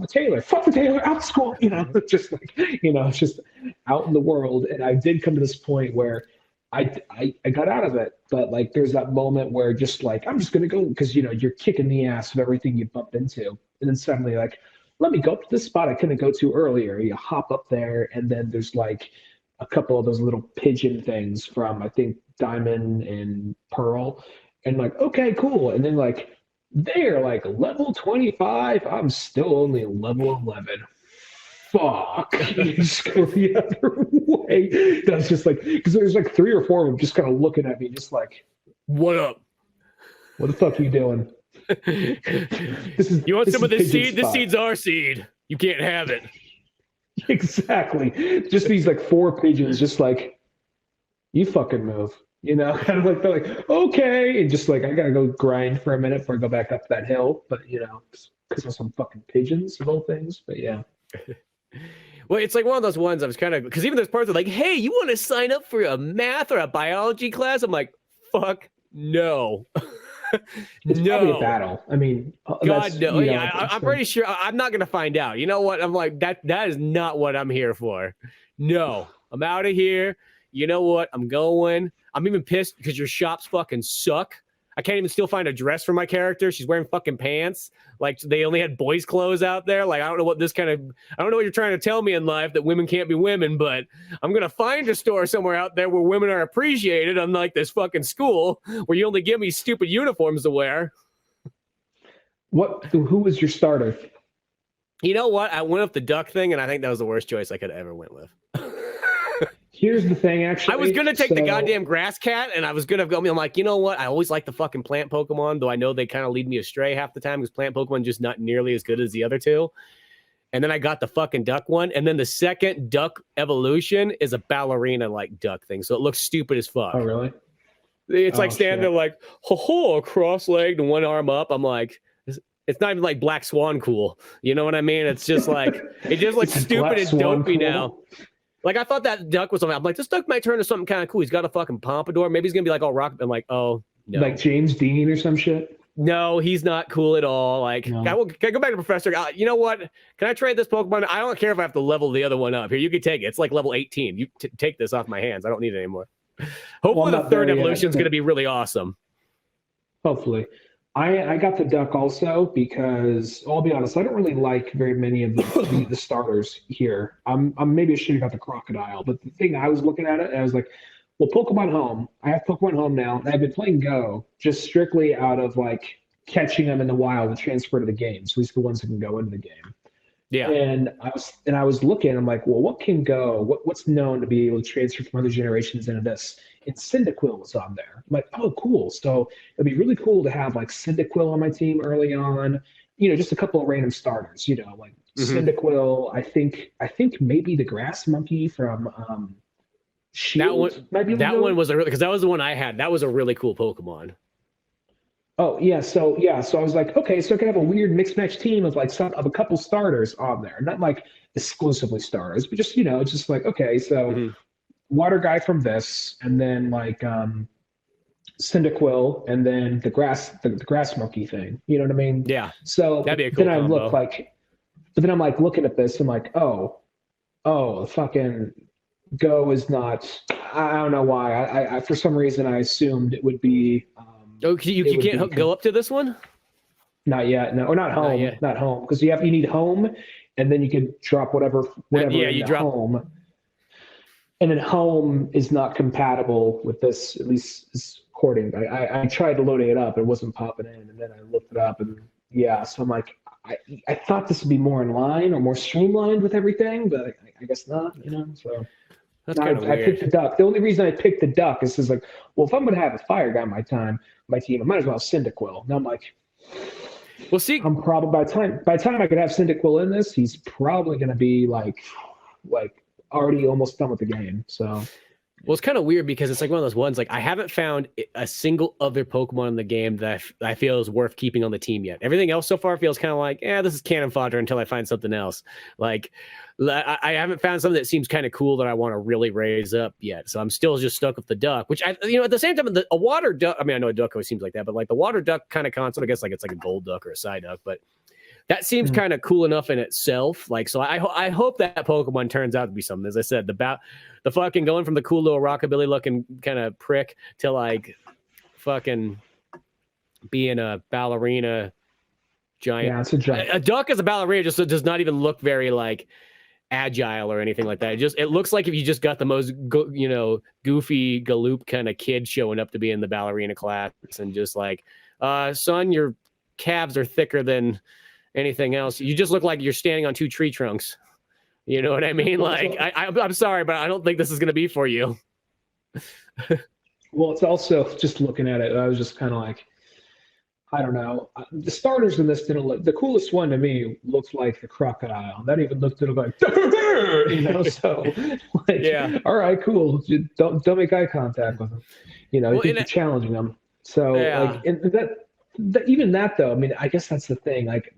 tailor. Fuck the tailor, out of school, you know. Just like, you know, it's just out in the world. And I did come to this point where I got out of it, but like there's that moment where just like I'm just gonna go because you're kicking the ass of everything you bump into, and then suddenly like let me go up to this spot I couldn't go to earlier. You hop up there, and then there's like a couple of those little pigeon things from I think Diamond and Pearl, and like okay cool, and then like they're like level 25. I'm still only level 11. Fuck. You just go the other way. That's just like, because there's like 3 or 4 of them just kind of looking at me, just like, what up? What the fuck are you doing? You want some of this seed? Spot. This seed's our seed. You can't have it. Exactly. Just these like 4 pigeons, just like, you fucking move. Kind of like they're like, okay, and just like I gotta go grind for a minute before I go back up that hill, but because of some fucking pigeons of all things. But yeah. Well, it's like one of those ones I was kind of, because even there's parts of like, hey, you want to sign up for a math or a biology class? I'm like, fuck no. It's probably a battle. I mean, God no. Yeah, I'm pretty sure I'm not gonna find out. You know what? I'm like, that is not what I'm here for. No, I'm out of here. You know what? I'm going. I'm even pissed because your shops fucking suck. I can't even still find a dress for my character. She's wearing fucking pants. Like they only had boys' clothes out there. Like I don't know what you're trying to tell me in life that women can't be women, but I'm gonna find a store somewhere out there where women are appreciated, unlike this fucking school where you only give me stupid uniforms to wear. Who was your starter? You know what? I went with the duck thing, and I think that was the worst choice I could ever went with. Here's the thing, actually. I was going to take the goddamn grass cat, and I was going to go, I'm like, you know what? I always like the fucking plant Pokemon, though I know they kind of lead me astray half the time because plant Pokemon just not nearly as good as the other two. And then I got the fucking duck one. And then the second duck evolution is a ballerina-like duck thing. So it looks stupid as fuck. Oh, really? It's like standing there like, ho, cross-legged and one arm up. I'm like, it's not even like Black Swan cool. You know what I mean? It's just like, it just looks stupid and dopey cool now. Like, I thought that duck was something. I'm like, this duck might turn into something kind of cool. He's got a fucking pompadour. Maybe he's going to be like all rock. I'm like, oh, no. Like James Dean or some shit? No, he's not cool at all. Like, no. Can I go back to Professor? You know what? Can I trade this Pokemon? I don't care if I have to level the other one up. Here, you can take it. It's like level 18. You take this off my hands. I don't need it anymore. Hopefully the third evolution is going to be really awesome. Hopefully. I got the duck also because I'll be honest, I don't really like very many of the starters here. I'm maybe I should have got the crocodile, but the thing I was looking at it, and I was like, well, Pokemon Home. I have Pokemon Home now, and I've been playing Go just strictly out of like catching them in the wild and transfer to the game. So at least the ones that can go into the game. Yeah. And I was looking. I'm like, well, what can go? What's known to be able to transfer from other generations into this? And Cyndaquil was on there. I'm like, oh, cool. So it'd be really cool to have like Cyndaquil on my team early on. Just a couple of random starters. Like Cyndaquil. I think maybe the Grass Monkey from Shield. That one was because that was the one I had. That was a really cool Pokemon. Oh yeah, so I was like, okay, so I can have a weird mixed match team of like of a couple starters on there, not like exclusively starters, but just just like okay, so water guy from this, and then like Cyndaquil, and then the grass monkey thing. You know what I mean? Yeah. So that'd be a cool then combo. I look like, but then I'm like looking at this, I'm like, oh, fucking Go is not. I don't know why. I for some reason I assumed it would be. You can't go up to this one? Not yet. No, or not home. Not home, because you need home, and then you can drop whatever. Yeah, you drop home, and then home is not compatible with this. At least according. I tried loading it up, it wasn't popping in, and then I looked it up, and yeah. So I'm like, I thought this would be more in line or more streamlined with everything, but I guess not. So. That's kind of weird. I picked the duck. The only reason I picked the duck is like, well, if I'm going to have a fire guy on my team, I might as well have Cyndaquil. Now I'm like, well, see, I'm probably by the time I could have Cyndaquil in this, he's probably going to be like already almost done with the game. So. Well, it's kind of weird because it's like one of those ones, like I haven't found a single other Pokemon in the game that I feel is worth keeping on the team yet. Everything else so far feels kind of like, this is cannon fodder until I find something else. Like I haven't found something that seems kind of cool that I want to really raise up yet. So I'm still just stuck with the duck, which at the same time, a water duck, I mean, I know a duck always seems like that, but like the water duck kind of concept, I guess like it's like a gold duck or a Psyduck, but that seems kind of cool enough in itself. Like, so I hope that Pokemon turns out to be something. As I said, the fucking going from the cool little rockabilly looking kind of prick to like fucking being a ballerina giant. Yeah, it's a giant. A duck as a ballerina just does not even look very like agile or anything like that. It looks like if you just got the most goofy galoop kind of kid showing up to be in the ballerina class and just like, son, your calves are thicker than anything else. You just look like you're standing on two tree trunks. You know what I mean? Like, I'm sorry, but I don't think this is going to be for you. Well, it's also just looking at it, I was just kind of like, I don't know. The starters in this didn't look. The coolest one to me looked like the crocodile. That even looked at it like, you know. So, like, yeah. All right, cool. Don't make eye contact with them. You know, you're challenging them. So, like, and that even that though. I mean, I guess that's the thing. Like,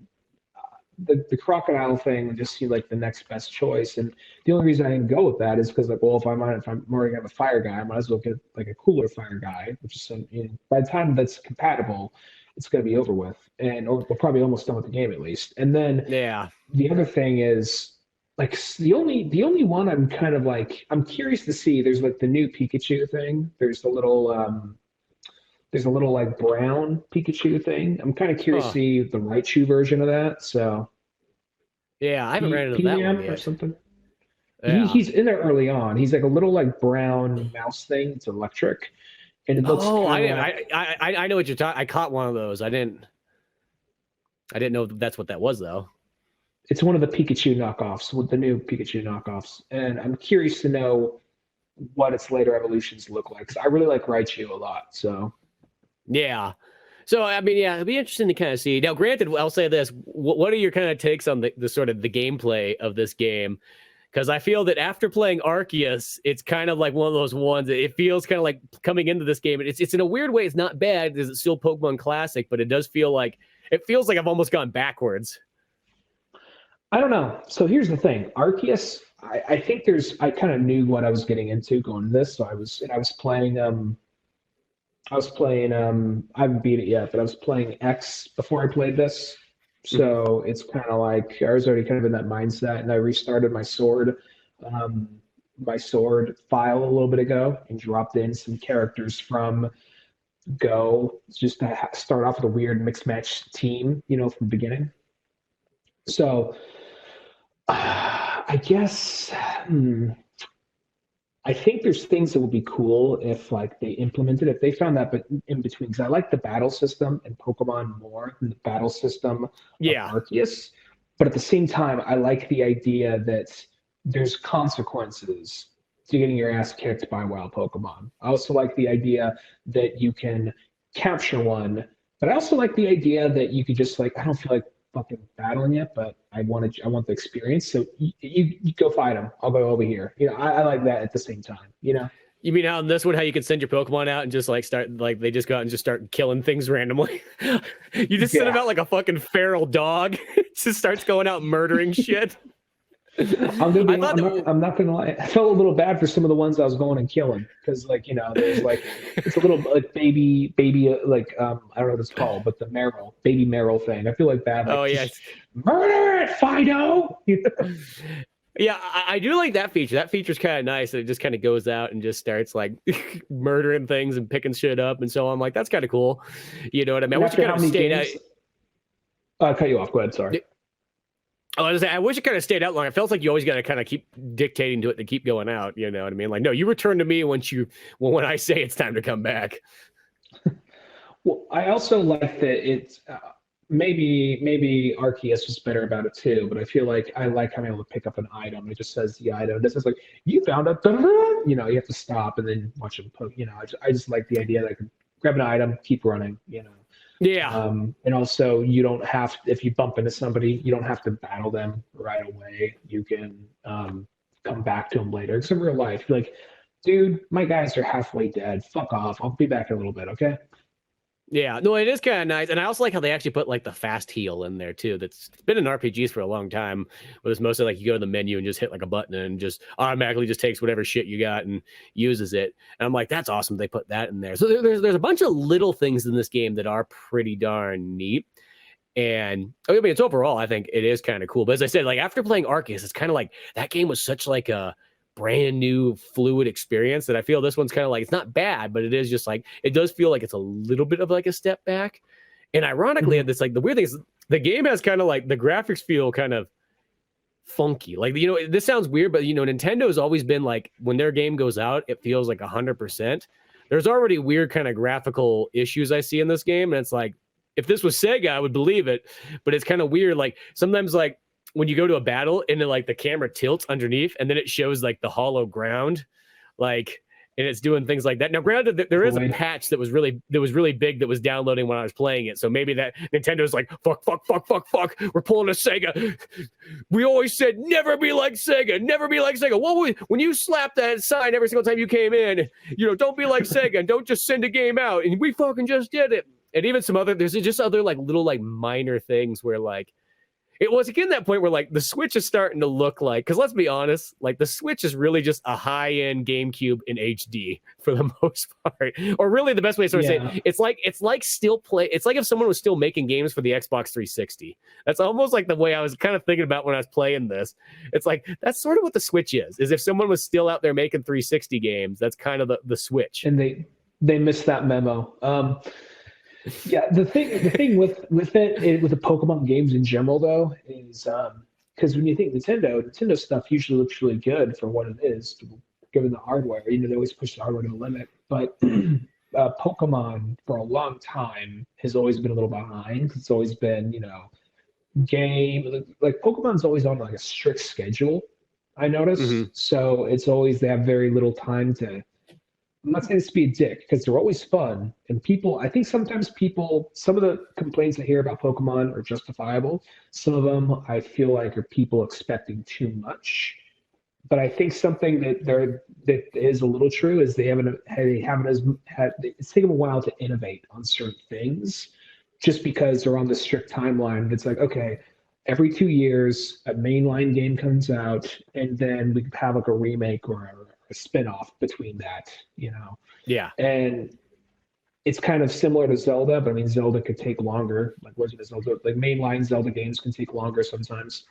the crocodile thing just seemed like the next best choice. And the only reason I didn't go with that is because, like, well, if I'm already gonna have a fire guy, I might as well get like a cooler fire guy, which is some. You know, by the time that's compatible, it's going to be over with, or we're probably almost done with the game at least. And then the other thing is, like, the only one I'm kind of like, I'm curious to see. There's like the new Pikachu thing. There's a little like brown Pikachu thing. I'm kind of curious to see the Raichu version of that. So yeah, I haven't read into that one yet. Or something. Yeah. He's in there early on. He's like a little like brown mouse thing. It's electric. And it looks I know what you're talking. I caught one of those. I didn't know that's what that was though. It's one of the Pikachu knockoffs, with the new Pikachu knockoffs, and I'm curious to know what its later evolutions look like. 'Cause I really like Raichu a lot. So yeah. So I mean, yeah, it'd be interesting to kind of see. Now, granted, I'll say this: what are your kind of takes on the sort of the gameplay of this game? Because I feel that after playing Arceus, it's kind of like one of those ones that it feels kind of like coming into this game. It's in a weird way, it's not bad because it's still Pokemon Classic, but it feels like I've almost gone backwards. I don't know. So here's the thing. Arceus, I think I kind of knew what I was getting into going to this. So I was playing, I haven't beat it yet, but I was playing X before I played this. So it's kind of like I was already kind of in that mindset, and I restarted my sword file a little bit ago and dropped in some characters from Go just to start off with a weird mixed match team, you know, from the beginning. So I guess I think there's things that would be cool if like they implemented, if they found that, but in between, because I like the battle system in Pokemon more than the battle system of Arceus. But at the same time, I like the idea that there's consequences to getting your ass kicked by wild Pokemon. I also like the idea that you can capture one, but I also like the idea that you could just like, I don't feel like fucking battling it, but I want the experience. So you go fight them. I'll go over here. You know, I like that at the same time. You know. You mean how in this one, how you can send your Pokemon out and just like start, like they just go out and just start killing things randomly? You just send them out like a fucking feral dog. It just starts going out murdering shit. I'm not gonna lie. I felt a little bad for some of the ones I was going and killing because, like, you know, there's like it's a little like baby like I don't know what it's called, but the baby Meryl thing. I feel like bad. Like, murder it, Fido. Yeah, I do like that feature. That feature's kind of nice. It just kind of goes out and just starts like murdering things and picking shit up and so on. Like, that's kind of cool. You know what I mean? I wish you kind of stayed out. I'll cut you off. Go ahead. Sorry. I wish it kind of stayed out long. It feels like you always got to kind of keep dictating to it to keep going out. You know what I mean? Like, no, you return to me when I say it's time to come back. Well, I also like that it's maybe Arceus was better about it too, but I feel like I like having able to pick up an item. It just says the item. This is like you found a, you know, you have to stop and then watch them poke. You know, I just like the idea that I can grab an item, keep running. You know. Yeah. And also you don't have, if you bump into somebody, you don't have to battle them right away. You can come back to them later. It's in real life. You're like, dude, my guys are halfway dead. Fuck off. I'll be back in a little bit, okay? Yeah, no, it is kind of nice. And I also like how they actually put like the fast heal in there too. That's been in RPGs for a long time, but it's mostly like you go to the menu and just hit like a button and just automatically just takes whatever shit you got and uses it. And I'm like, that's awesome. They put that in there. So there's a bunch of little things in this game that are pretty darn neat. And I mean, it's overall, I think it is kind of cool. But as I said, like after playing Arceus, it's kind of like that game was such like a brand new fluid experience that I feel this one's kind of like, it's not bad, but it is just like, it does feel like it's a little bit of like a step back. And ironically, it's like the weird thing is the game has kind of like the graphics feel kind of funky. Like, you know, this sounds weird, but you know, Nintendo has always been like, when their game goes out, it feels like 100%. There's already weird kind of graphical issues I see in this game. And it's like, if this was Sega, I would believe it, but it's kind of weird. Like sometimes like when you go to a battle and then like the camera tilts underneath and then it shows like the hollow ground, like, and it's doing things like that. Now, granted, there is a patch that was really big that was downloading when I was playing it. So maybe that Nintendo's like, fuck. We're pulling a Sega. We always said never be like Sega, never be like Sega. Well, when you slapped that sign every single time you came in, you know, don't be like Sega and don't just send a game out. And we fucking just did it. And even there's just other like little like minor things where like, it was again that point where like the Switch is starting to look like, because let's be honest, like the Switch is really just a high-end GameCube in HD for the most part. Or really the best way to sort of say it, it's like it's like if someone was still making games for the Xbox 360. That's almost like the way I was kind of thinking about when I was playing this. It's like that's sort of what the Switch is if someone was still out there making 360 games, that's kind of the Switch. And they missed that memo. Yeah, the thing with with the Pokemon games in general though is because when you think Nintendo stuff usually looks really good for what it is, given the hardware. You know, they always push the hardware to the limit. But Pokemon for a long time has always been a little behind. It's always been, you know, like Pokemon's always on like a strict schedule. I noticed, so it's always they have very little time to. I'm not saying this to be a dick because they're always fun. And I think sometimes some of the complaints I hear about Pokemon are justifiable. Some of them I feel like are people expecting too much. But I think something that is a little true is it's taken them a while to innovate on certain things just because they're on the strict timeline. It's like, okay, every 2 years, a mainline game comes out, and then we have like a remake or a spin-off between that, you know? Yeah. And it's kind of similar to Zelda, but I mean, Zelda could take longer. Like, Legend of Zelda, like mainline Zelda games can take longer sometimes.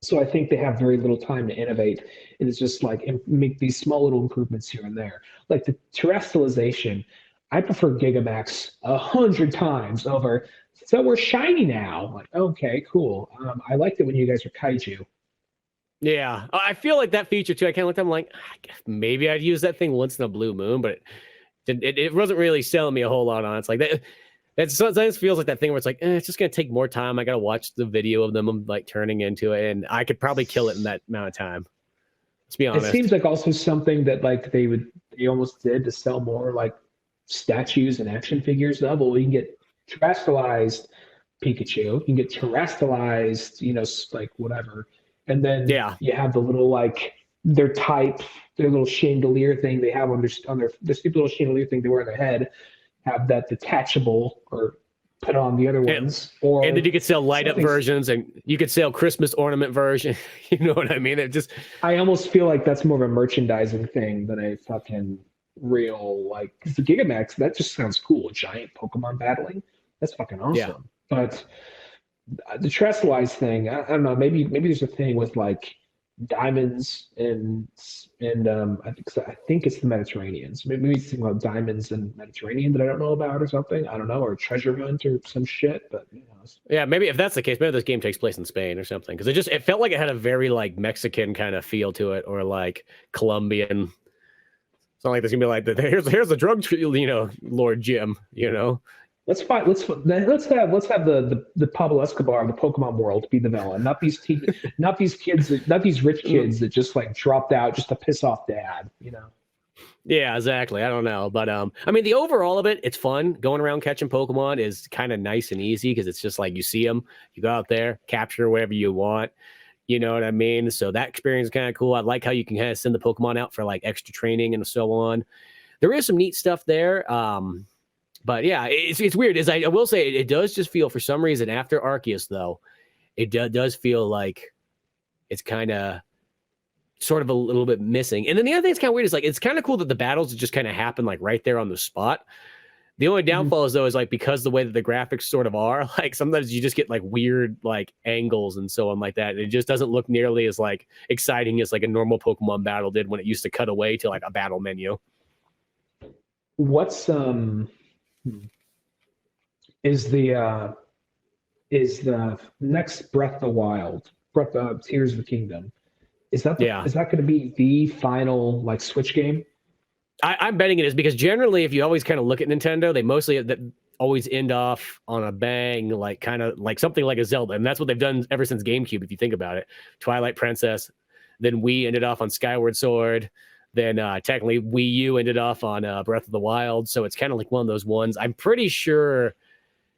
So I think they have very little time to innovate. And it's just like make these small little improvements here and there. Like the terrestrialization, I prefer Gigamax 100 times over. So we're shiny now. Like, okay, cool. I liked it when you guys were kaiju. Yeah, I feel like that feature too. I kind of looked at them like, maybe I'd use that thing once in a blue moon, but it wasn't really selling me a whole lot on it. It's like that. It sometimes feels like that thing where it's like, it's just gonna take more time. I gotta watch the video of them like turning into it, and I could probably kill it in that amount of time. Let's be honest. It seems like also something that like they almost did to sell more like statues and action figures. Well, you can get terrestrialized Pikachu, you can get terrestrialized, you know, like whatever. And then you have the little like their little chandelier thing they have on their stupid little chandelier thing they wear on their head, have that detachable or put on the other ones. And then you could sell light up versions, and you could sell Christmas ornament version. You know what I mean? I almost feel like that's more of a merchandising thing than a fucking real like. Because the Gigamax, that just sounds cool. Giant Pokemon battling, that's fucking awesome. Yeah. But the Tress-wise thing, I don't know. Maybe there's a thing with like diamonds and I think it's the Mediterranean. So maybe it's something about diamonds and Mediterranean that I don't know about or something. I don't know, or treasure hunt or some shit. But you know. Yeah, maybe if that's the case, maybe this game takes place in Spain or something because it felt like it had a very like Mexican kind of feel to it, or like Colombian. It's not like there's gonna be like here's the drug, Lord Jim, you know. Let's have the Pablo Escobar of the Pokemon world be the villain, not these rich kids that just like dropped out just to piss off dad, you know. Yeah, exactly. I don't know, but I mean, the overall of it's fun. Going around catching Pokemon is kind of nice and easy because it's just like you see them, you go out there, capture whatever you want. You know what I mean? So that experience is kind of cool. I like how you can kind of send the Pokemon out for like extra training and so on. There is some neat stuff there. But yeah, it's weird. I will say, it does just feel for some reason after Arceus, though, it does feel like it's kind of sort of a little bit missing. And then the other thing that's kind of weird is like it's kind of cool that the battles just kind of happen like right there on the spot. The only downfall is though is like because the way that the graphics sort of are, like sometimes you just get like weird like angles and so on like that. It just doesn't look nearly as like exciting as like a normal Pokemon battle did when it used to cut away to like a battle menu. What's is the next Breath of the Wild, Tears of the Kingdom? Is that is that going to be the final like Switch game? I'm betting it is, because generally, if you always kind of look at Nintendo, they mostly always end off on a bang, like kind of like something like a Zelda, and that's what they've done ever since GameCube. If you think about it, Twilight Princess, then Wii ended off on Skyward Sword, then technically Wii U ended off on Breath of the Wild. So it's kind of like one of those ones. I'm pretty sure,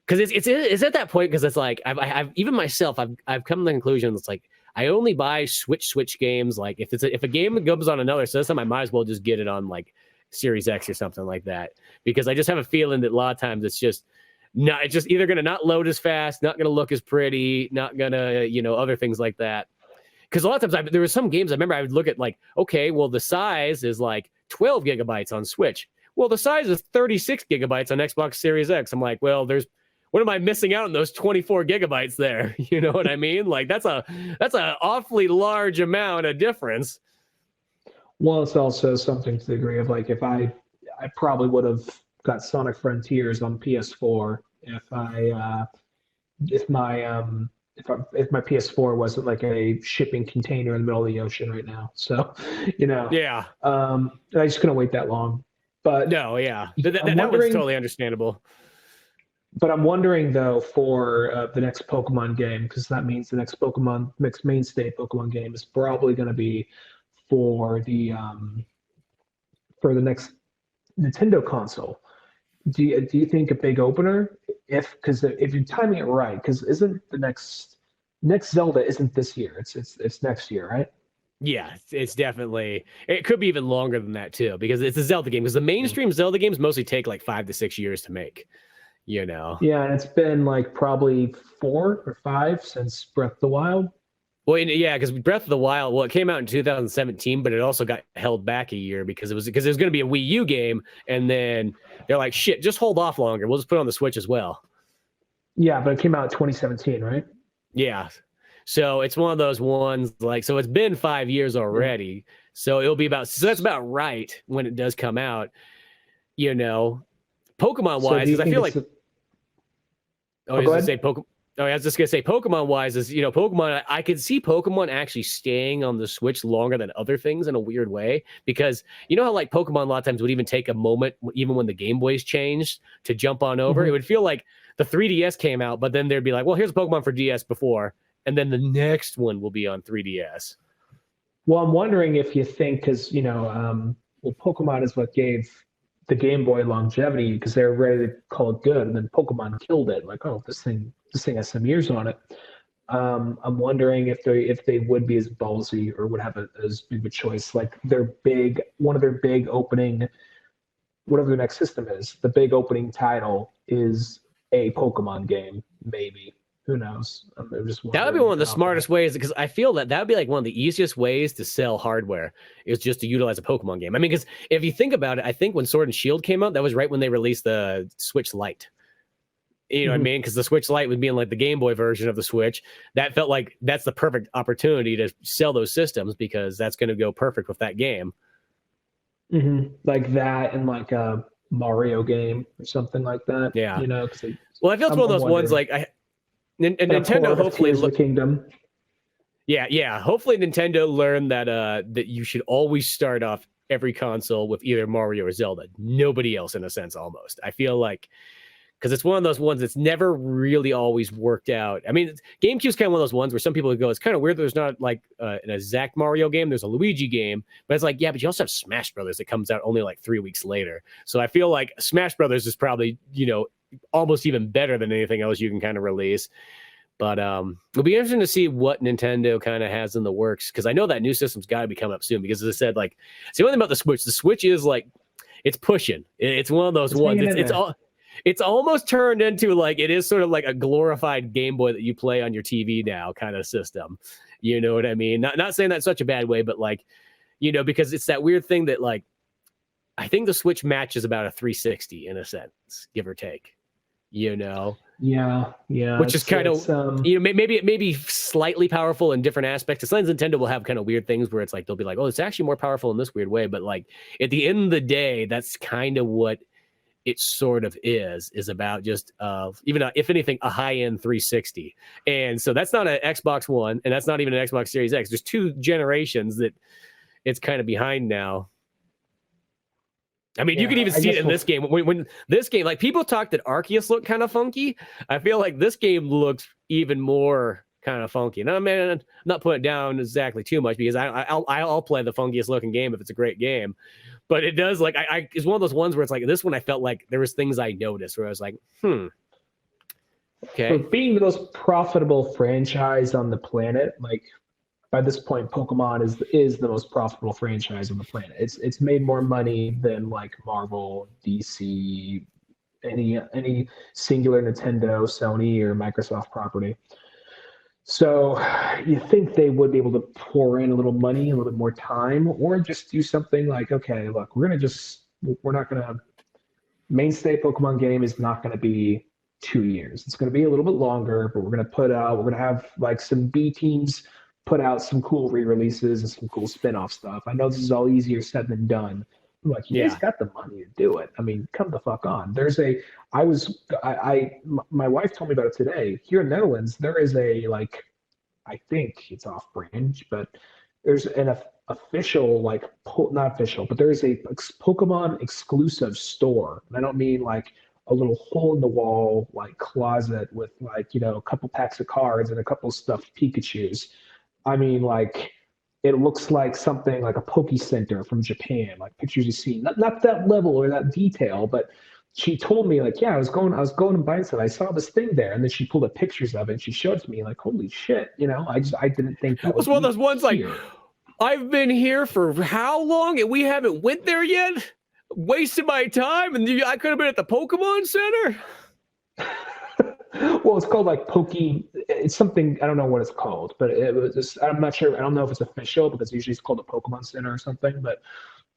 because it's at that point, because it's like I've even myself I've come to the conclusion it's like I only buy Switch games like if a game goes on another system, I might as well just get it on like Series X or something like that, because I just have a feeling that a lot of times it's just either going to not load as fast, not going to look as pretty, not going to, other things like that. Because a lot of times there were some games I remember I would look at like, okay, well, the size is like 12 gigabytes on Switch. Well, the size is 36 gigabytes on Xbox Series X. I'm like, well, what am I missing out on those 24 gigabytes there? You know what I mean? Like that's a awfully large amount of difference. Well, it's also something to the degree of like if I probably would have got Sonic Frontiers on PS4 if my PS4 wasn't like a shipping container in the middle of the ocean right now. So, Yeah. I just couldn't wait that long. But no, yeah, that was totally understandable. But I'm wondering though for the next Pokemon game, because that means the next mainstay Pokemon game is probably going to be for the next Nintendo console. Do you think a big opener? Because if you're timing it right, because isn't the next Zelda isn't this year? It's next year, right? Yeah, it's definitely. It could be even longer than that too, because it's a Zelda game. Because the mainstream Zelda games mostly take like 5 to 6 years to make. Yeah, and it's been like probably 4 or 5 since Breath of the Wild. Well, yeah, because Breath of the Wild, it came out in 2017, but it also got held back a year because it was going to be a Wii U game, and then they're like, "Shit, just hold off longer. We'll just put it on the Switch as well." Yeah, but it came out in 2017, right? Yeah, so it's one of those ones like, so it's been 5 years already, so it'll be that's about right when it does come out. Pokemon wise, because I feel like, I was just gonna say Pokemon wise is, Pokemon, I could see Pokemon actually staying on the Switch longer than other things in a weird way, because how like Pokemon a lot of times would even take a moment, even when the Game Boys changed, to jump on over. It would feel like the 3DS came out, but then there'd be like, well, here's Pokemon for DS before, and then the next one will be on 3DS. Well, I'm wondering if you think, because Pokemon is what gave the Game Boy longevity, because they were ready to call it good, and then Pokemon killed it. Like, oh, this thing has some years on it. I'm wondering if they would be as ballsy or would have as big of a choice. Like one of their big opening, whatever their next system is, the big opening title is a Pokemon game, maybe. Who knows? That would be one of the smartest ways, because I feel that would be like one of the easiest ways to sell hardware, is just to utilize a Pokemon game. I mean, because if you think about it, I think when Sword and Shield came out, that was right when they released the Switch Lite. You know what I mean? Because the Switch Lite would be in like the Game Boy version of the Switch. That felt like that's the perfect opportunity to sell those systems, because that's going to go perfect with that game. Like that, and like a Mario game or something like that. Yeah. I feel it's one of those ones like Nintendo hopefully the Kingdom. Yeah. Hopefully Nintendo learned that you should always start off every console with either Mario or Zelda. Nobody else, in a sense, almost. I feel like, because it's one of those ones that's never really always worked out. I mean, GameCube's kind of one of those ones where some people would go, it's kind of weird there's not like an exact Mario game. There's a Luigi game, but it's like, yeah, but you also have Smash Brothers that comes out only like 3 weeks later. So I feel like Smash Brothers is probably, almost even better than anything else you can kind of release. But it'll be interesting to see what Nintendo kind of has in the works, because I know that new system's got to be coming up soon, because as I said, like, see, one thing about the Switch is like, it's pushing. It's one of those ones. It's almost turned into like, it is sort of like a glorified Game Boy that you play on your TV now kind of system. You know what I mean? Not saying that's such a bad way, but like, because it's that weird thing that like, I think the Switch matches about a 360 in a sense, give or take. You know. Yeah. Which is kind of maybe it may be slightly powerful in different aspects. Sometimes Nintendo will have kind of weird things where it's like they'll be like, oh, it's actually more powerful in this weird way. But like at the end of the day, that's kind of what it sort of is about just even if anything a high-end 360. And so that's not an Xbox One, and that's not even an Xbox Series X. There's 2 generations that it's kind of behind now. I mean, you can even see it in this game. When this game, like people talk that Arceus looked kind of funky. I feel like this game looks even more kind of funky. Now, man, I'm not putting it down exactly too much because I'll play the funkiest looking game if it's a great game. But it does like it's one of those ones where it's like this one. I felt like there was things I noticed where I was like, okay. For being the most profitable franchise on the planet, like. By this point, Pokemon is the most profitable franchise on the planet. It's made more money than like Marvel, DC, any singular Nintendo, Sony, or Microsoft property. So you think they would be able to pour in a little money, a little bit more time, or just do something like, okay, look, we're not gonna mainstay Pokemon game is not gonna be 2 years. It's gonna be a little bit longer, but we're gonna have like some B teams put out some cool re-releases and some cool spin-off stuff. I know this is all easier said than done. I'm like, you guys got the money to do it. I mean, come the fuck on. My wife told me about it today. Here in the Netherlands, there is a, like, I think it's off-brand, but there's an official, like, not official, but there is a Pokemon exclusive store. And I don't mean like a little hole in the wall, like closet with like, you know, a couple packs of cards and a couple stuffed Pikachus. I mean, like, it looks like something like a Poke Center from Japan, like pictures you see. Not that level or that detail, but she told me, like, yeah, I was going and buying stuff. I saw this thing there, and then she pulled up pictures of it, and she showed it to me, like, holy shit, you know, I didn't think that was one of those ones like, I've been here for how long, and we haven't went there yet? Wasted my time, and I could have been at the Pokemon Center. Well, it's called like it's something, I don't know what it's called, but it was just, I'm not sure. I don't know if it's official because usually it's called a Pokemon Center or something. But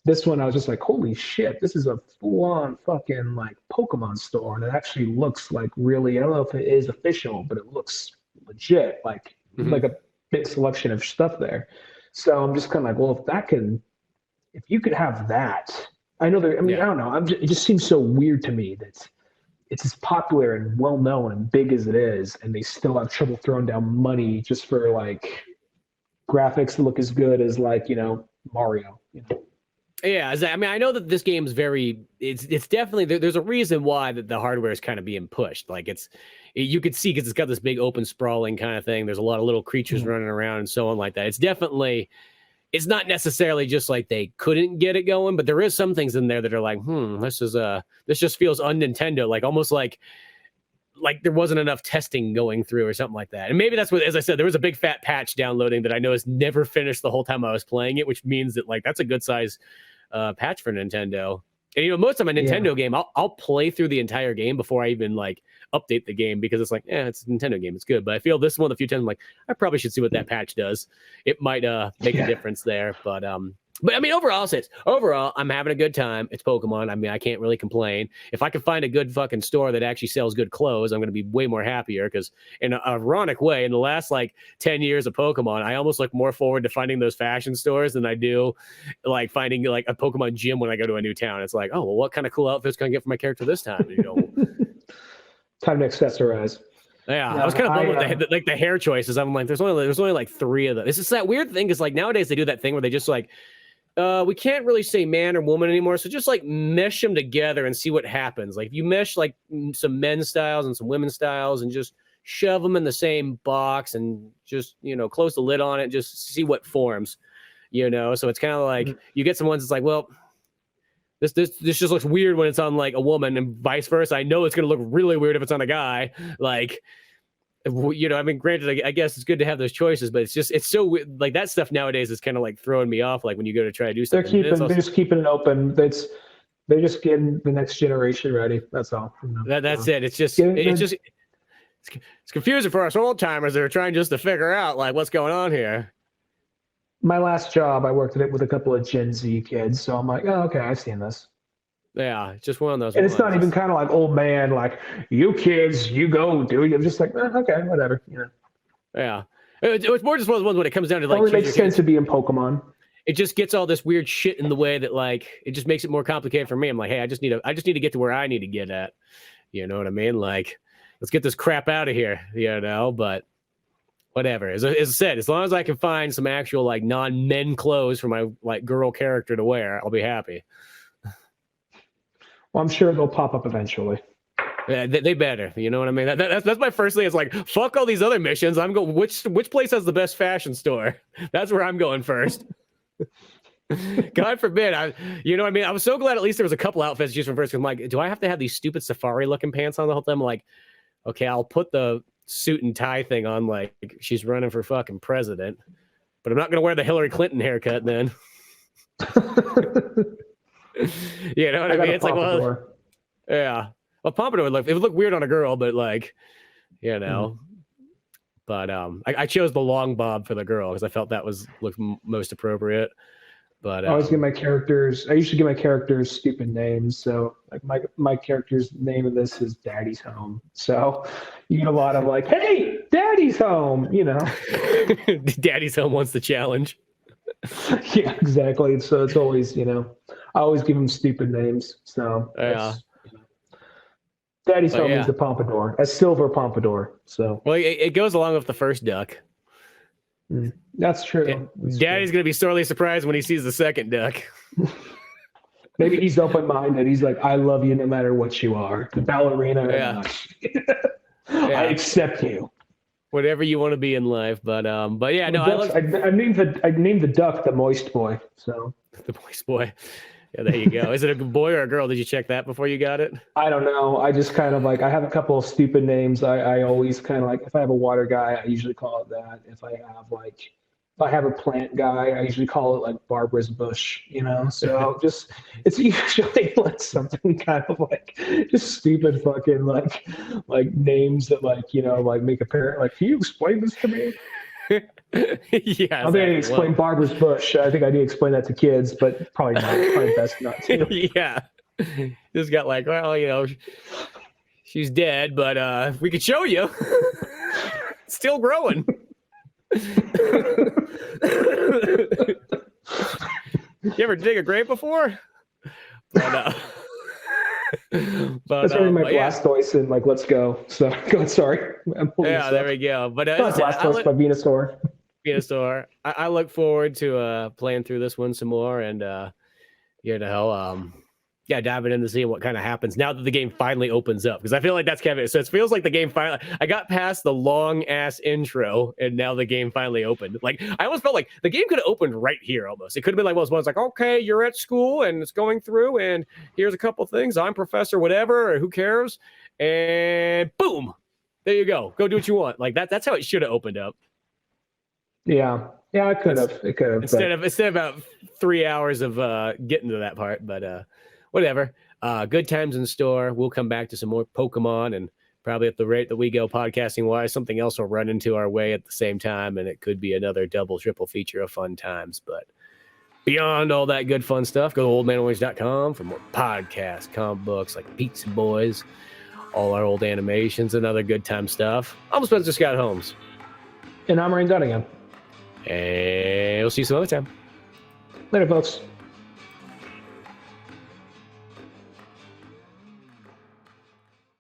this one, I was just like, holy shit, this is a full-on fucking like Pokemon store. And it actually looks like really, I don't know if it is official, but it looks legit, like like a big selection of stuff there. So I'm just kind of like, well, if you could have that, I know I don't know. It just seems so weird to me that it's as popular and well known and big as it is, and they still have trouble throwing down money just for like graphics to look as good as like, you know, Mario. You know? Yeah, I mean, I know that this game is it's definitely there's a reason why that the hardware is kind of being pushed. Like you could see because it's got this big open sprawling kind of thing. There's a lot of little creatures running around and so on like that. It's not necessarily just like they couldn't get it going, but there is some things in there that are like, this just feels un-Nintendo, like almost like there wasn't enough testing going through or something like that. And maybe that's what, as I said, there was a big fat patch downloading that I know is never finished the whole time I was playing it, which means that like that's a good size patch for Nintendo. And, you know, most of my Nintendo game, I'll play through the entire game before I even like update the game because it's like, it's a Nintendo game. It's good. But I feel this one a few times, I'm like, I probably should see what that patch does. It might make a difference there. But I mean, overall, I'm having a good time. It's Pokemon. I mean, I can't really complain. If I could find a good fucking store that actually sells good clothes, I'm going to be way more happier because in an ironic way, in the last like 10 years of Pokemon, I almost look more forward to finding those fashion stores than I do like finding like a Pokemon gym when I go to a new town. It's like, oh, well, what kind of cool outfits can I get for my character this time? You know, time to accessorize. Yeah, I was kind of bummed with the hair choices. I'm like, there's only like 3 of them. It's just that weird thing is like nowadays they do that thing where they just like, we can't really say man or woman anymore, so just like mesh them together and see what happens. Like if you mesh like some men's styles and some women's styles and just shove them in the same box and just, you know, close the lid on it and just see what forms, you know. So it's kind of like you get some ones that's like, well, this just looks weird when it's on like a woman and vice versa. I know it's going to look really weird if it's on a guy. Like, you know, I mean, granted, I guess it's good to have those choices, but it's so like that stuff nowadays is kind of like throwing me off. Like when you go to try to do something, they're just keeping it open. They're just getting the next generation ready. That's all. That's it. It's just it's confusing for us old timers that are trying just to figure out like what's going on here. My last job, I worked with a couple of Gen Z kids, so I'm like, oh, okay, I've seen this. Yeah, just one of those. And it's not even kind of like old man, like you kids, you go do it. I'm just like, okay, whatever. Yeah, it's more just one of those ones when it comes down to like. It only makes sense to be in Pokemon. It just gets all this weird shit in the way that like it just makes it more complicated for me. I'm like, hey, I just need to get to where I need to get at. You know what I mean? Like, let's get this crap out of here. But whatever. As I said, as long as I can find some actual like non-men clothes for my like girl character to wear, I'll be happy. Well, I'm sure they'll pop up eventually. Yeah, they better. You know what I mean? That's my first thing. It's like, fuck all these other missions. I'm going. Which place has the best fashion store? That's where I'm going first. God forbid. You know what I mean? I was so glad at least there was a couple outfits just from first. I'm like, do I have to have these stupid safari looking pants on the whole time? I'm like, okay, I'll put the suit and tie thing on like she's running for fucking president, but I'm not going to wear the Hillary Clinton haircut then. You know what I mean? It's like, well, yeah. Well, pompadour would look weird on a girl, but like, But I chose the long bob for the girl because I felt that looked most appropriate. But I usually give my characters stupid names. So like my character's name in this is Daddy's Home. So you get a lot of like, hey, Daddy's home. Daddy's Home wants the challenge. Yeah, exactly. So it's always I always give them stupid names. So yeah. Daddy's Home is the pompadour, a silver pompadour. So well, it goes along with the first duck. That's true. Daddy's going to be sorely surprised when he sees the second duck. Maybe he's open-minded. He's like, I love you no matter what you are. The ballerina. Yeah. I accept you. Whatever you want to be in life. But yeah, no, I named the duck the Moist Boy. So the Moist Boy. Yeah, there you go. Is it a boy or a girl? Did you check that before you got it? I don't know. I just kind of like, I have a couple of stupid names. I always kind of like, if I have a water guy, I usually call it that. If I have a plant guy, I usually call it like Barbara's bush, So it's usually like something kind of like just stupid fucking like names that like make a parent like, can you explain this to me? Yeah, I think I need to explain Barbara's bush. I think I need to explain that to kids, but probably not. Probably best not to. Yeah, just got like, well, she's dead, but we could show you. Still growing. You ever dig a grave before? But that's really my Blastoise and like, let's go. So go. Sorry. Yeah, there we go. But Blastoise by Venusaur. Venusaur. I look forward to playing through this one some more and diving in to see what kind of happens now that the game finally opens up, because I feel like that's kind of it. So it feels like the game finally, I got past the long ass intro and now the game finally opened. Like I almost felt like the game could have opened right here almost. It could have been like one of those ones like, okay, you're at school and it's going through and here's a couple things. I'm professor whatever, or who cares? And boom, there you go. Go do what you want. Like that's how it should have opened up. Yeah, it could have. Instead of about 3 hours of getting to that part, but whatever. Good times in store. We'll come back to some more Pokemon, and probably at the rate that we go podcasting wise, something else will run into our way at the same time, and it could be another double, triple feature of fun times. But beyond all that good fun stuff, go to oldmanorange.com for more podcasts, comic books like Pizza Boys, all our old animations, and other good time stuff. I'm Spencer Scott Holmes. And I'm Rain Dunningham. And we'll see you some other time. Later, folks.